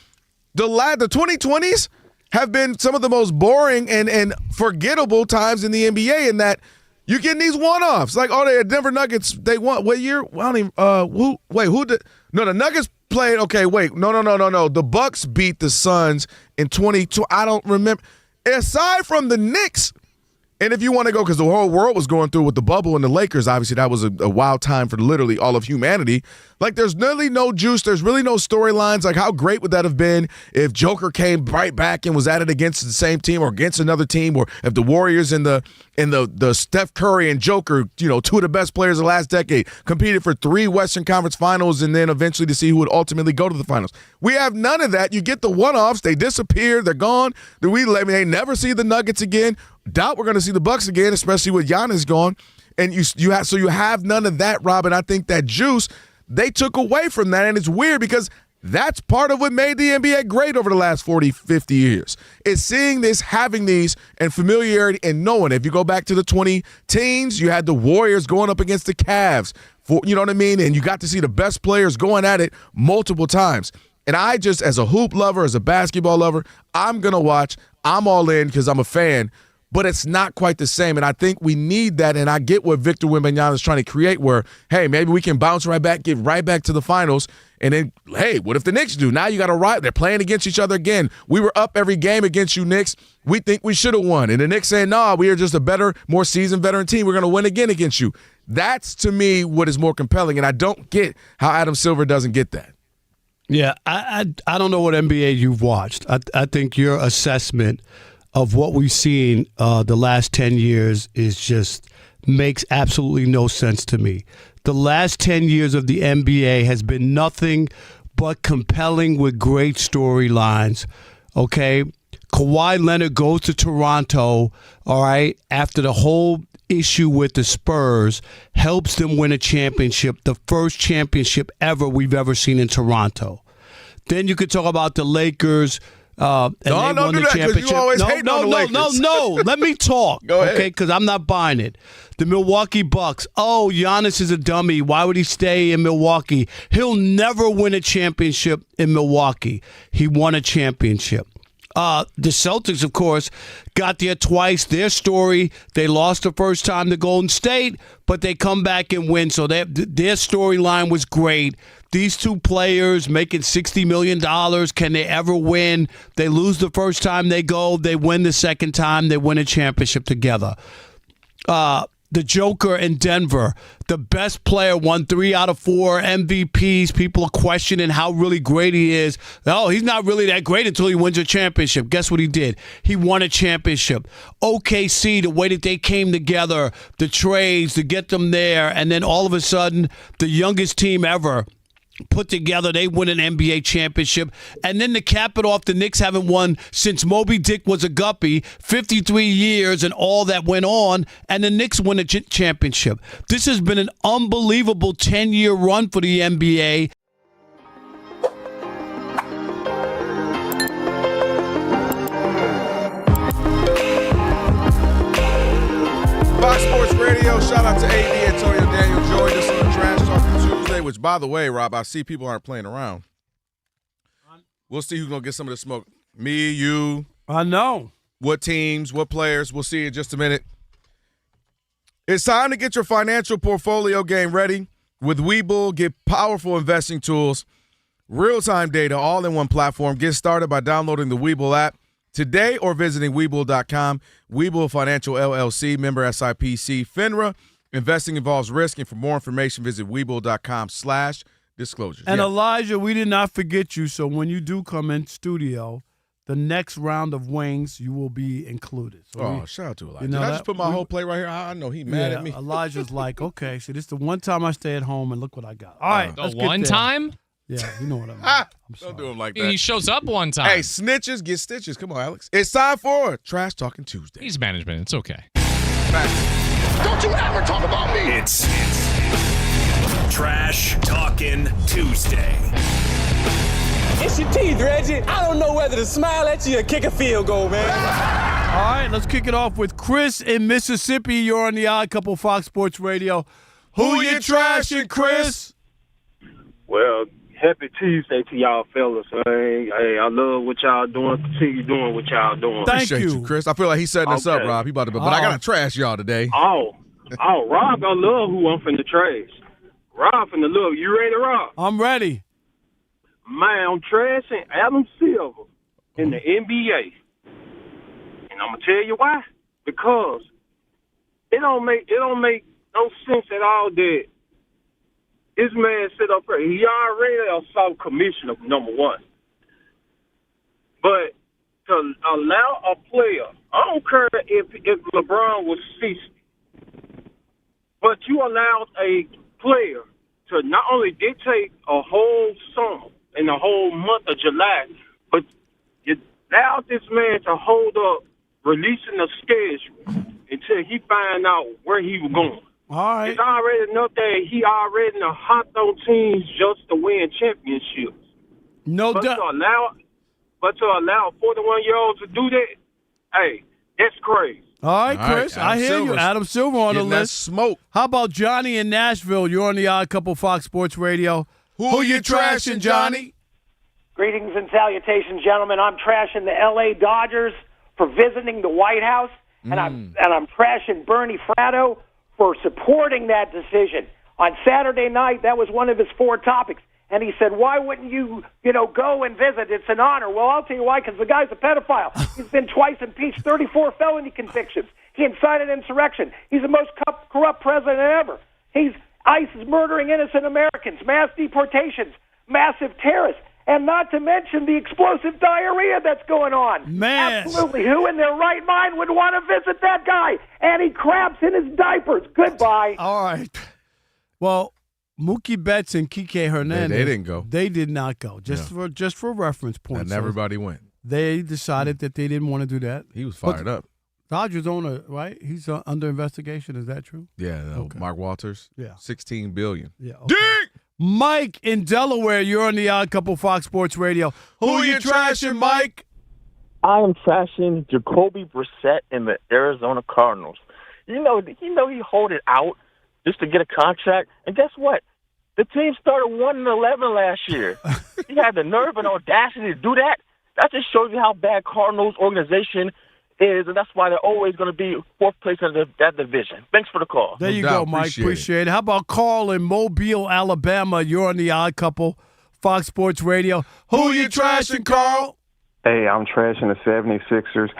the 2020s have been some of the most boring and forgettable times in the NBA in that you're getting these one-offs. Like, the Denver Nuggets, they won. What year? I don't even, who did? No, the Nuggets played, no. The Bucks beat the Suns in 2020. I don't remember. Aside from the Knicks, and if you want to go, because the whole world was going through with the bubble and the Lakers, obviously that was a wild time for literally all of humanity. Like, there's really no juice. There's really no storylines. Like, how great would that have been if Joker came right back and was at it against the same team or against another team, or if the Warriors and the Steph Curry and Joker, 2 of the best players of the last decade, competed for 3 Western Conference finals and then eventually to see who would ultimately go to the finals. We have none of that. You get the one-offs. They disappear. They're gone. They never see the Nuggets again. Doubt we're going to see the Bucks again, especially with Giannis gone. And you have none of that, Rob. And I think that juice, they took away from that. And it's weird because that's part of what made the NBA great over the last 40, 50 years. Is seeing this, having these, and familiarity and knowing. If you go back to the 2010s, you had the Warriors going up against the Cavs. You know what I mean? And you got to see the best players going at it multiple times. And I just, as a hoop lover, as a basketball lover, I'm going to watch. I'm all in because I'm a fan. But it's not quite the same, and I think we need that, and I get what Victor Wembanyama is trying to create where, hey, maybe we can bounce right back, get right back to the finals, and then, hey, what if the Knicks do? Now you got to ride. They're playing against each other again. We were up every game against you, Knicks. We think we should have won. And the Knicks saying, no, we are just a better, more seasoned veteran team. We're going to win again against you. That's, to me, what is more compelling, and I don't get how Adam Silver doesn't get that. Yeah, I don't know what NBA you've watched. I think your assessment of what we've seen the last 10 years is just makes absolutely no sense to me. The last 10 years of the NBA has been nothing but compelling with great storylines, okay? Kawhi Leonard goes to Toronto, all right, after the whole issue with the Spurs helps them win a championship, the first championship ever we've ever seen in Toronto. Then you could talk about the Lakers. And they don't won do the that, 'cause championship. you always hating on the Lakers. No. Let me talk. Go ahead. Okay, because I'm not buying it. The Milwaukee Bucks. Oh, Giannis is a dummy. Why would he stay in Milwaukee? He'll never win a championship in Milwaukee. He won a championship. The Celtics, of course, got there twice. Their story, they lost the first time to Golden State, but they come back and win. So their storyline was great. These two players making $60 million, can they ever win? They lose the first time they go. They win the second time. They win a championship together. The Joker in Denver, the best player, won 3 out of 4 MVPs. People are questioning how really great he is. Oh, he's not really that great until he wins a championship. Guess what he did? He won a championship. OKC, the way that they came together, the trades to get them there, and then all of a sudden, the youngest team ever put together, they win an NBA championship. And then to cap it off, the Knicks haven't won since Moby Dick was a guppy, 53 years and all that went on, and the Knicks win a championship. This has been an unbelievable 10-year run for the NBA. Fox Sports Radio, shout out to AD Antonio Daniel joined us on Trash Talking Tuesday, which, by the way, Rob, I see people aren't playing around. We'll see who's going to get some of the smoke. Me, you. I know. What teams, what players. We'll see in just a minute. It's time to get your financial portfolio game ready. With Webull, get powerful investing tools, real-time data, all in one platform. Get started by downloading the Webull app today or visiting Webull.com. Webull Financial LLC, member SIPC, FINRA. Investing involves risk, and for more information, visit Webull.com/disclosures. And Elijah, we did not forget you, so when you do come in studio, the next round of wings, you will be included. So shout out to Elijah. You know Did I just put my whole play right here? I know he mad at me. Elijah's like, okay, so this is the one time I stay at home, and look what I got. All right. The one time? Yeah, you know what I mean. Don't do him like that. He shows up one time. Hey, snitches get stitches. Come on, Alex. It's time for Trash Talking Tuesday. He's management. It's okay. Don't you ever talk about me. It's Trash Talking Tuesday. It's your teeth, Reggie. I don't know whether to smile at you or kick a field goal, man. All right, let's kick it off with Chris in Mississippi. You're on the Odd Couple Fox Sports Radio. Who you trashing, Chris? Well, happy Tuesday to y'all fellas. Hey, I love what y'all doing. Continue doing what y'all doing. Appreciate you, Chris. I feel like he's setting us up, Rob. He about to, but I gotta trash y'all today. Oh, Rob gonna love who I'm finna trash. Rob finna love. You ready, Rob? I'm ready. Man, I'm trashing Adam Silver in the NBA, and I'm gonna tell you why. Because it don't make no sense at all that this man sit up here. He already a South commissioner, number one. But to allow a player, I don't care if LeBron was 60, but you allowed a player to not only dictate a whole summer and the whole month of July, but you allowed this man to hold up releasing the schedule until he find out where he was going. All right. It's already enough that he already hopped on teams just to win championships. No doubt. But to allow a 41-year-old to do that, hey, that's crazy. All right, Chris, I hear you. Adam Silver on the list. Smoke. How about Johnny in Nashville? You're on the Odd Couple Fox Sports Radio. Who you trashing, Johnny? Greetings and salutations, gentlemen. I'm trashing the L.A. Dodgers for visiting the White House, and I'm trashing Bernie Fratto for supporting that decision. On Saturday night, that was one of his 4 topics. And he said, why wouldn't you go and visit? It's an honor. Well, I'll tell you why, because the guy's a pedophile. He's been twice impeached, 34 felony convictions. He incited insurrection. He's the most corrupt president ever. ICE is murdering innocent Americans, mass deportations, massive terrorists, and not to mention the explosive diarrhea that's going on. Man. Absolutely. Who in their right mind would want to visit that guy? And he craps in his diapers. Goodbye. All right. Well, Mookie Betts and Kike Hernandez. They didn't go. They did not go. Just for reference points. And everybody went. They decided that they didn't want to do that. He was fired up. Dodgers owner, right? He's under investigation. Is that true? Yeah, Mark Walters. Yeah. $16 billion. Yeah. Okay. Mike in Delaware, you're on the Odd Couple Fox Sports Radio. Who you trashing, Mike? I am trashing Jacoby Brissett and the Arizona Cardinals. You know he hold it out just to get a contract, and guess what? The team started 1-11 last year. He had the nerve and audacity to do that. That just shows you how bad Cardinals organization is, and that's why they're always going to be fourth place in that division. Thanks for the call. There you go, Mike. Appreciate it. How about Carl in Mobile, Alabama? You're on the Odd Couple, Fox Sports Radio. Who you trashing, Carl? Hey, I'm trashing the 76ers.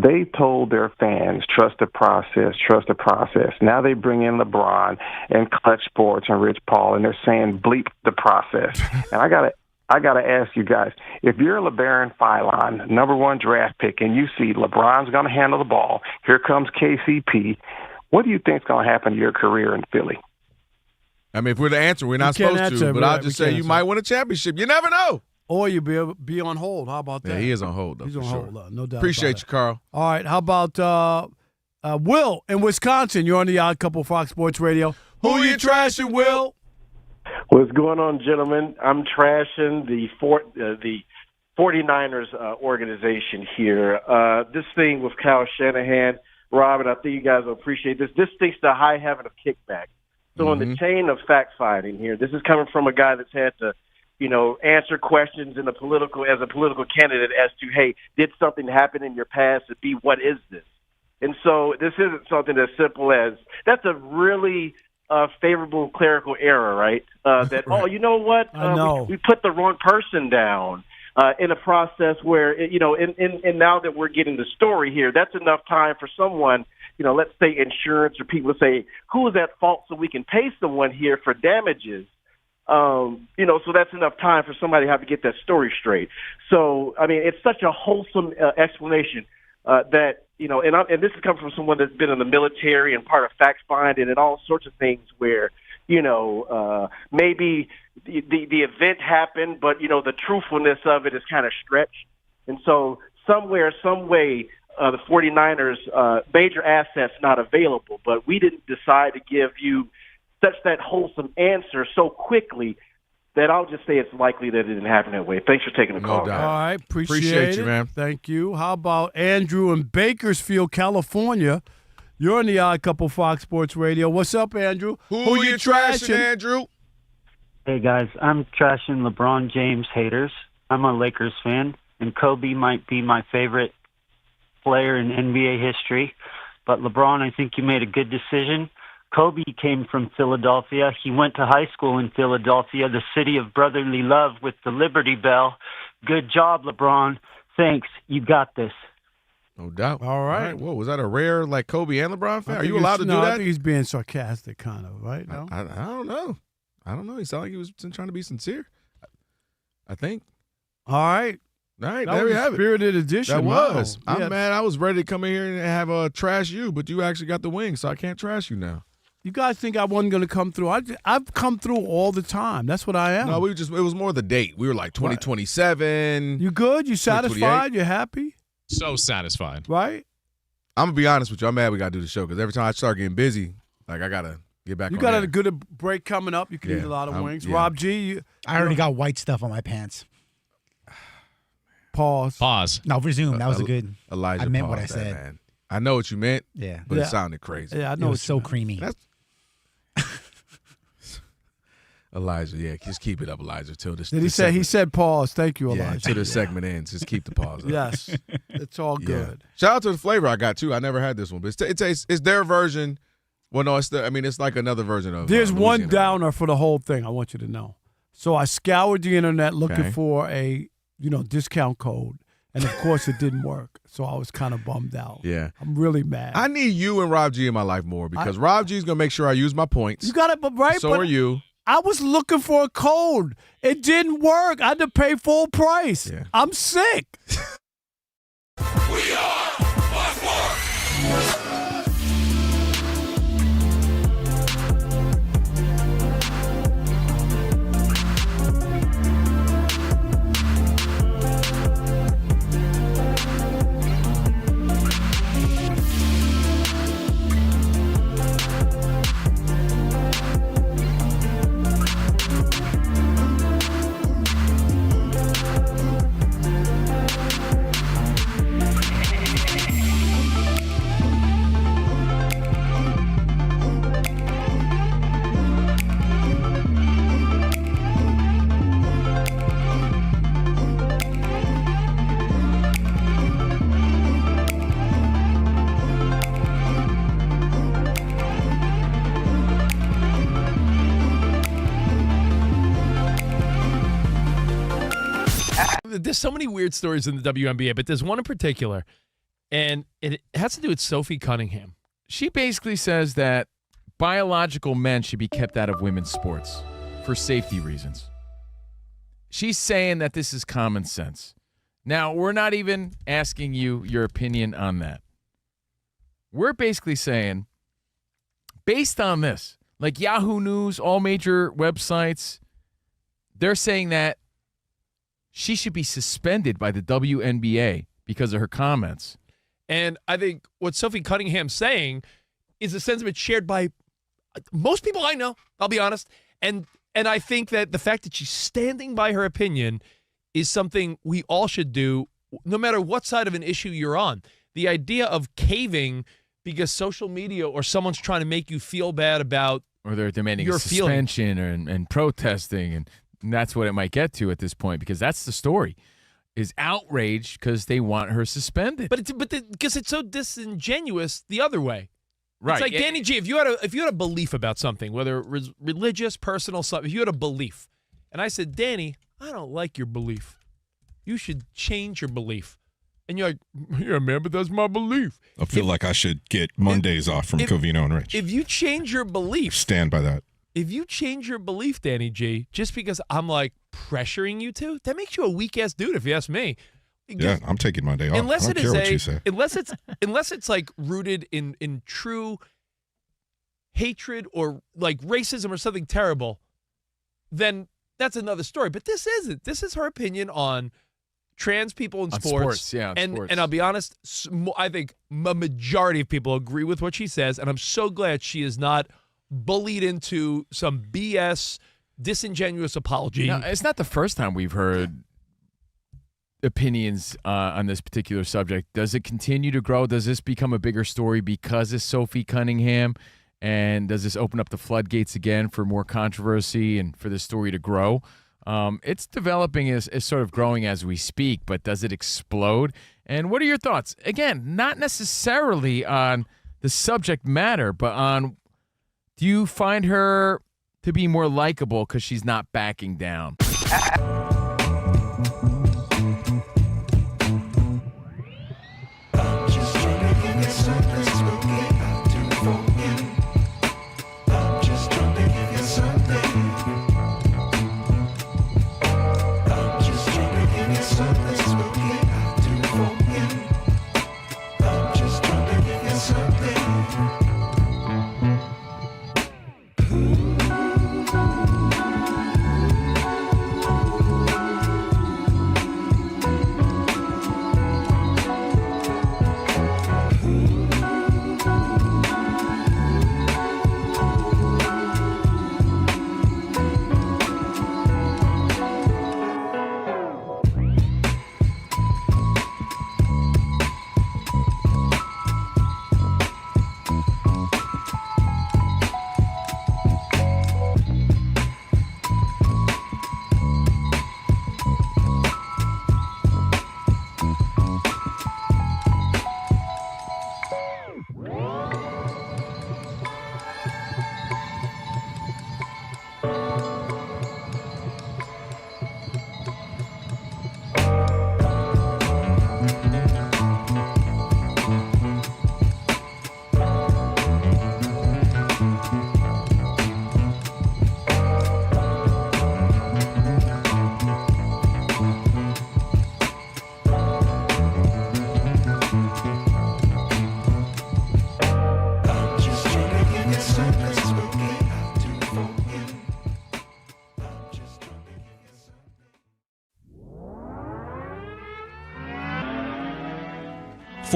They told their fans, trust the process, trust the process. Now they bring in LeBron and Clutch Sports and Rich Paul, and they're saying bleep the process. And I gotta ask you guys, if you're LeBaron Philon, number 1 draft pick, and you see LeBron's going to handle the ball, here comes KCP, what do you think is going to happen to your career in Philly? I mean, if we're the answer, we're not supposed to, but I'll just say you might win a championship. You never know. Or you'll be on hold. How about that? Yeah, he is on hold, though. He's on hold, no doubt. Appreciate you, Carl. All right, how about Will in Wisconsin? You're on the Odd Couple Fox Sports Radio. Who you trashing, Will? What's going on, gentlemen? I'm trashing the 49ers organization here. This thing with Kyle Shanahan, Rob, and I think you guys will appreciate this. This stinks to high heaven of kickback. So in the chain of fact-finding here, this is coming from a guy that's had to answer questions as a political candidate as to, hey, did something happen in your past? And B, what is this? And so this isn't something as simple as, that's a really favorable clerical error, right? That, oh, you know what? We put the wrong person down in a process where, and now that we're getting the story here, that's enough time for someone, let's say insurance or people to say, who is at fault so we can pay someone here for damages. So that's enough time for somebody to have to get that story straight. So, I mean, it's such a wholesome explanation that, and this is coming from someone that's been in the military and part of fact finding and all sorts of things where, maybe the event happened, but, the truthfulness of it is kind of stretched. And so somewhere, some way, the 49ers, major assets not available, but we didn't decide to give you such that wholesome answer so quickly that I'll just say it's likely that it didn't happen that way. Thanks for taking the call. All right, appreciate you, it. man. Thank you. How about Andrew in Bakersfield, California? You're on the Odd Couple Fox Sports Radio. What's up, Andrew? Who you trashing, Andrew? Hey, guys. I'm trashing LeBron James haters. I'm a Lakers fan, and Kobe might be my favorite player in NBA history. But LeBron, I think you made a good decision. Kobe came from Philadelphia. He went to high school in Philadelphia, the city of brotherly love with the Liberty Bell. Good job, LeBron. Thanks. You got this. No doubt. All right. Whoa, was that a rare Kobe and LeBron fan? Are you allowed to do that? I think he's being sarcastic, kind of, right? No? I don't know. He sounded like he was trying to be sincere. I think. All right. All right, that there was we have it. Spirited edition. That was. Wow. I'm mad. I was ready to come in here and have trash you, but you actually got the wing, so I can't trash you now. You guys think I wasn't going to come through? I've come through all the time. That's what I am. No, it was more the date. We were like 2027. You good? You satisfied? You happy? So satisfied. Right? I'm going to be honest with you. I'm mad we got to do the show because every time I start getting busy, I got to get back on You got air. a good break coming up. You can eat a lot of wings. Yeah. Rob G. I already got white stuff on my pants. Pause. No, resume. That was a good. Elijah, I meant what I pause that, said. man. I know what you meant. Yeah. But it sounded crazy. Yeah, I know. It was so creamy. Elijah, yeah, just keep it up, Elijah, till this. Did he say? He said pause. Thank you, Elijah. Yeah, until this segment ends, just keep the pause up. Yes, it's all good. Shout out to the flavor I got too. I never had this one, but it's their version. Well, no, it's like another version of. There's one Louisiana. downer for the whole thing. I want you to know. So I scoured the internet looking for a discount code, and of course it didn't work. So I was kind of bummed out. Yeah, I'm really mad. I need you and Rob G in my life more because Rob G is gonna make sure I use my points. You got it, but right. So but are you. I was looking for a code. It didn't work. I had to pay full price. Yeah. I'm sick. We are Buffalo. there's so many weird stories in the WNBA, but there's one in particular, and it has to do with Sophie Cunningham. She basically says that biological men should be kept out of women's sports for safety reasons. She's saying that this is common sense. Now, we're not even asking you your opinion on that. We're basically saying, based on this, like Yahoo News, all major websites, they're saying that she should be suspended by the WNBA because of her comments. And I think what Sophie Cunningham's saying is a sentiment shared by most people I know, I'll be honest. And I think that the fact that she's standing by her opinion is something we all should do, no matter what side of an issue you're on. The idea of caving because social media or someone's trying to make you feel bad about or they're demanding your a suspension and protesting, and that's what it might get to at this point, because that's the story, is outrage because they want her suspended. But because it's so disingenuous the other way. Right. It's like, Danny G, if you had a belief about something, whether it was religious, personal, something, if you had a belief, and I said, Danny, I don't like your belief. You should change your belief. And you're like, yeah, man, but that's my belief. I feel like I should get Mondays off from Covino and Rich. If you change your belief. Stand by that. If you change your belief, Danny G, just because I'm like pressuring you to, that makes you a weak-ass dude, if you ask me. Yeah, I'm taking my day off. Unless I don't care what you say. Unless it's like rooted in true hatred or like racism or something terrible, then that's another story. But this isn't. This is her opinion on trans people in sports. And I'll be honest, I think a majority of people agree with what she says, and I'm so glad she is not bullied into some BS, disingenuous apology. No, it's not the first time we've heard opinions on this particular subject. Does it continue to grow? Does this become a bigger story because of Sophie Cunningham? And does this open up the floodgates again for more controversy and for this story to grow? It's developing as sort of growing as we speak, but does it explode? And what are your thoughts? Again, not necessarily on the subject matter, but on, do you find her to be more likable because she's not backing down?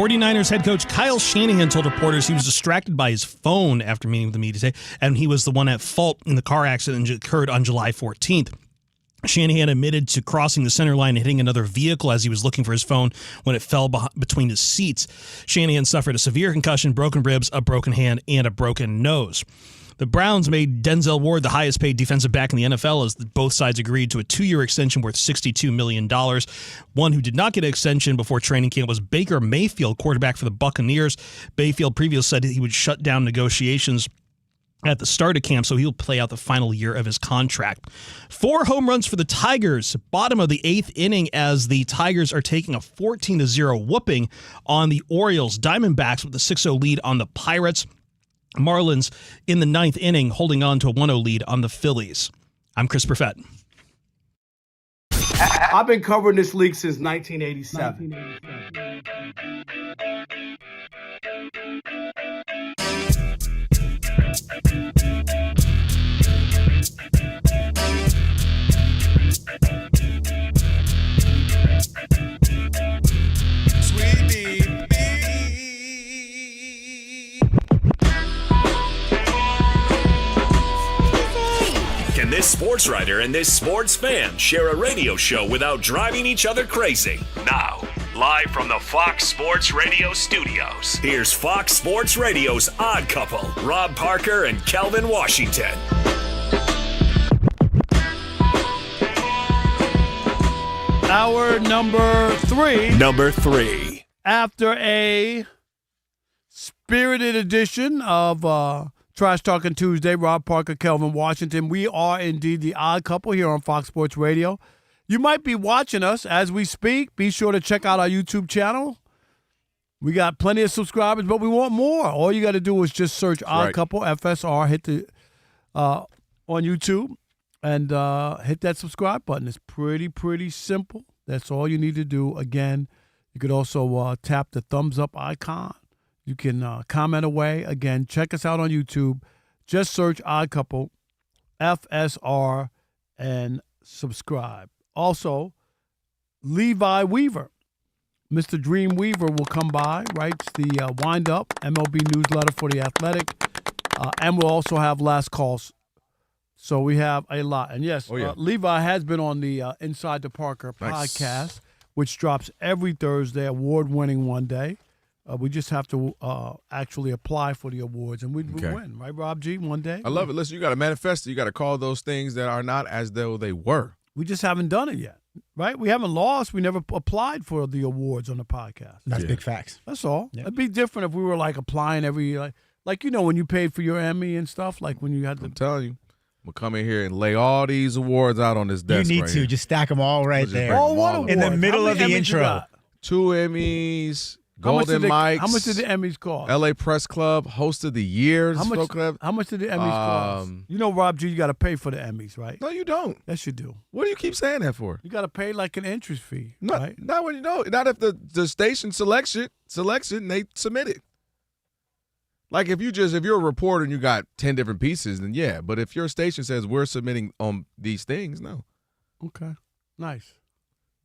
'49ers head coach Kyle Shanahan told reporters he was distracted by his phone after meeting with the media today, and he was the one at fault in the car accident that occurred on July 14th. Shanahan admitted to crossing the center line and hitting another vehicle as he was looking for his phone when it fell between his seats. Shanahan suffered a severe concussion, broken ribs, a broken hand, and a broken nose. The Browns made Denzel Ward the highest paid defensive back in the NFL as both sides agreed to a 2-year extension worth $62 million. One who did not get an extension before training camp was Baker Mayfield, quarterback for the Buccaneers. Mayfield previously said he would shut down negotiations at the start of camp, so he'll play out the final year of his contract. 4 home runs for the Tigers, bottom of the 8th inning, as the Tigers are taking a 14-0 whooping on the Orioles. Diamondbacks with a 6-0 lead on the Pirates. Marlins in the 9th inning holding on to a 1-0 lead on the Phillies. I'm Chris Perfett. I've been covering this league since 1987. Can this sports writer and this sports fan share a radio show without driving each other crazy? Now, live from the Fox Sports Radio studios, here's Fox Sports Radio's Odd Couple, Rob Parker and Kelvin Washington. Hour number 3. Number 3. After a spirited edition of Trash Talking Tuesday, Rob Parker, Kelvin Washington. We are indeed the Odd Couple here on Fox Sports Radio. You might be watching us as we speak. Be sure to check out our YouTube channel. We got plenty of subscribers, but we want more. All you got to do is just search Odd Couple, FSR, hit the on YouTube, and hit that subscribe button. It's pretty simple. That's all you need to do. Again, you could also tap the thumbs up icon. You can comment away. Again, check us out on YouTube. Just search Odd Couple, FSR, and subscribe. Also, Levi Weaver, Mr. Dream Weaver, will come by, writes the Wind-Up MLB newsletter for The Athletic, and we'll also have Last Calls. So we have a lot. And yes, Levi has been on the Inside the Parker podcast, which drops every Thursday, award-winning one day. We just have to actually apply for the awards, and we win, right, Rob G, one day? I love it. Listen, you got to manifest it. You got to call those things that are not as though they were. We just haven't done it yet, right? We haven't lost. We never applied for the awards on the podcast. That's big facts. That's all. It'd be different if we were, like, applying every, like you know, when you paid for your Emmy and stuff, like when you had to. I'm telling you. We'll come in here and lay all these awards out on this desk. You need to. Just stack them all right there. Oh, what awards? In the middle of the Emmys intro. 2 Emmys. Golden Mics. How much did the Emmys cost? LA Press Club, Host of the Year. How much did the Emmys cost? You know, Rob G, you got to pay for the Emmys, right? No, you don't. Yes, you do. What do you keep saying that for? You got to pay like an entrance fee, right? Not when you know. Not if the station selects it and they submit it. Like if you're a reporter and you got 10 different pieces, then yeah. But if your station says we're submitting on these things, no. Okay. Nice.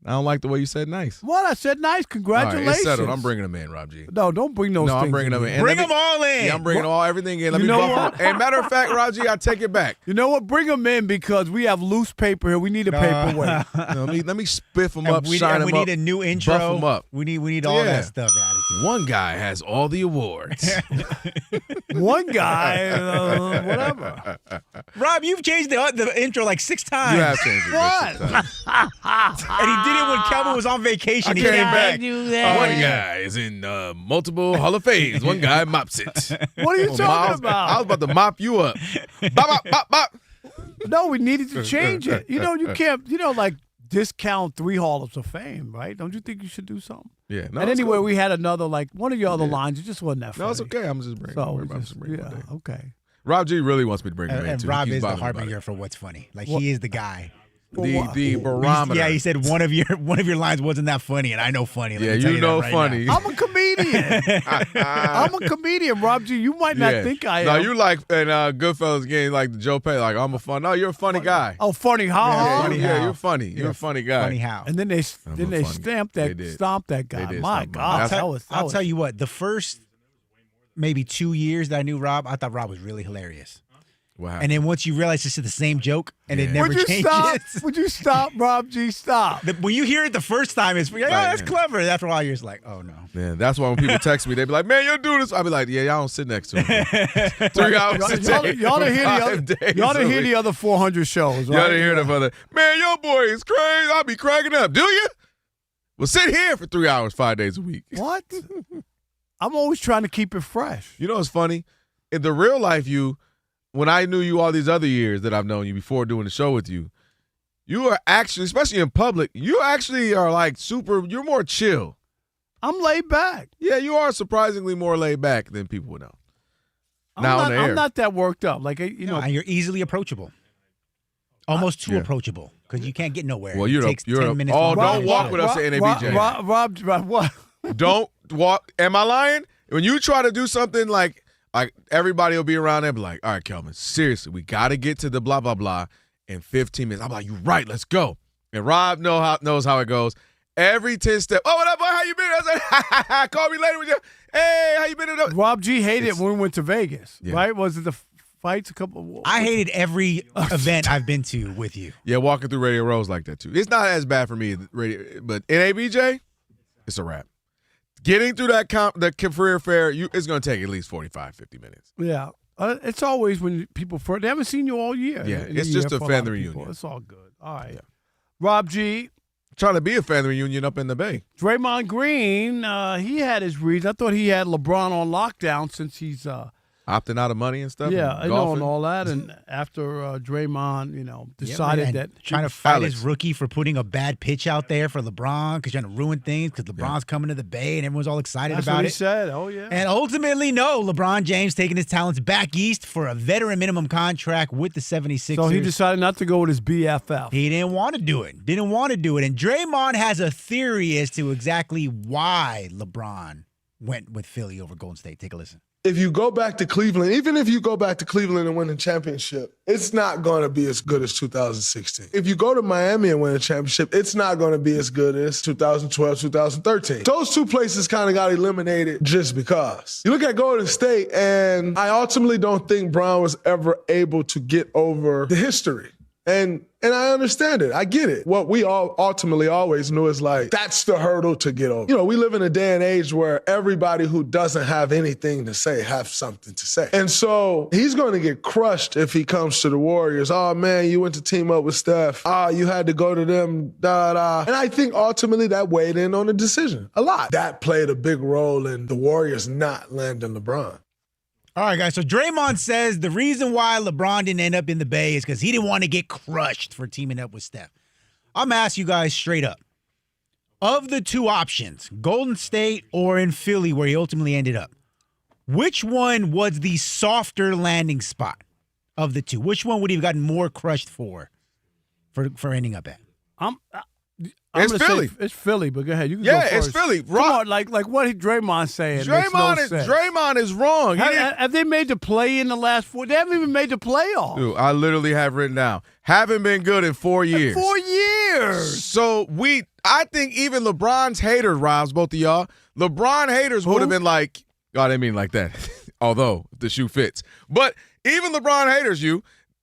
I don't like the way you said nice. What? I said nice. Congratulations. All right, it's settled. I'm bringing them in, Rob G. No, don't bring those things. No, I'm bringing them in. Bring them all in. Yeah, I'm bringing everything in. Let me buff them. And matter of fact, Rob G, I take it back. You know what? Bring them in because we have loose paper here. We need a paperweight. Let me spiff them up, shine them up. We need a new intro. Buff them up. We need all that stuff added. One guy has all the awards. One guy, whatever. Rob, you've changed the intro like 6 times. You have changed it. What? And he did it when Kelvin was on vacation. I He came came back. do that. One guy is in multiple Hall of Fames. One guy mops it. What are you talking about? I was about to mop you up. Bop, bop, bop, bop. No, we needed to change it. You know, you can't, like discount 3 Halls of Fame, right? Don't you think you should do something? Yeah. No, and anyway, we had another, like, one of your other lines. It just wasn't that funny. No, it's okay. I'm just bringing So, okay. Rob G really wants me to bring him in, And too. Rob He is keeps the bothering me about harbinger for what's funny. Like, he is the guy. The barometer. Yeah, he said one of your lines wasn't that funny, and I know funny. Let me tell you know that right funny. now. I'm a comedian. I'm a comedian, Rob G. You might not think I am. No, you like in Goodfellas game, like the Joe Pesci. Like, I'm a fun. No, you're a funny guy. Oh, funny how? You're funny. You're a funny guy. Funny how? And then they stomp that guy. My God, I'll tell you what. The first maybe 2 years that I knew Rob, I thought Rob was really hilarious. Wow. And then once you realize it's the same joke and it never changes. Would you stop, Rob G? Stop. When you hear it the first time, it's that's clever. And after a while, you're just like, oh no. Yeah, that's why when people text me, they be like, "Man, you're doing this." I be like, "Yeah, y'all don't sit next to him." 3 hours a day. Y'all to hear the other 400 shows. Right? Y'all to hear the other. Man, your boy is crazy. I'll be cracking up. Do you? Well, sit here for 3 hours, 5 days a week. What? I'm always trying to keep it fresh. You know what's funny? In the real life, you. when I knew you all these other years that I've known you before doing the show with you, you are actually, especially in public, you actually are like you're more chill. I'm laid back. Yeah, you are surprisingly more laid back than people would know. I'm not that worked up. Like, you know. And you're easily approachable. Almost too approachable because you can't get nowhere. Well, it takes 10 minutes. Don't walk with us at NABJ. Rob, what? Don't walk. Am I lying? When you try to do something like everybody will be around there, be like, all right, Kelvin, seriously, we got to get to the blah, blah, blah in 15 minutes. I'm like, you're right, let's go. And Rob knows how it goes. Every 10 steps, oh, what up, boy? How you been? I was like, call me later with you. Hey, how you been? Rob G hated it when we went to Vegas, right? Was it the fights a couple? I hated every event I've been to with you. Yeah, walking through Radio Row's like that too. It's not as bad for me, but NABJ, it's a wrap. Getting through the career fair, it's going to take at least 45, 50 minutes. Yeah. It's always when people they haven't seen you all year. Yeah, it's just a family reunion. It's all good. All right. Yeah. Rob G. Trying to be a family reunion up in the Bay. Draymond Green, he had his reason. I thought he had LeBron on lockdown since he's opting out of money and stuff. Yeah, I know, and all that. And after Draymond, decided that trying to fight his rookie for putting a bad pitch out there for LeBron because trying to ruin things because LeBron's coming to the Bay and everyone's all excited That's about what it. He said, oh yeah. And ultimately, no, LeBron James taking his talents back east for a veteran minimum contract with the 76ers. So he decided not to go with his BFF. He didn't want to do it. And Draymond has a theory as to exactly why LeBron went with Philly over Golden State. Take a listen. If you go back to Cleveland, even if you go back to Cleveland and win a championship, it's not going to be as good as 2016. If you go to Miami and win a championship, it's not going to be as good as 2012, 2013. Those two places kind of got eliminated just because. You look at Golden State, and I ultimately don't think Brown was ever able to get over the history. And I understand it. I get it. What we all ultimately always knew is like, that's the hurdle to get over. We live in a day and age where everybody who doesn't have anything to say have something to say. And so he's going to get crushed if he comes to the Warriors. Oh, man, you went to team up with Steph. You had to go to them, da-da. And I think ultimately that weighed in on the decision a lot. That played a big role in the Warriors not landing LeBron. All right, guys. So Draymond says the reason why LeBron didn't end up in the Bay is because he didn't want to get crushed for teaming up with Steph. I'm going to ask you guys straight up. Of the two options, Golden State or in Philly where he ultimately ended up, which one was the softer landing spot of the two? Which one would he have gotten more crushed for ending up at? It's Philly. It's Philly, but go ahead. You can go first. It's Philly. Come on, like what Draymond's saying. Draymond is wrong. Have they made the play in the last 4? They haven't even made the playoffs. Dude, I literally have written down. Haven't been good in 4 years. 4 years. So I think even LeBron's haters, Robs, both of y'all, LeBron haters would have been like, oh, I didn't mean like that. Although the shoe fits. But even LeBron haters,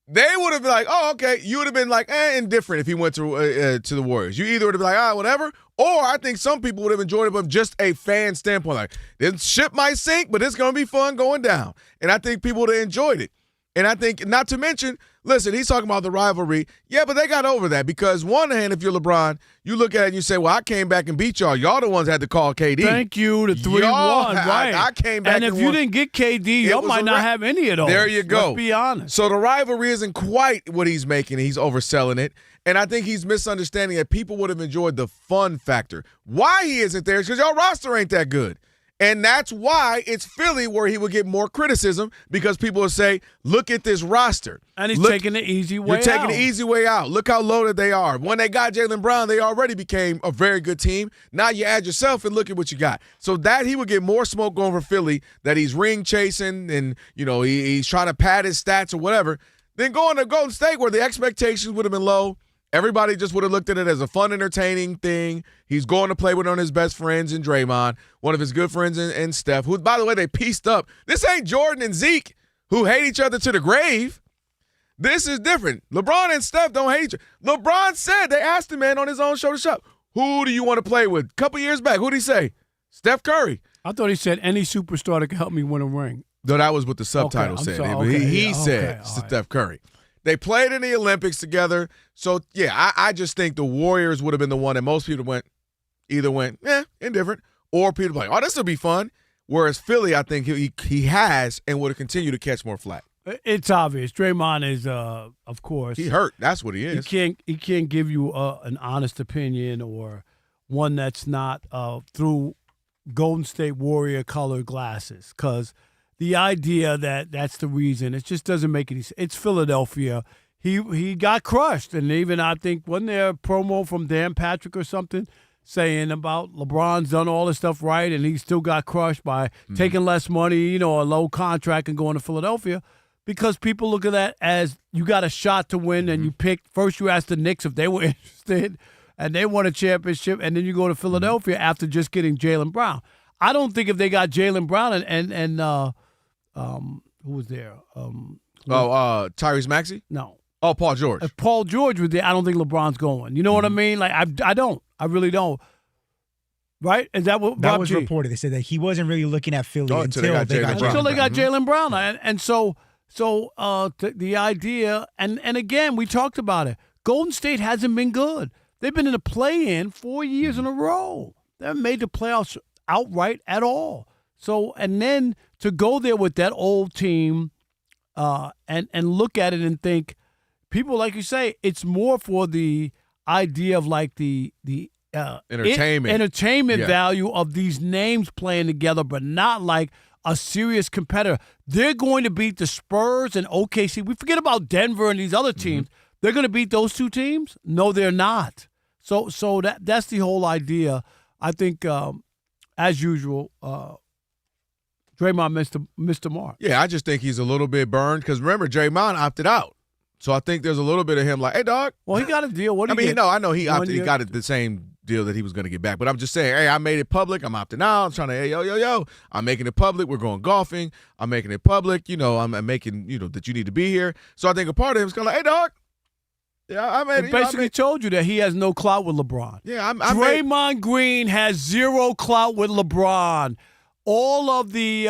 they would have been like, oh, okay. You would have been like, indifferent if he went to the Warriors. You either would have been like, whatever. Or I think some people would have enjoyed it from just a fan standpoint. Like, this ship might sink, but it's going to be fun going down. And I think people would have enjoyed it. And I think, not to mention, listen, he's talking about the rivalry. Yeah, but they got over that because one hand, if you're LeBron, you look at it and you say, well, I came back and beat y'all. Y'all the ones that had to call KD. Thank you, the 3-1, right. I came back and if you didn't get KD, y'all might not have any of those. There you go. Let's be honest. So the rivalry isn't quite what he's making. He's overselling it. And I think he's misunderstanding that people would have enjoyed the fun factor. Why he isn't there is because y'all roster ain't that good. And that's why it's Philly where he would get more criticism because people will say, look at this roster. And he's taking the easy way out. You're taking the easy way out. Look how loaded they are. When they got Jaylen Brown, they already became a very good team. Now you add yourself and look at what you got. So that he would get more smoke going for Philly, that he's ring chasing and, he's trying to pad his stats or whatever. Then going to Golden State where the expectations would have been low. Everybody just would have looked at it as a fun, entertaining thing. He's going to play with one of his best friends in Draymond, one of his good friends in Steph, who, by the way, they pieced up. This ain't Jordan and Zeke, who hate each other to the grave. This is different. LeBron and Steph don't hate each other. LeBron said, they asked him, man, on his own show to shop, who do you want to play with? A couple years back, who did he say? Steph Curry. I thought he said any superstar that can help me win a ring. No, that was what the subtitle said. He said Steph Curry. They played in the Olympics together. So, yeah, I just think the Warriors would have been the one that most people went, indifferent, or people like, oh, this will be fun. Whereas Philly, I think he has and would have continued to catch more flack. It's obvious. Draymond is, of course, He hurt. That's what he is. He can't give you an honest opinion or one that's not through Golden State Warrior colored glasses. Because the idea that that's the reason, it just doesn't make any sense. It's Philadelphia. He got crushed, and even I think wasn't there a promo from Dan Patrick or something saying about LeBron's done all this stuff right, and he still got crushed by taking less money, a low contract and going to Philadelphia. Because people look at that as you got a shot to win, and you pick first. You asked the Knicks if they were interested, and they won a championship, and then you go to Philadelphia after just getting Jaylen Brown. I don't think if they got Jaylen Brown and who was there? Tyrese Maxey? No. Oh, Paul George. If Paul George was there, I don't think LeBron's going. You know what I mean? Like I don't. I really don't. Right? Is that what that Rob was G? reported? They said that he wasn't really looking at Philly until they got Jaylen Brown. And so the idea, and again, we talked about it. Golden State hasn't been good. They've been in the play-in 4 years in a row. They haven't made the playoffs outright at all. So, and then to go there with that old team and look at it and think, people, like you say, it's more for the idea of like the entertainment value of these names playing together, but not like a serious competitor. They're going to beat the Spurs and OKC. We forget about Denver and these other teams. They're going to beat those two teams? No, they're not. So that's the whole idea. I think, as usual, Draymond missed the mark. Yeah, I just think he's a little bit burned because remember, Draymond opted out. So I think there's a little bit of him like, hey, dog. Well, he got a deal. What do you get? I know he opted. He got it the same deal that he was going to get back. But I'm just saying, hey, I made it public. I'm opting out. I'm trying to, hey, yo. I'm making it public. We're going golfing. I'm making it public. I'm making, that you need to be here. So I think a part of him is kind of like, hey, dog. Yeah, I made it. Basically told you that he has no clout with LeBron. Yeah, Draymond Green has zero clout with LeBron. All of the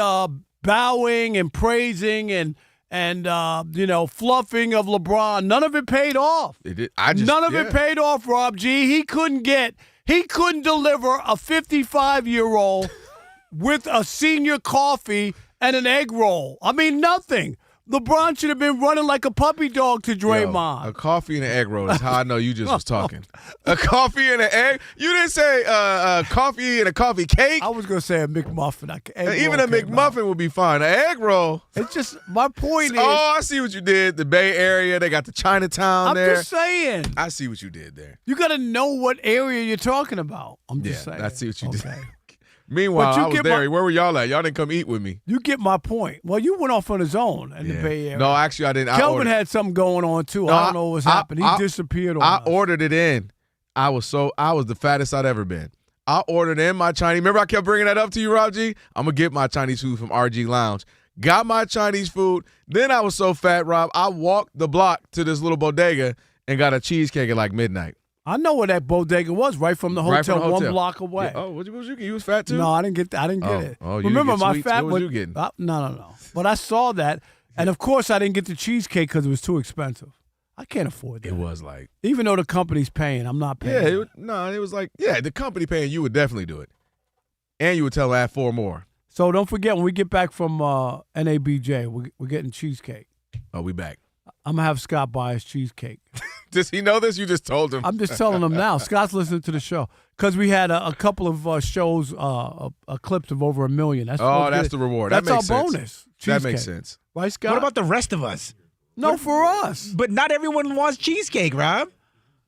bowing and praising and fluffing of LeBron, none of it paid off. None of it paid off, Rob G. He couldn't deliver a 55-year-old with a senior coffee and an egg roll. I mean, nothing. LeBron should have been running like a puppy dog to Draymond. A coffee and an egg roll is how I know you just was talking. A coffee and an egg? You didn't say coffee and a coffee cake? I was going to say a McMuffin. Even a McMuffin would be fine. An egg roll. It's just, my point is. Oh, I see what you did. The Bay Area, they got the Chinatown there. I'm just saying. I see what you did there. You got to know what area you're talking about. I'm just saying. I see what you did. Meanwhile, I was there. Where were y'all at? Y'all didn't come eat with me. You get my point. Well, you went off on his own in the Bay Area. No, actually, I didn't. Kelvin had something going on, too. I don't know what was happening. He disappeared on us. I ordered it in. I was the fattest I'd ever been. I ordered in my Chinese. Remember I kept bringing that up to you, Rob G? I'm going to get my Chinese food from RG Lounge. Got my Chinese food. Then I was so fat, Rob, I walked the block to this little bodega and got a cheesecake at like midnight. I know where that bodega was, right from the hotel, 1 block away. Yeah. Oh, what you get? You was fat too? No, I didn't get that. I didn't get it. Oh, you remember my sweets? fat? What was you getting? No. But I saw that, and of course I didn't get the cheesecake because it was too expensive. I can't afford that. It was like, even though the company's paying, I'm not paying. Yeah, it was like, the company paying, you would definitely do it, and you would tell them add 4 more. So don't forget when we get back from NABJ, we're getting cheesecake. Oh, we back. I'm going to have Scott buy his cheesecake. Does he know this? You just told him. I'm just telling him now. Scott's listening to the show. Because we had a couple of shows, clips of over 1 million. That's the reward. That's that makes our sense. bonus. That makes sense. Right, Scott? What about the rest of us? No, for us. But not everyone wants cheesecake, Rob.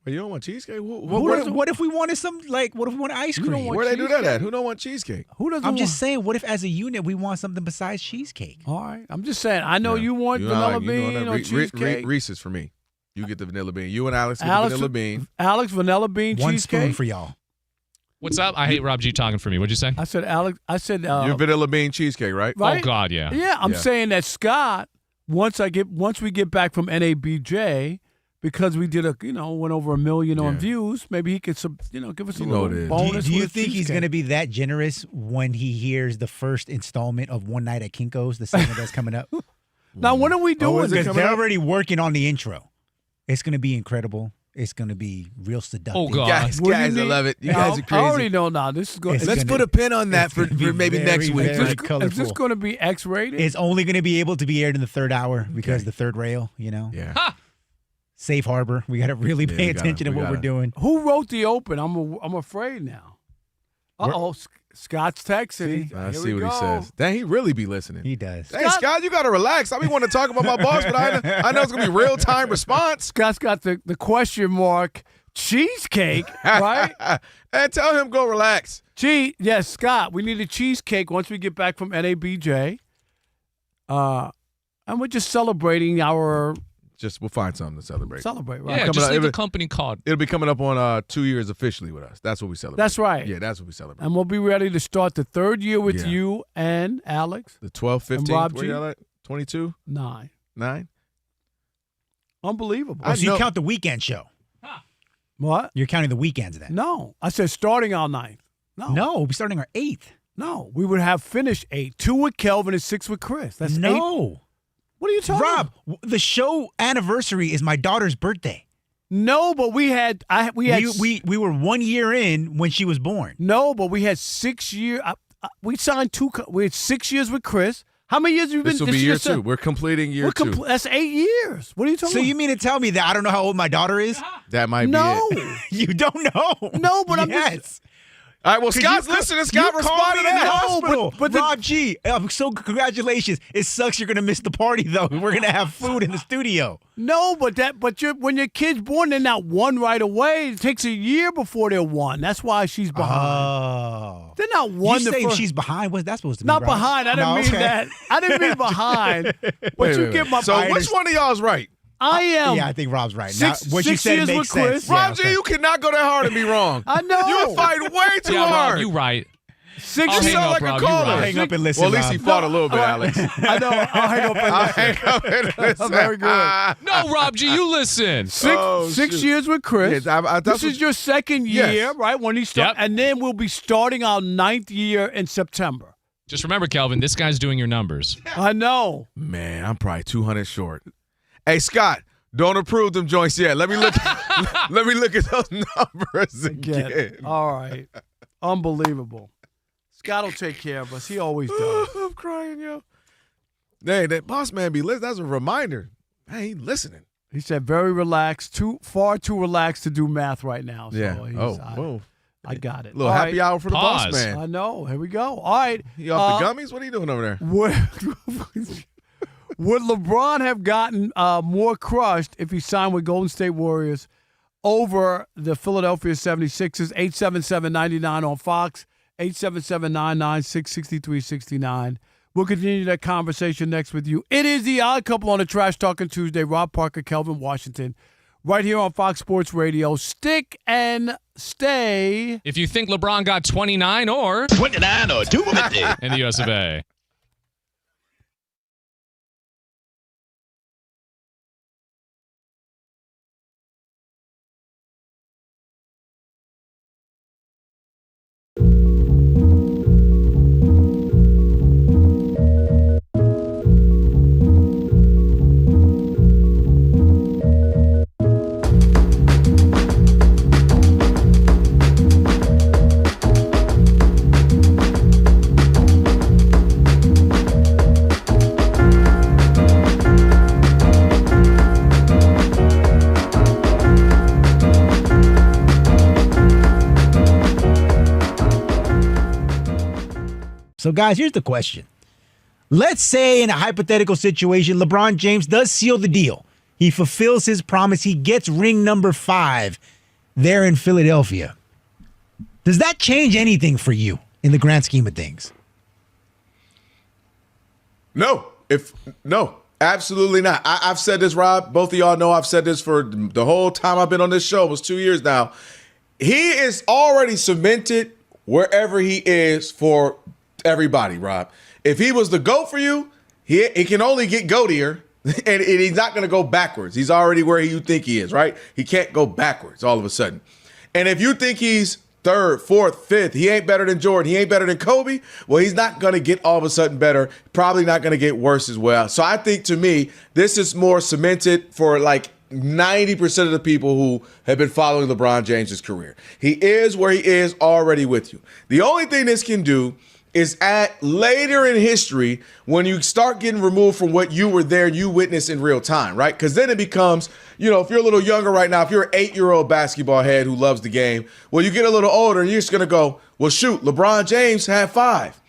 Well, you don't want cheesecake? What if we wanted what if we wanted ice cream? Where they do that at? Who don't want cheesecake? Who doesn't I'm just saying, what if as a unit we want something besides cheesecake? All right. I'm just saying, I know you want vanilla bean or cheesecake. Reese's for me. You get the vanilla bean. You and Alex get the vanilla bean. Alex, vanilla bean cheesecake. One spoon for y'all. What's up? I hate Rob G talking for me. What'd you say? I said, Alex, your vanilla bean cheesecake, right? Oh, God, yeah. Yeah, I'm saying that Scott, once we get back from NABJ, because we did went over 1 million on views, maybe he could give us a little bonus. Do you think he's going to be that generous when he hears the first installment of One Night at Kinko's, the segment that's coming up? Now, when are we doing? Because they're already working on the intro. It's going to be incredible. it's going to be real seductive. Oh, God. Guys, I love it. You guys are crazy. I already know now. This is going. It's Let's gonna- put a pin on that it's for gonna be maybe next week. very colorful. Is this going to be X-rated? It's only going to be able to be aired in the third hour because the third rail, Yeah. Safe harbor. We got to really pay attention to what we're doing. Who wrote the open? I'm afraid now. Uh-oh. Scott's texting. I Here see we what he go. says. Dang, he really be listening. He does. Hey, Scott, you got to relax. I want to talk about my boss, but I know it's going to be real-time response. Scott's got the question mark cheesecake, right? And tell him go relax. Yes, Scott, we need a cheesecake once we get back from NABJ. And we're just celebrating our... We'll find something to celebrate. Right? Yeah, just leave the company card. It'll be coming up on 2 years officially with us. That's what we celebrate. That's right. Yeah, that's what we celebrate. And we'll be ready to start the third year with you and Alex. The 12th, 15th, Rob where G. y'all at? 22? 9. 9? Unbelievable. So you count the weekend show? What? You're counting the weekends then? No. I said starting our 9th. No, we'll be starting our 8th. No, we would have finished 8. 2 with Kelvin and 6 with Chris. That's 8. No. What are you talking about? Rob, the show anniversary is my daughter's birthday. No, but we were 1 year in when she was born. No, but we had 6 years. We signed 2. We had 6 years with Chris. How many years have you been? This will be year 2. We're completing year 2. That's 8 years. What are you talking So about? you mean to tell me that I don't know how old my daughter is? That might be it. You don't know. No, but I'm just... All right, well, Scott's listening. Scott responded to that. Hospital. But Rob G, so congratulations. It sucks you're going to miss the party, though. We're going to have food in the studio. No, but when your kid's born, they're not 1 right away. It takes a year before they're 1. That's why she's behind. Oh. They're not 1. You say she's behind? What's that supposed to be? Not right? behind. I didn't mean that. I didn't mean behind. But you get my... So which one of y'all is right? I am. Yeah, I think Rob's right. What you said makes sense. Rob G, you cannot go that hard and be wrong. I know. You fight way too hard. Rob, you right. 6 You sound like a caller. I'll hang up and listen. Well, at least he fought a little bit, Alex. I know. I'll hang up and listen. Very good. No, Rob G, you listen. 6 years with Chris. Yeah, this is your second year, Yes. right? When he start, and then we'll be starting our 9th year in September. Just remember, Kelvin, this guy's doing your numbers. I know. Man, I'm probably 200 short. Hey, Scott, don't approve them joints yet. Let me look. Let me look at those numbers again. All right. Unbelievable. Scott will take care of us. He always does. I'm crying, yo. Hey, that boss man be listening. That's a reminder. Hey, he listening. He said very relaxed, far too relaxed to do math right now. So Yeah. whoa. I got it. Little All happy right. hour for the boss man. I know. Here we go. All right. He off the gummies? What are you doing over there? Would LeBron have gotten more crushed if he signed with Golden State Warriors over the Philadelphia 76ers? 877-99 on Fox, 877-996-6369. We'll continue that conversation next with you. It is the Odd Couple on the Trash Talking Tuesday. Rob Parker, Kelvin Washington, right here on Fox Sports Radio. Stick and stay. If you think LeBron got 29 or 29 or 250 in the US of A. So, guys, here's the question. Let's say in a hypothetical situation, LeBron James does seal the deal. He fulfills his promise. He gets ring number 5 there in Philadelphia. Does that change anything for you in the grand scheme of things? No. No, absolutely not. I've said this, Rob. Both of y'all know I've said this for the whole time I've been on this show. It was 2 years now. He is already cemented wherever he is for everybody, Rob. If he was the GOAT for you, he can only get GOATier, and he's not going to go backwards. He's already where you think he is, right? He can't go backwards all of a sudden. And if you think he's 3rd, 4th, 5th, he ain't better than Jordan, he ain't better than Kobe, well, he's not going to get all of a sudden better, probably not going to get worse as well. So I think, to me, this is more cemented for, like, 90% of the people who have been following LeBron James' career. He is where he is already with you. The only thing this can do is at later in history when you start getting removed from what you were there, you witnessed in real time, right? Because then it becomes, if you're a little younger right now, if you're an 8-year-old basketball head who loves the game, well, you get a little older and you're just going to go, well, shoot, LeBron James had 5.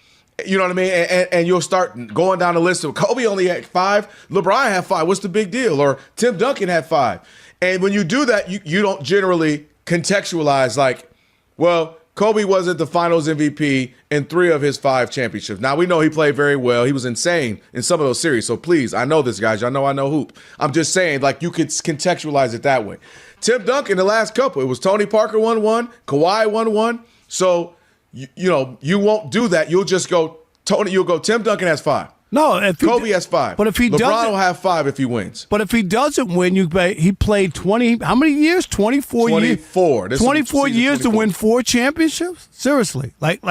You know what I mean? And you'll start going down the list of Kobe only had 5, LeBron had 5. What's the big deal? Or Tim Duncan had 5. And when you do that, you don't generally contextualize like, well, Kobe wasn't the finals MVP in 3 of his 5 championships. Now, we know he played very well. He was insane in some of those series. So please, I know this, guys. Y'all know I know hoop. I'm just saying, like, you could contextualize it that way. Tim Duncan, the last couple, it was Tony Parker won 1, Kawhi won 1. So, you won't do that. You'll just go, you'll go, Tim Duncan has 5. No, if Kobe has 5. But if he LeBron doesn't, will have 5 if he wins. But if he doesn't win, he played 20. How many years? 24 years. 24. 24 years 24. To win 4 championships. Seriously, like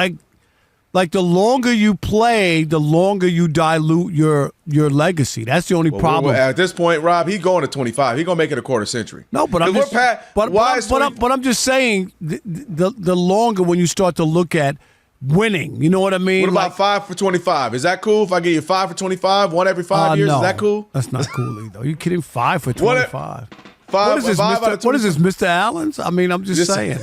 the longer you play, the longer you dilute your legacy. That's the only problem. At this point, Rob, he's going to 25. He's going to make it a quarter century. No, but I'm just saying the longer when you start to look at winning, you know what I mean? What about 5 for 25? Is that cool if I give you 5 for 25, one every 5 years? No, Is that cool? That's not cool either. Are you kidding? 5 for 25. What is this, Mr. Allen's? I mean, I'm just saying.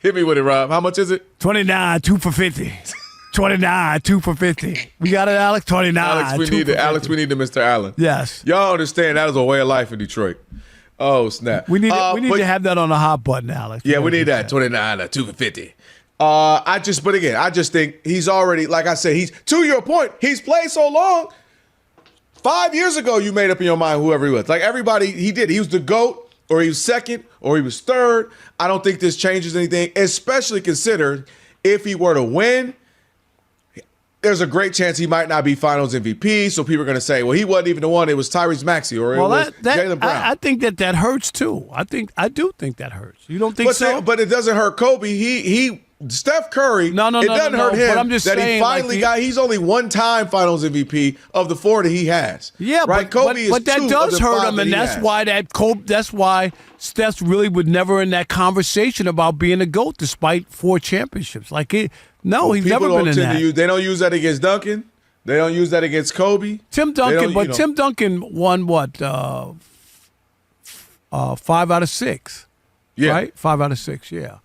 Hit me with it, Rob. How much is it? 29, 2 for 50. 29, 2 for 50. We got it, Alex? 29, Alex, we need the Mr. Allen. Yes. Y'all understand that is a way of life in Detroit. Oh, snap. We need to have that on the hot button, Alex. Yeah, we need that. 29, 2 for 50. I just think he's already, like I said, he's, to your point, he's played so long. 5 years ago, you made up in your mind whoever he was. Like everybody, he did. He was the GOAT, or he was second, or he was third. I don't think this changes anything, especially considered if he were to win, there's a great chance he might not be Finals MVP. So people are going to say, well, he wasn't even the one. It was Tyrese Maxey or it was Jaylen Brown. I think that hurts too. I do think that hurts. You don't think so? But it doesn't hurt Kobe. Steph Curry. It doesn't hurt him. But I'm just that saying, he finally got. He's only one-time Finals MVP of the 4 that he has. Yeah, right. Kobe but that does hurt him, and that's why That's why Steph really would never in that conversation about being a GOAT despite 4 championships. He's never been in that. They don't use that against Duncan. They don't use that against Kobe. Tim Duncan, Tim Duncan won what? 5 out of 6. Yeah, right. 5 out of 6. Yeah.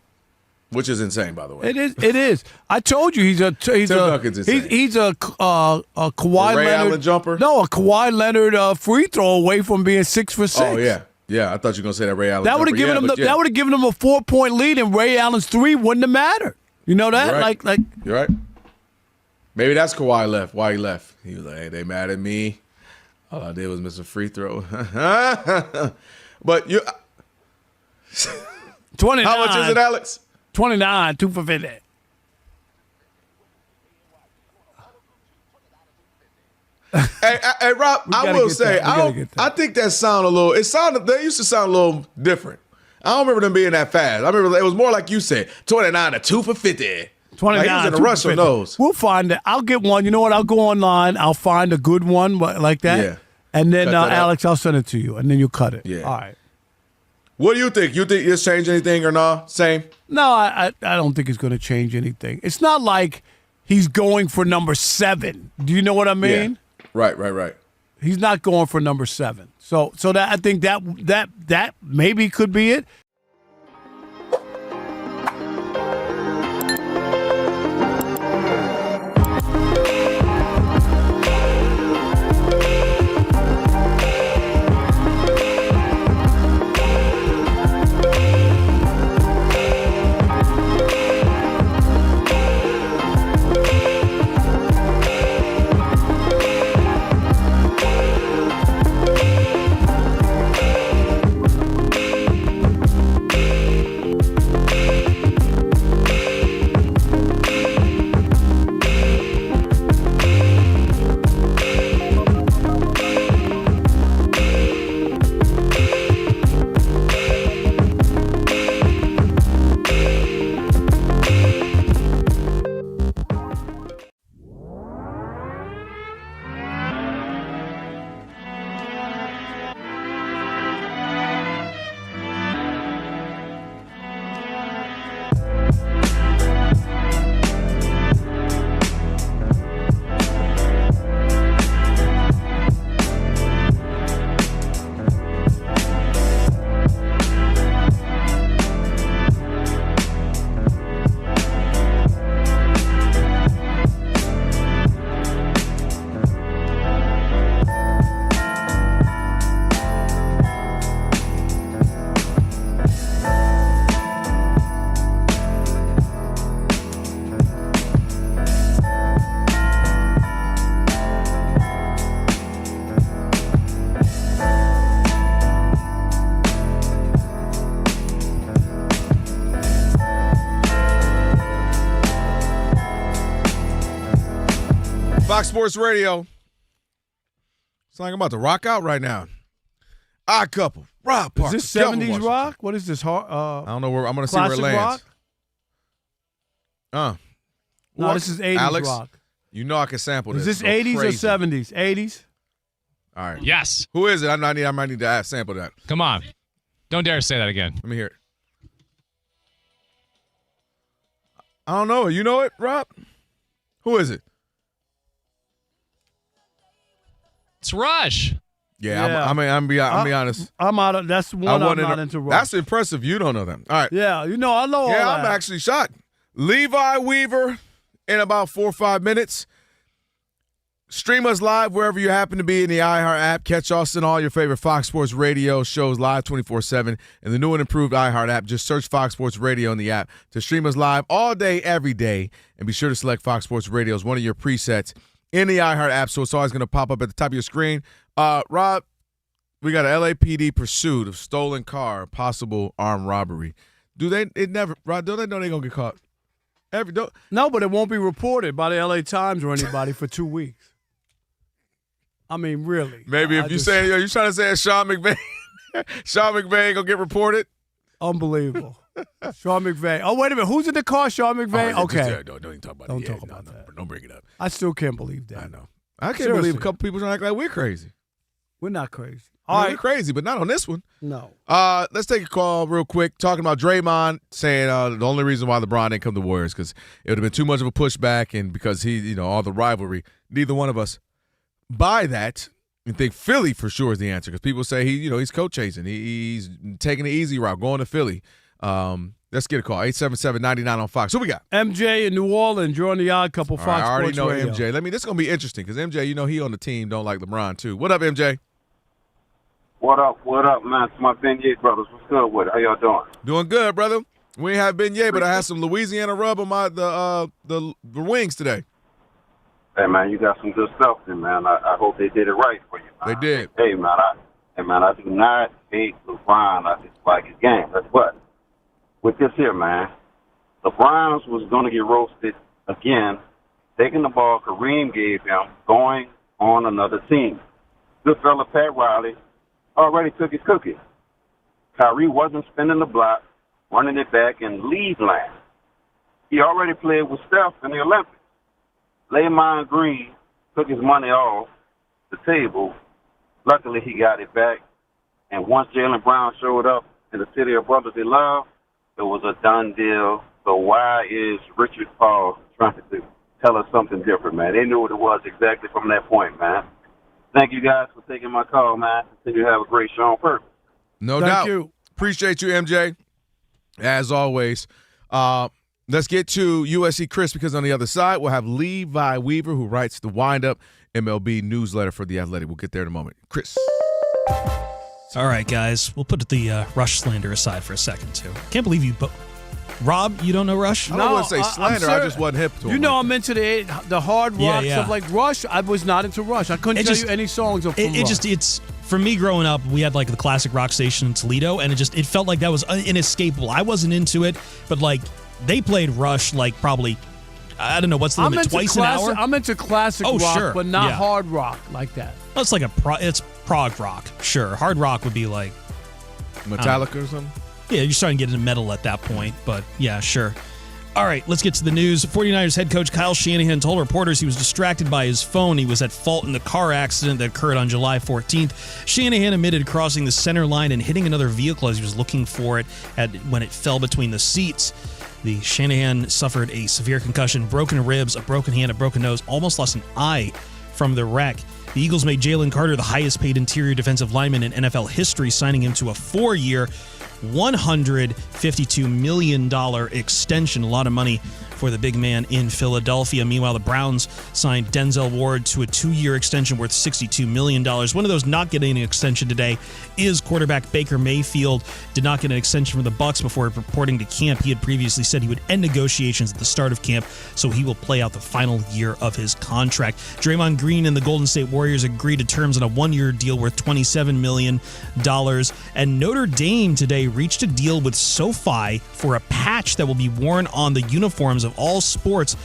Which is insane, by the way. It is. I told you he's a Duncan's insane. He's a Kawhi Ray Leonard Allen jumper. No, a Kawhi Leonard free throw away from being 6 for 6. Oh yeah. I thought you were gonna say that Ray Allen. That would have given him. That would have given him a 4-point lead, and Ray Allen's 3 wouldn't have mattered. You know that? You're right. Like you're right. Maybe that's Kawhi left. Why he left? He was like, "Hey, they mad at me. All I did was miss a free throw." But you. 29. How much is it, Alex? 29, 2 for 50. Hey, Rob, I will say, I think that sound a little. They used to sound a little different. I don't remember them being that fast. I remember it was more like you said, 29 to 2 for 50. 29. He was in a rush on those. We'll find it. I'll get one. You know what? I'll go online. I'll find a good one like that. Yeah. And then Alex, I'll send it to you, and then you cut it. Yeah. All right. What do you think? You think it's changed anything or not? Same? No, I don't think it's going to change anything. It's not like he's going for number 7. Do you know what I mean? Yeah. Right. He's not going for number 7. So that I think that maybe could be it. Fox Sports Radio. It's like I'm about to rock out right now. Odd Couple. Rob Parker. Is this 70s rock? What is this? I don't know where. I'm going to see where it lands. Rock? No, this is 80s Alex, rock. You know I can sample this. Is this 80s or 70s? 80s? All right. Yes. Who is it? I might need to sample that. Come on. Don't dare say that again. Let me hear it. I don't know it. You know it, Rob? Who is it? It's Rush. Yeah. I'm be honest. I'm out of. That's one I'm not into. Rush. That's impressive. You don't know them. All right. Yeah, I know all that. Yeah, I'm actually shocked. Levi Weaver in about 4 or 5 minutes. Stream us live wherever you happen to be in the iHeart app. Catch us in all your favorite Fox Sports Radio shows live 24/7 in the new and improved iHeart app. Just search Fox Sports Radio in the app to stream us live all day, every day. And be sure to select Fox Sports Radio as one of your presets in the iHeart app, so it's always going to pop up at the top of your screen. Rob, we got an LAPD pursuit of stolen car, possible armed robbery. Rob, don't they know they're going to get caught? No, but it won't be reported by the LA Times or anybody for 2 weeks. I mean, really. Maybe if you trying to say Sean McVay, Sean McVay ain't gonna get reported. Unbelievable. Sean McVay. Oh, wait a minute. Who's in the car? Sean McVay? Okay. Don't even talk about Don't it. talk about that. Don't bring it up. I still can't believe that. I know. I can't believe a couple people trying to act like we're crazy. We're not crazy. All right. We're crazy, but not on this one. No. Let's take a call real quick. Talking about Draymond saying the only reason why LeBron didn't come to Warriors because it would have been too much of a pushback and because he, all the rivalry. Neither one of us buy that and think Philly for sure is the answer because people say he's coach chasing. He's taking the easy route, going to Philly. Let's get a call. 877-99 on Fox. Who we got? MJ in New Orleans. You're on the Odd Couple Fox Sports I already know Radio. MJ. This is going to be interesting because MJ, he on the team, don't like LeBron too. What up, MJ? What up, man? It's my Beignet brothers. What's good with it? How y'all doing? Doing good, brother. We ain't have Beignet, but I had some Louisiana rub on the wings today. Hey, man, you got some good stuff there, man. I hope they did it right for you, man. They did. Hey, man, I do not hate LeBron. I just like his game. That's what. With this here, man, the Browns was going to get roasted again, taking the ball Kareem gave him, going on another team. Good fella Pat Riley already took his cookie. Kyrie wasn't spinning the block, running it back in lead land. He already played with Steph in the Olympics. Draymond Green took his money off the table. Luckily, he got it back. And once Jaylen Brown showed up in the city of brothers they love, it was a done deal. So why is Richard Paul trying to tell us something different, man? They knew what it was exactly from that point, man. Thank you guys for taking my call, man. Continue to have a great show on purpose. No doubt. Thank you. Appreciate you, MJ. As always. Let's get to USC Chris because on the other side, we'll have Levi Weaver, who writes the Wind-Up MLB newsletter for The Athletic. We'll get there in a moment. Chris. All right, guys. We'll put the Rush slander aside for a second, too. Can't believe you Rob, you don't know Rush? I don't want to say slander. I just wasn't hip to him. I'm into the hard rock stuff like Rush. I was not into Rush. I couldn't tell you any songs of Rush. It's for me growing up, we had like the classic rock station in Toledo, and it felt like that was inescapable. I wasn't into it, but like they played Rush like probably, I don't know, what's the limit, twice an hour? I'm into classic rock, but not hard rock like that. Well, it's like it's prog rock, sure. Hard rock would be like Metallica or something? Yeah, you're starting to get into metal at that point, but yeah, sure. All right, let's get to the news. 49ers head coach Kyle Shanahan told reporters he was distracted by his phone. He was at fault in the car accident that occurred on July 14th. Shanahan admitted crossing the center line and hitting another vehicle as he was looking for it when it fell between the seats. The Shanahan suffered a severe concussion, broken ribs, a broken hand, a broken nose, almost lost an eye from the wreck. The Eagles made Jalen Carter the highest-paid interior defensive lineman in NFL history, signing him to a 4-year, $152 million extension. A lot of money for the big man in Philadelphia. Meanwhile, the Browns signed Denzel Ward to a 2-year extension worth $62 million. One of those not getting an extension today is quarterback Baker Mayfield. Did not get an extension from the Bucs before reporting to camp. He had previously said he would end negotiations at the start of camp, so he will play out the final year of his contract. Draymond Green and the Golden State Warriors agreed to terms on a 1-year deal worth $27 million. And Notre Dame today reached a deal with SoFi for a patch that will be worn on the uniforms of all sports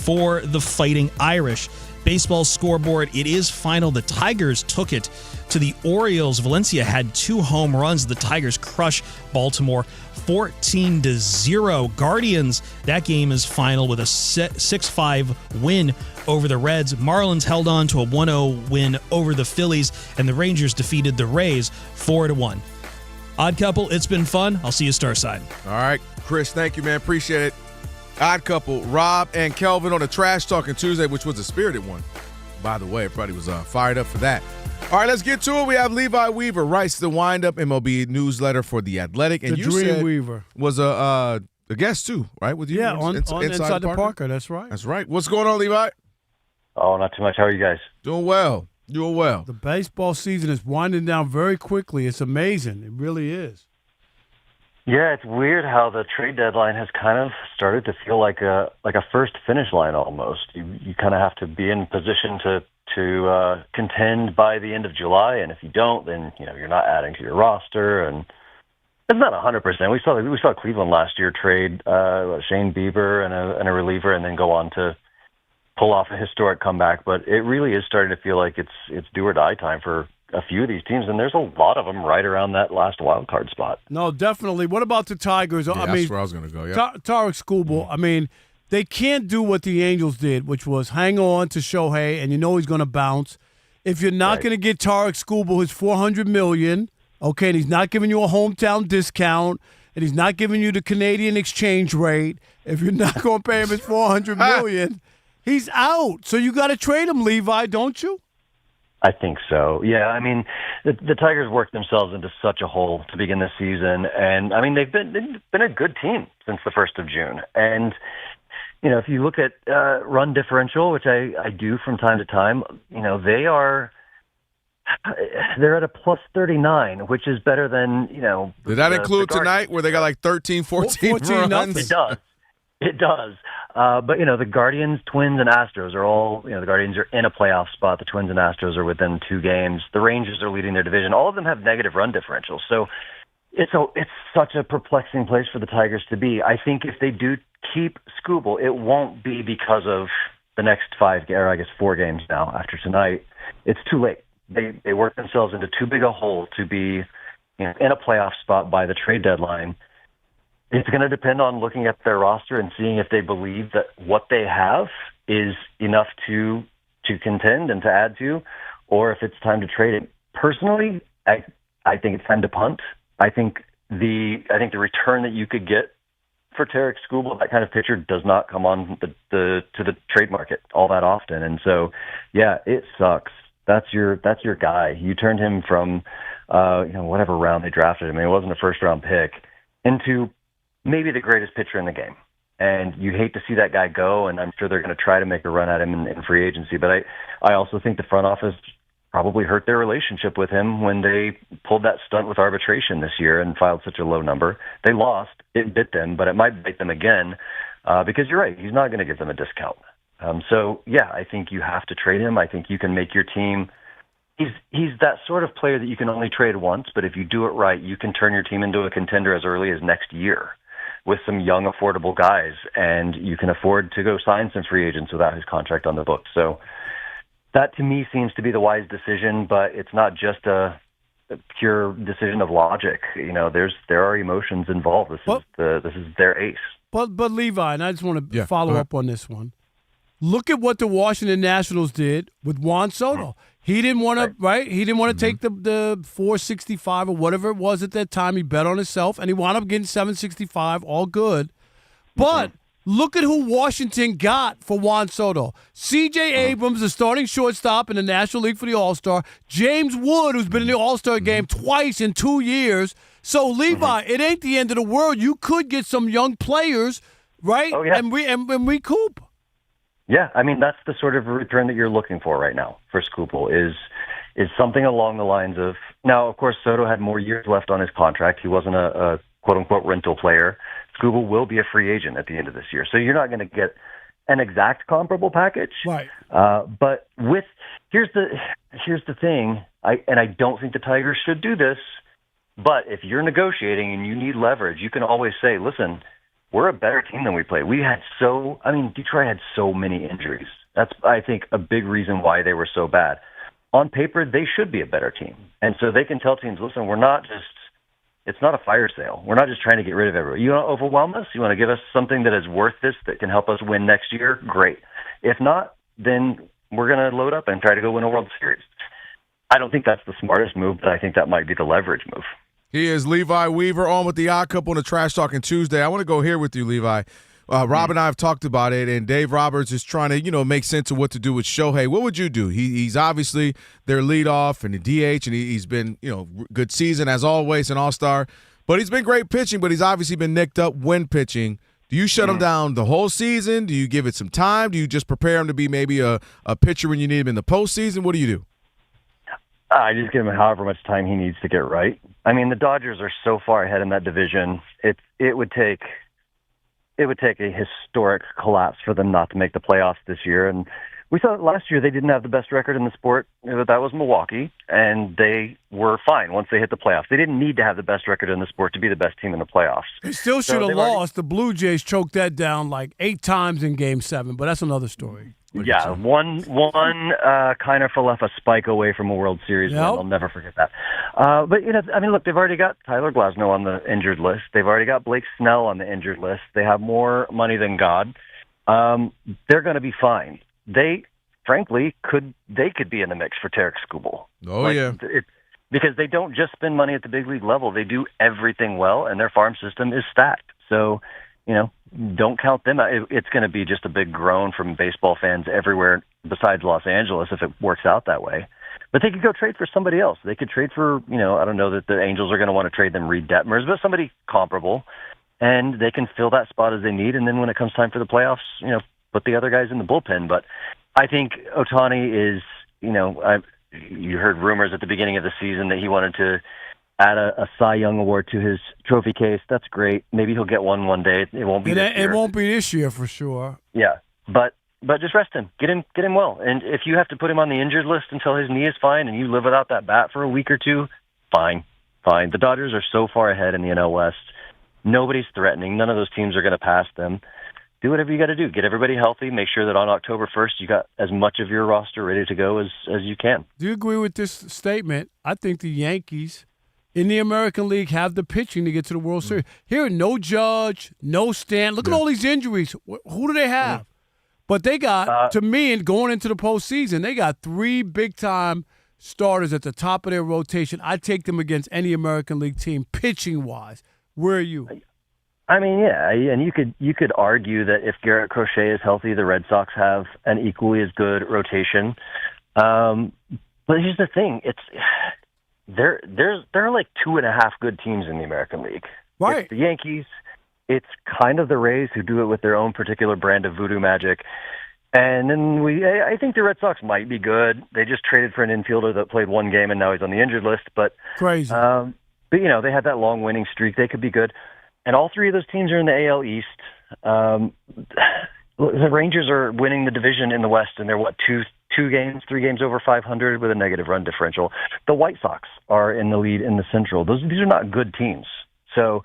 for the Fighting Irish. Baseball scoreboard, it is final. The Tigers took it to the Orioles. Valencia had 2 home runs. The Tigers crush Baltimore 14-0. Guardians, that game is final with a 6-5 win over the Reds. Marlins held on to a 1-0 win over the Phillies, and the Rangers defeated the Rays 4-1. Odd Couple, it's been fun. I'll see you Starside. All right, Chris, thank you, man. Appreciate it. Odd Couple, Rob and Kelvin on a Trash Talking Tuesday, which was a spirited one. By the way, everybody was fired up for that. All right, let's get to it. We have Levi Weaver, writes the Wind-Up MLB newsletter for The Athletic. And the you Dream said Weaver was a guest, too, right? With you? Yeah, on Inside the Parker. That's right. That's right. What's going on, Levi? Oh, not too much. How are you guys? Doing well. Doing well. The baseball season is winding down very quickly. It's amazing. It really is. Yeah, it's weird how the trade deadline has kind of started to feel like a first finish line almost. You kind of have to be in position to contend by the end of July, and if you don't, then you're not adding to your roster, and it's not 100%. We saw Cleveland last year trade Shane Bieber and a reliever, and then go on to pull off a historic comeback. But it really is starting to feel like it's do or die time for a few of these teams, and there's a lot of them right around that last wild card spot. No, definitely. What about the Tigers? Yeah, that's where I was going to go. Yeah, Tarek Skubal. I mean, they can't do what the Angels did, which was hang on to Shohei, and he's going to bounce. If you're not going to get Tarek Skubal his $400 million, okay, and he's not giving you a hometown discount, and he's not giving you the Canadian exchange rate, if you're not going to pay him his $400 million, he's out. So you got to trade him, Levi, don't you? I think so. Yeah, I mean, the Tigers worked themselves into such a hole to begin this season, and I mean they've been a good team since the 1st of June. And if you look at run differential, which I do from time to time, they're at a plus 39, which is better than Did that include tonight where they got like 13, 14 runs? It does. But, the Guardians, Twins, and Astros are all, the Guardians are in a playoff spot. The Twins and Astros are within 2 games. The Rangers are leading their division. All of them have negative run differentials. So it's such a perplexing place for the Tigers to be. I think if they do keep Skubal, it won't be because of the next 4 games now after tonight. It's too late. They worked themselves into too big a hole to be in a playoff spot by the trade deadline. It's going to depend on looking at their roster and seeing if they believe that what they have is enough to contend and to add to, or if it's time to trade it. Personally, I think it's time to punt. I think the return that you could get for Tarek Skubal, that kind of pitcher, does not come on to the trade market all that often, and so yeah, it sucks. That's your guy. You turned him from whatever round they drafted him. I mean, it wasn't a first round pick into maybe the greatest pitcher in the game. And you hate to see that guy go, and I'm sure they're going to try to make a run at him in free agency. But I also think the front office probably hurt their relationship with him when they pulled that stunt with arbitration this year and filed such a low number. They lost. It bit them, but it might bite them again because you're right. He's not going to give them a discount. So, yeah, I think you have to trade him. I think you can make your team – He's that sort of player that you can only trade once, but if you do it right, you can turn your team into a contender as early as next year with some young, affordable guys, and you can afford to go sign some free agents without his contract on the books. So that, to me, seems to be the wise decision, but it's not just a pure decision of logic. There are emotions involved. This is their ace. But Levi, and I just want to follow up on this one. Look at what the Washington Nationals did with Juan Soto. He didn't want to, right? He didn't want to take the 465 or whatever it was at that time. He bet on himself, and he wound up getting 765, all good. But look at who Washington got for Juan Soto. C.J. Abrams, the starting shortstop in the National League for the All-Star. James Wood, who's been in the All-Star game twice in 2 years. So, Levi, it ain't the end of the world. You could get some young players, right? Oh, yeah. And recoup. Yeah, I mean, that's the sort of return that you're looking for right now for Skubal is something along the lines of, now, of course, Soto had more years left on his contract. He wasn't a quote-unquote rental player. Skubal will be a free agent at the end of this year. So you're not going to get an exact comparable package. Right. But here's the thing, and I don't think the Tigers should do this, but if you're negotiating and you need leverage, you can always say, listen, we're a better team than we played. Detroit had so many injuries. That's, I think, a big reason why they were so bad. On paper, they should be a better team. And so they can tell teams, listen, it's not a fire sale. We're not just trying to get rid of everybody. You want to overwhelm us? You want to give us something that is worth this, that can help us win next year? Great. If not, then we're going to load up and try to go win a World Series. I don't think that's the smartest move, but I think that might be the leverage move. He is Levi Weaver on with the Odd Couple on the Trash Talking Tuesday. I want to go here with you, Levi. Rob and I have talked about it, and Dave Roberts is trying to, make sense of what to do with Shohei. What would you do? He's obviously their leadoff and the DH, and he's been, good season as always, an all-star. But he's been great pitching, but he's obviously been nicked up when pitching. Do you shut him down the whole season? Do you give it some time? Do you just prepare him to be maybe a pitcher when you need him in the postseason? What do you do? I just give him however much time he needs to get right. I mean, the Dodgers are so far ahead in that division. It would take a historic collapse for them not to make the playoffs this year. And we saw last year they didn't have the best record in the sport. That was Milwaukee, and they were fine once they hit the playoffs. They didn't need to have the best record in the sport to be the best team in the playoffs. They still should have lost. The Blue Jays choked that down like 8 times in Game 7, but that's another story. Yeah, one kind of left a spike away from a World Series win. I'll never forget that. But, look, they've already got Tyler Glasnow on the injured list. They've already got Blake Snell on the injured list. They have more money than God. They're going to be fine. They, frankly, could be in the mix for Tarek Skubal. Because they don't just spend money at the big league level. They do everything well, and their farm system is stacked. So, don't count them out. It's going to be just a big groan from baseball fans everywhere besides Los Angeles if it works out that way. But they could go trade for somebody else. They could trade for, I don't know that the Angels are going to want to trade them Reed Detmers, but somebody comparable. And they can fill that spot as they need. And then when it comes time for the playoffs, put the other guys in the bullpen. But I think Ohtani is, you heard rumors at the beginning of the season that he wanted to add a Cy Young award to his trophy case. That's great. Maybe he'll get one day. It won't be this year. It won't be this year for sure. Yeah, but just rest him. Get him well. And if you have to put him on the injured list until his knee is fine and you live without that bat for a week or two, fine. The Dodgers are so far ahead in the NL West. Nobody's threatening. None of those teams are going to pass them. Do whatever you got to do. Get everybody healthy. Make sure that on October 1st you got as much of your roster ready to go as you can. Do you agree with this statement? I think the Yankees in the American League have the pitching to get to the World Series. Here, no Judge, no Stan. Look at all these injuries. Who do they have? But they got, to me, and going into the postseason, they got 3 big-time starters at the top of their rotation. I'd take them against any American League team, pitching-wise. Where are you? I mean, yeah, and you could argue that if Garrett Crochet is healthy, the Red Sox have an equally as good rotation. But here's the thing: there are like 2.5 good teams in the American League. Right. It's the Yankees. It's kind of the Rays, who do it with their own particular brand of voodoo magic. And then I think the Red Sox might be good. They just traded for an infielder that played 1 game and now he's on the injured list. But crazy. But they had that long winning streak. They could be good. And all 3 of those teams are in the AL East. The Rangers are winning the division in the West, and they're 3 games over 500 with a negative run differential. The White Sox are in the lead in the Central. These are not good teams. So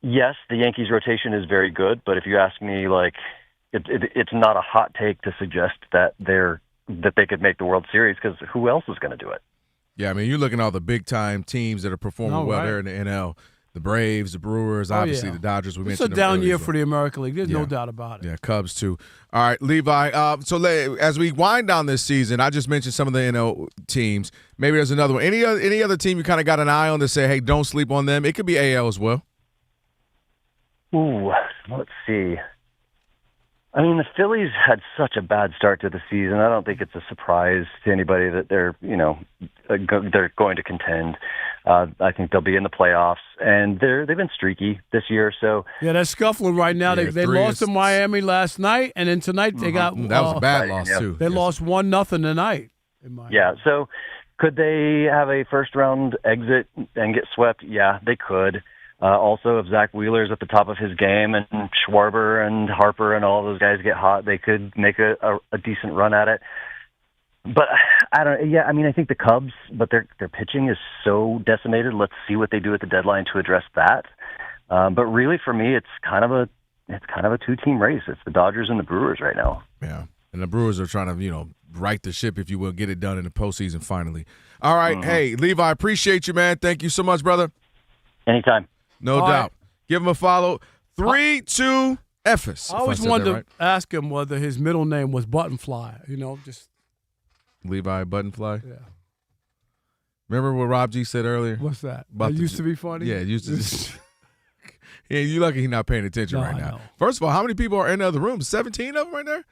yes, the Yankees rotation is very good, but if you ask me, it's not a hot take to suggest that they could make the World Series, because who else is going to do it? Yeah, I mean, you're looking at all the big-time teams that are performing well there in the NL. The Braves, the Brewers, obviously the Dodgers. We mentioned it's a down year for the American League. There's no doubt about it. Yeah, Cubs too. All right, Levi. So as we wind down this season, I just mentioned some of the NL teams. Maybe there's another one. Any other team you kind of got an eye on to say, hey, don't sleep on them? It could be AL as well. Ooh, let's see. I mean, the Phillies had such a bad start to the season. I don't think it's a surprise to anybody that they're going to contend. I think they'll be in the playoffs, and they've been streaky this year. So yeah, they're scuffling right now. They lost to Miami last night, and then tonight they got that was a bad loss too. They lost 1-0 tonight. Yeah, so could they have a first round exit and get swept? Yeah, they could. Also, if Zach Wheeler's at the top of his game and Schwarber and Harper and all those guys get hot, they could make a decent run at it. But I don't. Yeah, I mean, I think the Cubs, but their pitching is so decimated. Let's see what they do at the deadline to address that. But really, for me, it's kind of a 2-team race. It's the Dodgers and the Brewers right now. Yeah, and the Brewers are trying to, right the ship, if you will, get it done in the postseason finally. All right, Hey, Levi, appreciate you, man. Thank you so much, brother. Anytime. No All doubt. right. Give him a follow. 3-2 Ephes. I always wanted to ask him whether his middle name was Buttonfly. Just Levi Buttonfly. Yeah. Remember what Rob G said earlier? What's that? About It used to be funny? Yeah, it used to. Yeah, you lucky he's not paying attention No, right I now. know. First of all, how many people are in the other room? 17 of them right there?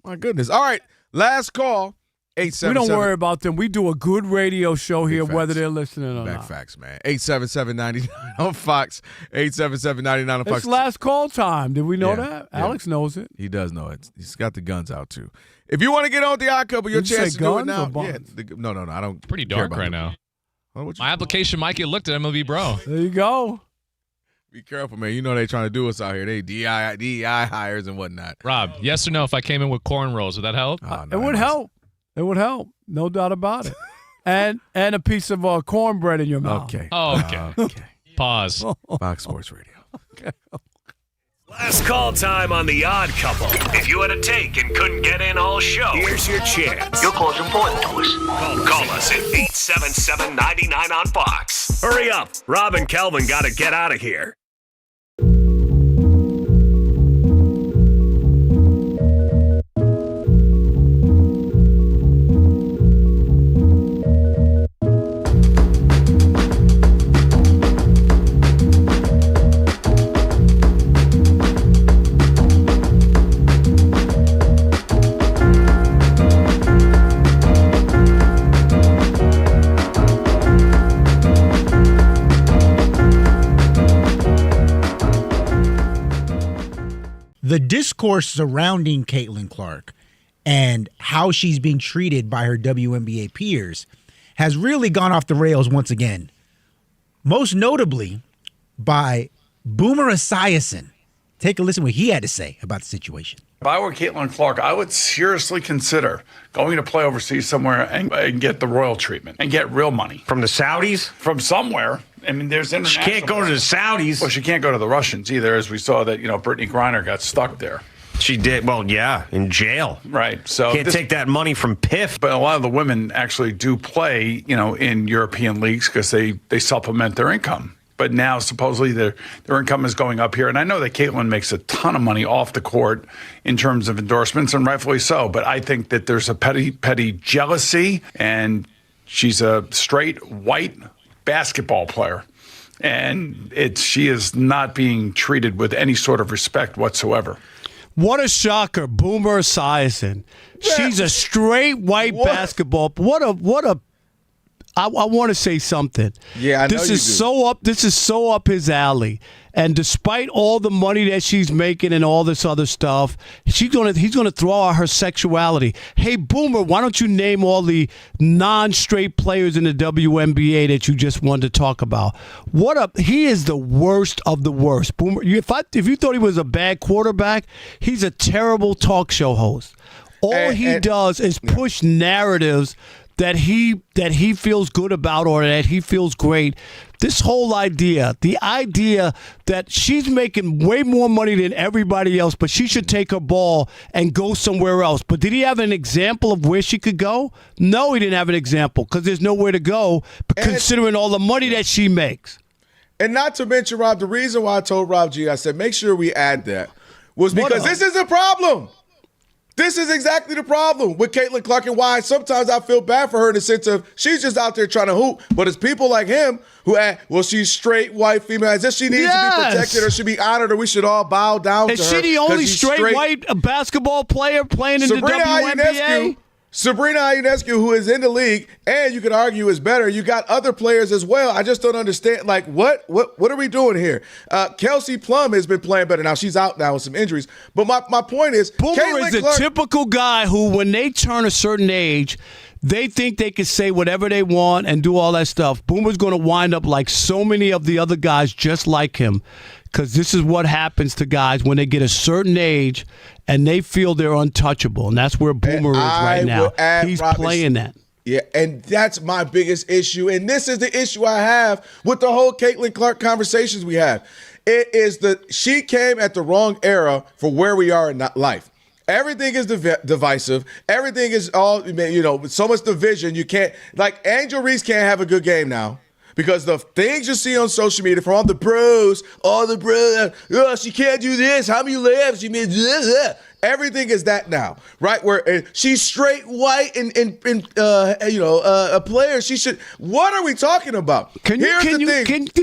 My goodness. All right, last call. 877. We don't worry about them. We do a good radio show here, facts. whether they're listening or Back not. facts, man. 877-99 on Fox. 877-99 on Fox. It's last call time. Did we know Yeah, that? yeah. Alex knows it. He does know it. He's got the guns out, too. If you want to get on the Odd Couple, your Did you chance say to do it guns now. or buns? Yeah, no. I don't. Pretty care dark about right it. now. Oh, My application might get looked at MLB Bro. There you go. Be careful, man. You know they trying to do us out here. They DEI hires and whatnot. Rob, yes or no? If I came in with cornrows, would that help? It would help. It would help. No doubt about it. and a piece of cornbread in your mouth. Okay. Oh, okay. Pause. Fox Sports Radio. Last call time on The Odd Couple. If you had a take and couldn't get in all show, here's your chance. Your call's important to us. Call us at 877-99 on Fox. Hurry up. Rob and Kelvin got to get out of here. The discourse surrounding Caitlin Clark and how she's being treated by her WNBA peers has really gone off the rails once again. Most notably by Boomer Esiason. Take a listen to what he had to say about the situation. If I were Caitlin Clark, I would seriously consider going to play overseas somewhere and get the royal treatment and get real money. From the Saudis? From somewhere. I mean, there's international. She can't go to the Saudis. Well, she can't go to the Russians either, as we saw that, Brittany Griner got stuck there. She did. Well, yeah, in jail. Right. So can't take that money from PIF. But a lot of the women actually do play, in European leagues because they supplement their income. But now supposedly their income is going up here. And I know that Caitlin makes a ton of money off the court in terms of endorsements, and rightfully so. But I think that there's a petty jealousy, and she's a straight white basketball player. And she is not being treated with any sort of respect whatsoever. What a shocker, Boomer Esiason. She's a straight white basketball. I want to say something. Yeah, I know this you is do. This is so up his alley. And despite all the money that she's making and all this other stuff, he's gonna throw out her sexuality. Hey, Boomer, why don't you name all the non-straight players in the WNBA that you just wanted to talk about? He is the worst of the worst. Boomer, if you thought he was a bad quarterback, he's a terrible talk show host. All he does is push narratives that he feels good about or that he feels great. This whole idea, the idea that she's making way more money than everybody else, but she should take her ball and go somewhere else. But did he have an example of where she could go? No, he didn't have an example because there's nowhere to go considering all the money that she makes. And not to mention, Rob, the reason why I told Rob G, I said, make sure we add that, was because this is a problem. This is exactly the problem with Caitlin Clark, and why sometimes I feel bad for her in the sense of she's just out there trying to hoop, but it's people like him who she's straight white female, as if she needs to be protected or should be honored or we should all bow down to her. Is she the only straight white basketball player playing in the WNBA? Sabrina Ionescu, who is in the league, and you could argue is better. You got other players as well. I just don't understand. Like, what are we doing here? Kelsey Plum has been playing better. Now, she's out now with some injuries. But my point is, Boomer is a typical guy who, when they turn a certain age, they think they can say whatever they want and do all that stuff. Boomer's going to wind up like so many of the other guys just like him, because this is what happens to guys when they get a certain age and they feel they're untouchable. And that's where Boomer is right now. He's playing that. Yeah, and that's my biggest issue. And this is the issue I have with the whole Caitlin Clark conversations we have. It is she came at the wrong era for where we are in life. Everything is divisive. Everything is all, with so much division. You can't, like, Angel Reese can't have a good game now because the things you see on social media from all the bros, she can't do this. How many layups? She made this. Everything is that now, right? Where she's straight white and a player. She should. What are we talking about? Did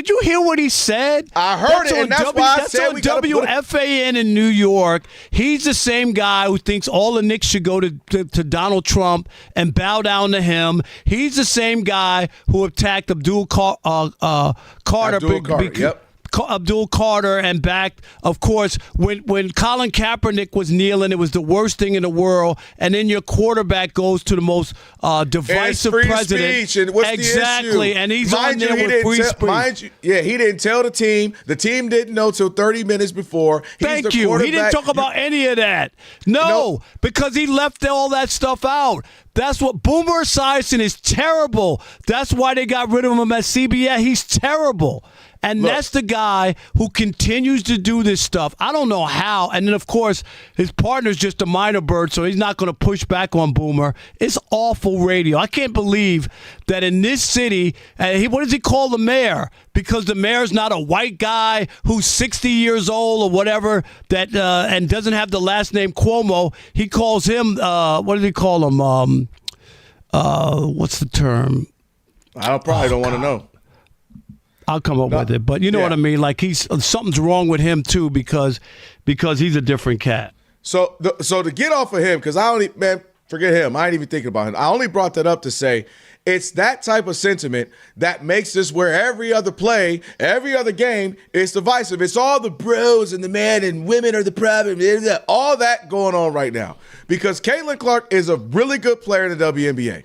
you hear what he said? I heard it, and that's why I said we got to put it. WFAN in New York. He's the same guy who thinks all the Knicks should go to Donald Trump and bow down to him. He's the same guy who attacked Abdul Carter. Yep. Abdul Carter and back, of course, when Colin Kaepernick was kneeling, it was the worst thing in the world. And then your quarterback goes to the most divisive president. Speech, and what's exactly, the issue? and he's on there with free speech. He didn't tell the team. The team didn't know till 30 minutes before. Thank you. He didn't talk about any of that. No, because he left all that stuff out. That's what Boomer Esiason is terrible. That's why they got rid of him at CBS. He's terrible. And that's the guy who continues to do this stuff. I don't know how. And then, of course, his partner's just a minor bird, so he's not going to push back on Boomer. It's awful radio. I can't believe that in this city, what does he call the mayor? Because the mayor's not a white guy who's 60 years old or whatever that and doesn't have the last name Cuomo. He calls him, what does he call him? What's the term? I probably don't want to know. I'll come up with it, but you know what I mean. Like something's wrong with him too because he's a different cat. So to get off of him, because forget him. I ain't even thinking about him. I only brought that up to say it's that type of sentiment that makes this where every other play, every other game is divisive. It's all the bros and the men and women are the problem. All that going on right now because Caitlin Clark is a really good player in the WNBA.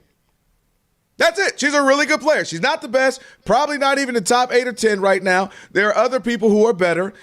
That's it. She's a really good player. She's not the best, probably not even the top 8 or 10 right now. There are other people who are better.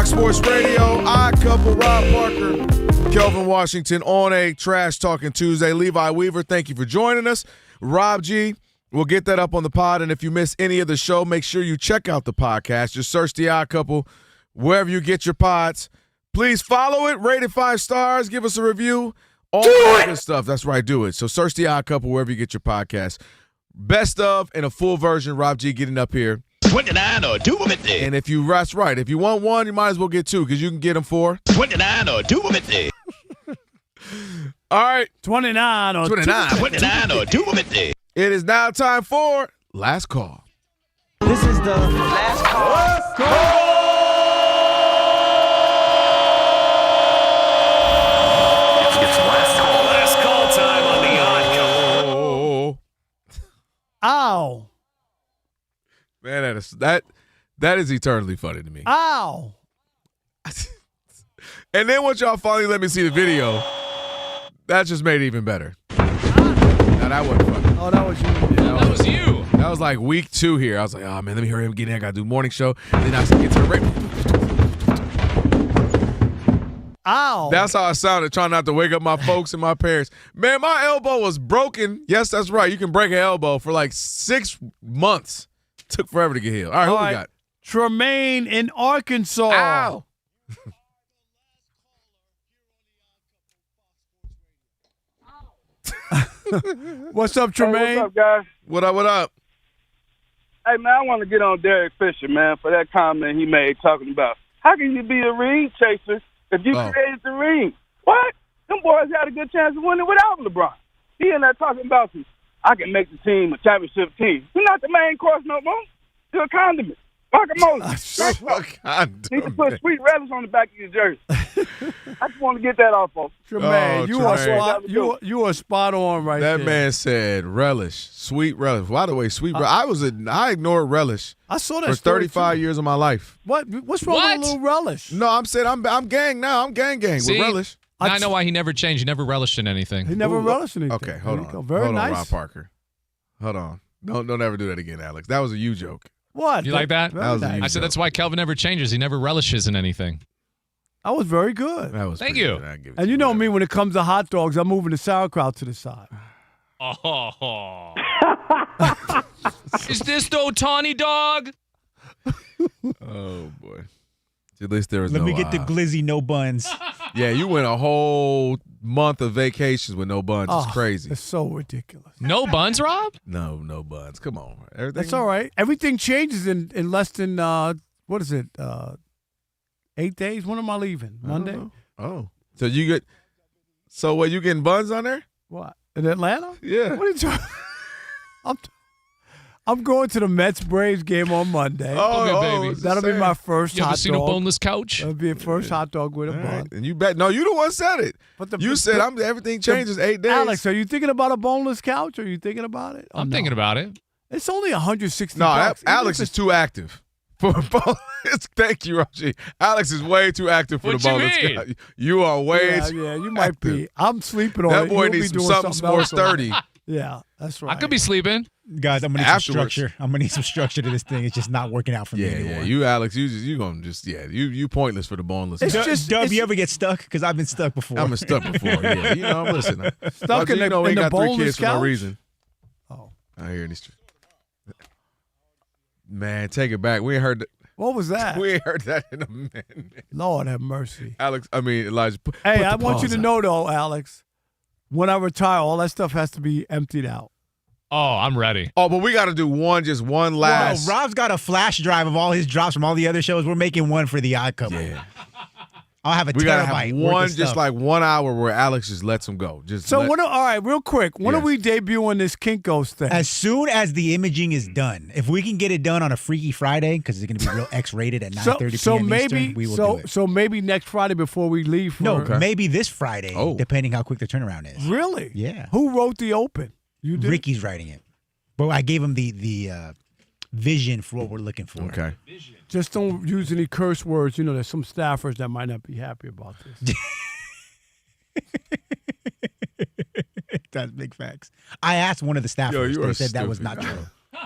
Sports Radio, Odd Couple, Rob Parker, Kelvin Washington on a Trash Talking Tuesday. Levi Weaver, thank you for joining us. Rob G, we'll get that up on the pod, and if you miss any of the show, make sure you check out the podcast. Just search The Odd Couple wherever you get your pods. Please follow it, rate it 5 stars, give us a review, all that good stuff. That's right, do it. So search The Odd Couple wherever you get your podcast. Best of and a full version, Rob G getting up here. 29 or 250. And that's right. If you want one, you might as well get 2 because you can get them for 29 or 250. All right. 29 or 250. It is now time for Last Call. This is the Last Call. Last Call. It's last call time on the Odd Couple. Ow. Man, that is eternally funny to me. Ow. And then once y'all finally let me see the video, that just made it even better. Now that wasn't funny. Oh, that was you. Yeah, that was you. That was like week 2 here. I was like, oh man, let me hurry up and get in. I gotta do morning show. And then I get to the rape. Ow. That's how I sounded, trying not to wake up my folks and my parents. Man, my elbow was broken. Yes, that's right. You can break an elbow for like 6 months. Took forever to get healed. All right, who we got? Tremaine in Arkansas. Ow. What's up, Tremaine? Hey, what's up, guys? What up? Hey, man, I want to get on Derek Fisher, man, for that comment he made talking about how can you be a ring chaser if you created the ring? What? Them boys had a good chance of winning without LeBron. He in there talking about I can make the team a championship team. You're not the main course no more. You're a condiment. Guacamole. You can put sweet relish on the back of your jersey. I just want to get that off, folks. Tremaine, you are spot on right there. That man said relish, sweet relish. By the way, sweet relish. I ignored relish. I saw that for 35 years of my life. What's wrong with a little relish? No, I'm saying I'm gang now. I'm gang See? with relish. Now I know why he never changed. He never relished in anything. He never relished in anything. Okay, hold on. Very hold nice. on, Rob Parker. Hold on. Don't ever do that again, Alex. That was a you joke. What? You like that? That was a you I said joke. that's why Kelvin never changes. He never relishes in anything. That was very good. That was Thank you. And you know me, when it comes to hot dogs, I'm moving the sauerkraut to the side. Oh. Is this the Otani dog? Oh, boy. At least there was Let no me get the glizzy, no buns. Yeah, you went a whole month of vacations with no buns. It's crazy. It's so ridiculous. No buns, Rob? No buns. Come on. Everything. That's all right. Everything changes in less than, 8 days? When am I leaving? Monday? Oh. So you getting buns on there? What? In Atlanta? Yeah. What are you talking I'm going to the Mets-Braves game on Monday. baby. That'll be my first You hot ever seen dog. a boneless couch? That'll be a first hot dog with a bun. And you bet. No, you the one said it. You said everything changes 8 days. Alex, are you thinking about a boneless couch? Are you thinking about it? I'm thinking about it. It's only $160. No, Alex is too active. Thank you, Raji. Alex is way too active for What the you boneless mean? couch. You are way too Yeah, you might be. I'm sleeping on That it. boy You'll be needs doing something more else on it. sturdy. Yeah, that's right. I could be sleeping. Guys, I'm gonna need Afterwards. some structure. I'm gonna need some structure to this thing. It's just not working out for me anymore. Yeah, you Alex, you gonna just you pointless for the boneless. It's couch. just, Dub, you ever get stuck? Because I've been stuck before. I've been stuck before. Yeah, you know, listen. Stuck in the- we in the got 3 boneless kids for no couch? reason. Oh, I hear these. Man, take it back. We ain't heard that. What was that? We ain't heard that in a minute. Lord have mercy. Elijah. Hey, I want you to know, though, Alex, when I retire, all that stuff has to be emptied out. Oh, I'm ready. Oh, but we got to do one last. Well, Rob's got a flash drive of all his drops from all the other shows. We're making one for the iCouple. Yeah. I'll have a We gotta terabyte have worth one, of just stuff. like 1 hour where Alex just lets him go. All right, real quick, when are we debuting this Kinko's thing? As soon as the imaging is done, if we can get it done on a Freaky Friday, because it's going to be real X-rated at 9:30 p.m. Eastern, we will do it. So maybe next Friday before we leave. Maybe this Friday, depending how quick the turnaround is. Really? Yeah. Who wrote the open? You did? Ricky's writing it. But I gave him the vision for what we're looking for. Okay. Just don't use any curse words. You know, there's some staffers that might not be happy about this. That's big facts. I asked one of the staffers. They said that was not true.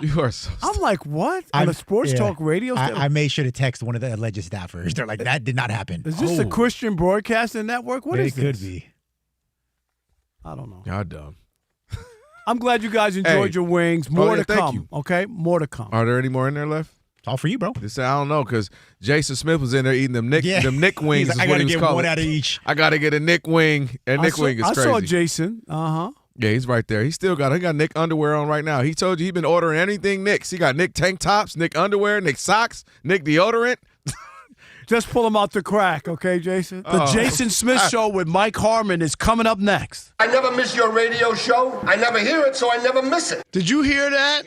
You are so I'm like, what? On a sports talk radio station? I made sure to text one of the alleged staffers. They're like, that did not happen. Is this a Christian Broadcasting Network? What is this? It could be. I don't know. Y'all dumb. I'm glad you guys enjoyed your wings. More to come. Okay? More to come. Are there any more in there left? It's all for you, bro. I don't know, because Jason Smith was in there eating them Nick wings. He's like, I got to get one out of each. I got to get a Nick wing. And Nick wing is crazy. I saw Jason. Uh-huh. Yeah, he's right there. He got Nick underwear on right now. He told you he's been ordering anything Nick's. He got Nick tank tops, Nick underwear, Nick socks, Nick deodorant. Just pull him out the crack, okay, Jason? The Jason Smith Show with Mike Harmon is coming up next. I never miss your radio show. I never hear it, so I never miss it. Did you hear that?